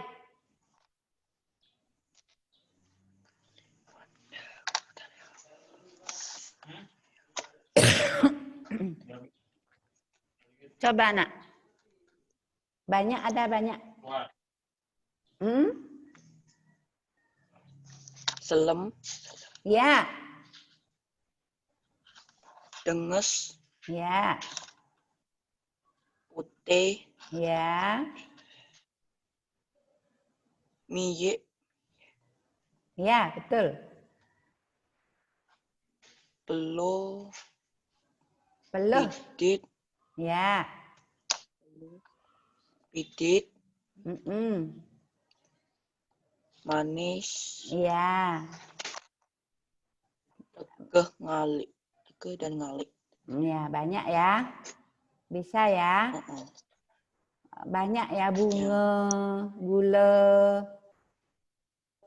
Coba, Nak. Banyak, ada banyak. Selem. Ya. Denges. Ya. Putih. Ya. Miye. Ya, betul. Peluh. Peluh. Pidit. Ya. Pidit. Manis. Iya. Tegeh, ngalik. Tegeh dan ngalik. Ya, banyak ya. Bisa ya. Banyak ya, bunga, gula.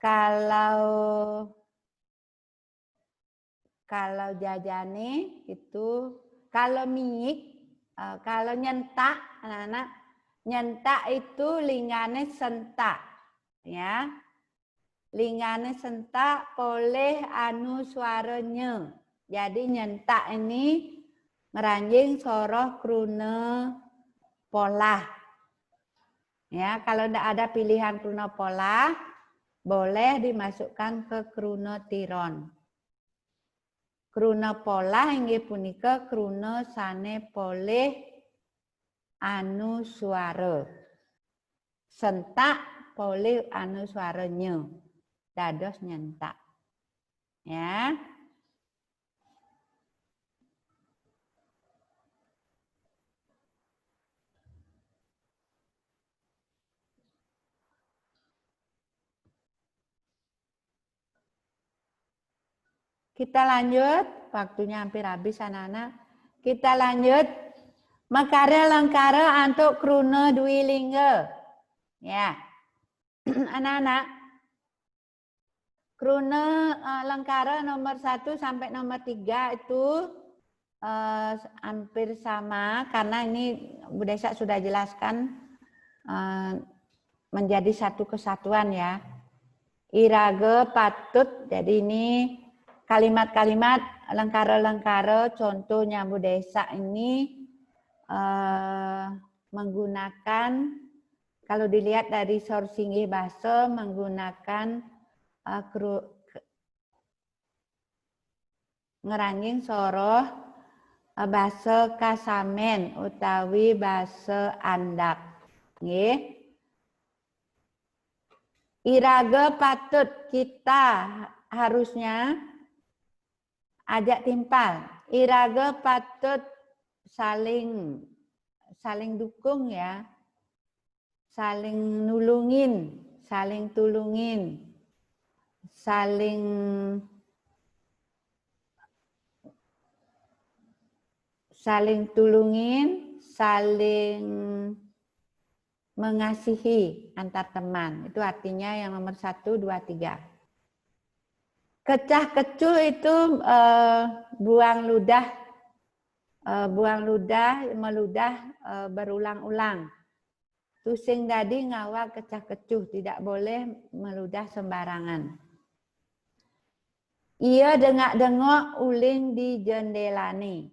kalau jajane itu, kalau miik, kalau nyentak, anak-anak, nyentak itu lingane sentak, ya. Lingane sentak boleh anu suaranya. Jadi nyentak ini ngeranjing soroh krune pola. Ya, kalau tidak ada pilihan krune pola, boleh dimasukkan ke krune tiron. Krune pola inggih punika krune sane poleh anu suara. Sentak poleh anu suaranya. Dados nyentak. Ya. Kita lanjut, waktunya hampir habis anak-anak. Kita lanjut. Makara langkara untuk kruna dwilingga. Ya. Anak-anak. Kruna langkara nomor 1 sampai nomor 3 itu hampir sama karena ini Bu Desa sudah jelaskan menjadi satu kesatuan ya. Irage patut, jadi ini kalimat-kalimat lengkara-lengkara contohnya Bu Desa ini menggunakan, kalau dilihat dari sourcing bahasa, menggunakan ngeranjing soroh bahasa Kasamen utawi bahasa Andak. Nggih. Irage patut, kita harusnya ajak timpal. Irage patut saling dukung ya. Saling nulungin, saling tulungin. Saling tulungin, saling mengasihi antar teman. Itu artinya yang nomor 1, 2, 3. Kecah kecuh itu buang ludah, meludah berulang-ulang. Tusing dadi ngawal kecah kecuh, tidak boleh meludah sembarangan. Ia dengak-dengok uling di jendelani.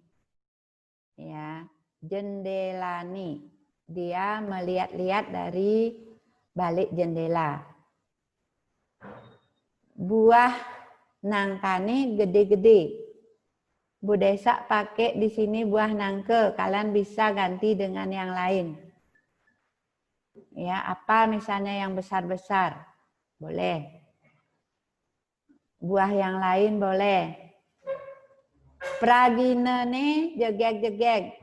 Ya, jendelani. Dia melihat-lihat dari balik jendela. Buah nangkane gede-gede. Bu Desa pakai di sini buah nangke. Kalian bisa ganti dengan yang lain. Ya, apa misalnya yang besar-besar? Boleh. Buah yang lain boleh. Praginane jegeg-jegeg.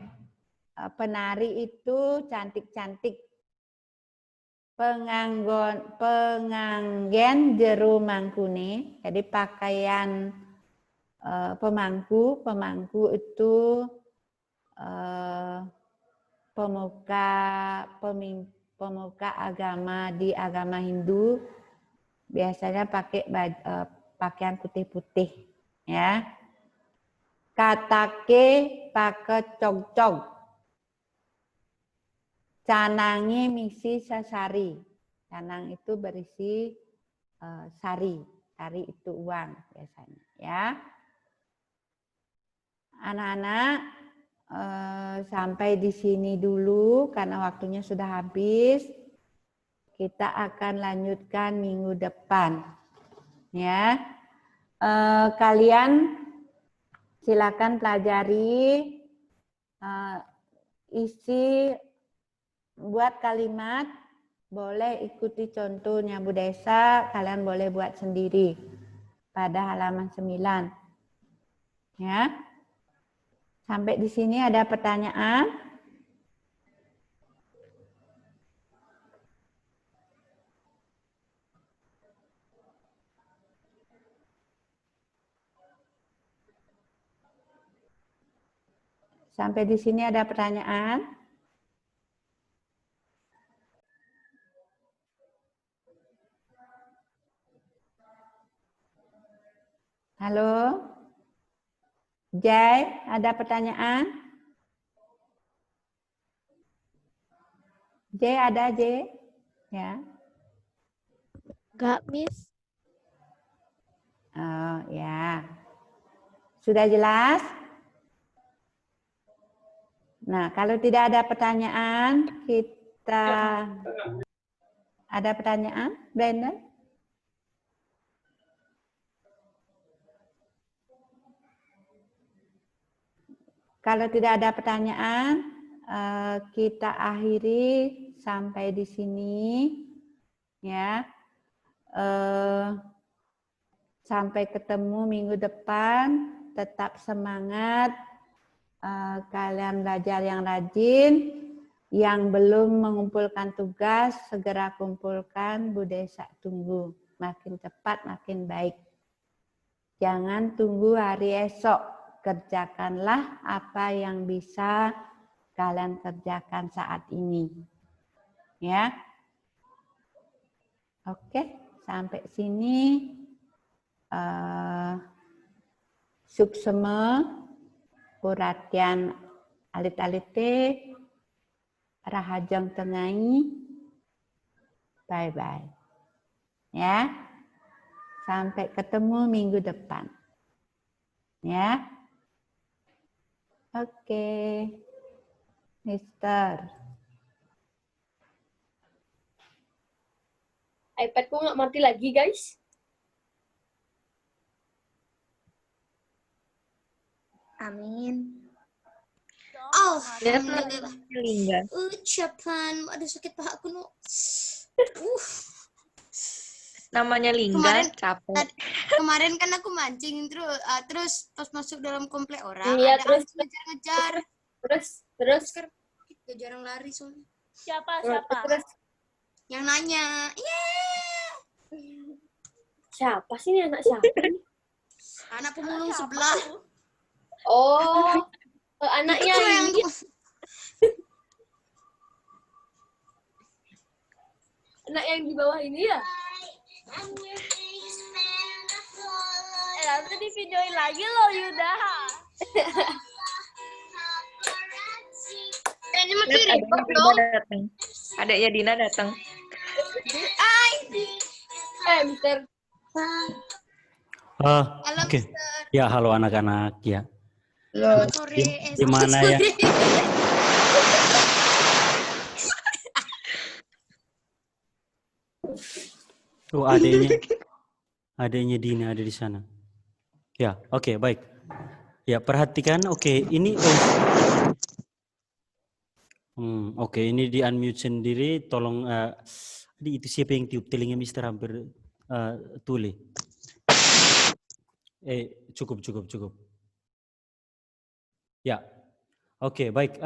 Penari itu cantik-cantik. Penganggen jero mangkune. Jadi pakaian pemangku itu pemuka agama di agama Hindu biasanya pakai pakaian putih-putih ya. Katake pakai cog-cog. Canangi misi sasari. Canang itu berisi sari. Sari itu uang biasanya ya. Anak-anak sampai di sini dulu karena waktunya sudah habis. Kita akan lanjutkan minggu depan. Ya. Kalian silakan pelajari isi buat kalimat, boleh ikuti contohnya Bu Desa, kalian boleh buat sendiri pada halaman 9. Ya. Sampai di sini ada pertanyaan? Sampai di sini ada pertanyaan? Halo? Jai, ada pertanyaan? Jai ada, Jai? Ya. Enggak, Miss. Oh, ya. Sudah jelas? Nah, kalau tidak ada pertanyaan, kita... Ada pertanyaan, Brandon? Kalau tidak ada pertanyaan, kita akhiri sampai di sini. Ya. Sampai ketemu minggu depan. Tetap semangat. Kalian belajar yang rajin. Yang belum mengumpulkan tugas, segera kumpulkan. Bu Desa tunggu. Makin cepat, makin baik. Jangan tunggu hari esok. Kerjakanlah apa yang bisa kalian kerjakan saat ini. Ya. Oke, sampai sini. Suksema, uratian alit-alite, rahajang tengai. Bye-bye. Ya. Sampai ketemu minggu depan. Ya. Oke. Mister. iPadku nggak mati lagi, guys. Amin. Lihat Alhamdulillah. Lingga. Ucapan, aduh sakit paha aku nu. Namanya Lingga, capek. Kemarin kan aku mancing terus pas masuk dalam komplek orang Iya, ada terus hantu ngejar-ngejar. Terus Gak jarang lari soalnya. Siapa? terus Yang nanya, siapa sih ini anak siapa? anak pemulung sebelah. Oh, anaknya Itu yang anak yang di bawah ini ya? Nanti di videoin lagi loh, Yuda. ini masih Lihat ribet adiknya loh. Dina datang. Adiknya Dina datang. Mister. Oke. Ya, halo anak-anak ya. Selamat sore. Gimana ya? Oh, adiknya Dina ada di sana. Ya, oke, baik. Ya, perhatikan. Oke, ini oke, ini di unmute sendiri. Tolong itu siapa yang tiup telinga Mister hampir tuli. Cukup. Ya. Oke, baik.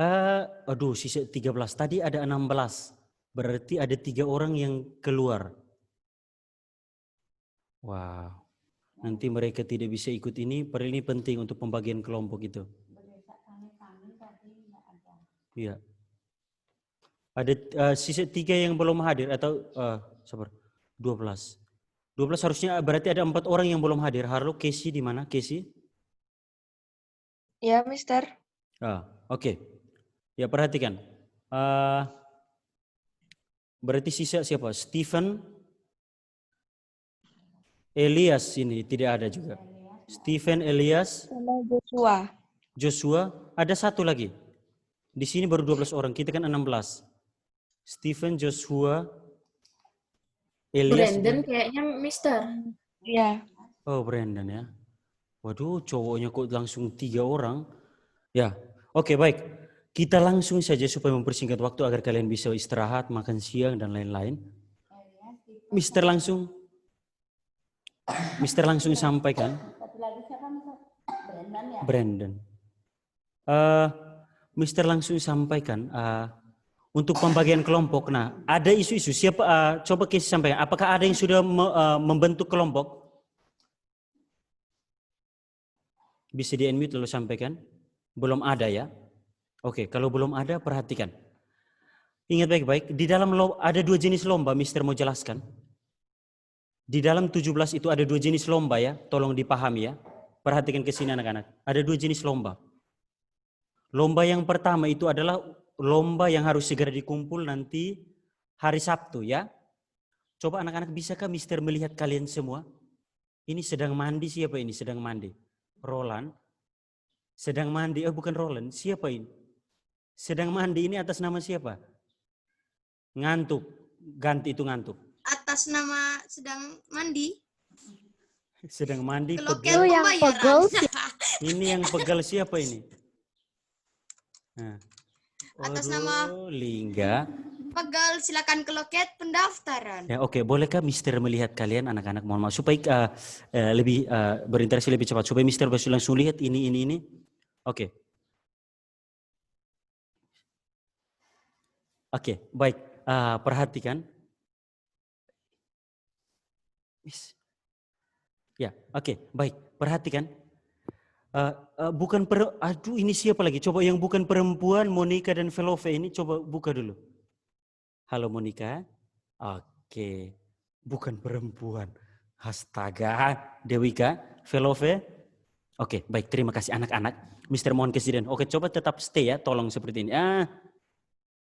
Aduh, sisa 13. Tadi ada 16. Berarti ada 3 orang yang keluar. Wow. Nanti mereka tidak bisa ikut ini, padahal ini penting untuk pembagian kelompok itu. Iya. Ada sisa 3 yang belum hadir atau sabar. 12. 12 harusnya berarti ada 4 orang yang belum hadir. Halo, Casey di mana? Casey? Ya, Mister. Oke. Ya, perhatikan. Berarti sisa siapa? Stephen, Elias ini tidak ada juga. Stephen, Elias, Sama Joshua. Joshua, ada 1 lagi. Di sini baru 12 orang, kita kan 16. Stephen, Joshua, Elias. Brandon kayaknya Mister. Iya. Oh, Brandon ya. Waduh, cowoknya kok langsung 3 orang. Ya, oke, baik. Kita langsung saja supaya mempersingkat waktu agar kalian bisa istirahat, makan siang, dan lain-lain. Mister langsung sampaikan. Brandon. Mister langsung sampaikan untuk pembagian kelompok. Nah, ada isu-isu. Siapa? Coba Casey sampaikan. Apakah ada yang sudah membentuk kelompok? Bisa di-unmute lalu sampaikan. Belum ada ya? Oke, kalau belum ada perhatikan. Ingat baik-baik. Di dalam ada 2 jenis lomba. Mister mau jelaskan. Di dalam 17 itu ada 2 jenis lomba ya. Tolong dipahami ya. perhatikan ke sini anak-anak. Ada 2 jenis lomba. Lomba yang pertama itu adalah lomba yang harus segera dikumpul nanti hari Sabtu ya. Coba anak-anak bisakah Mister melihat kalian semua? Ini sedang mandi, siapa ini? Sedang mandi. Roland. Sedang mandi, bukan Roland. Siapa ini? Sedang mandi ini atas nama siapa? Ngantuk. Ganti itu ngantuk. Atas nama sedang mandi. Sedang mandi, Keloket pegal. yang pegel. Ini yang pegal siapa ini? Nah. Atas nama Lingga. pegal, silakan ke loket pendaftaran. Ya, oke. Bolehkah Mister melihat kalian anak-anak? Mohon maaf supaya lebih berinteraksi lebih cepat. Supaya Mister bisa langsung lihat ini. Oke. Oke, baik. Perhatikan. Ya, oke, baik. Perhatikan. Aduh, ini siapa lagi? Coba yang bukan perempuan, Monica dan Velove ini coba buka dulu. Halo Monica. Oke. Bukan perempuan. Astaga. Dewika, Velove. Oke, baik. Terima kasih anak-anak. Mister mohon kesedihan. Oke, coba tetap stay ya. Tolong seperti ini.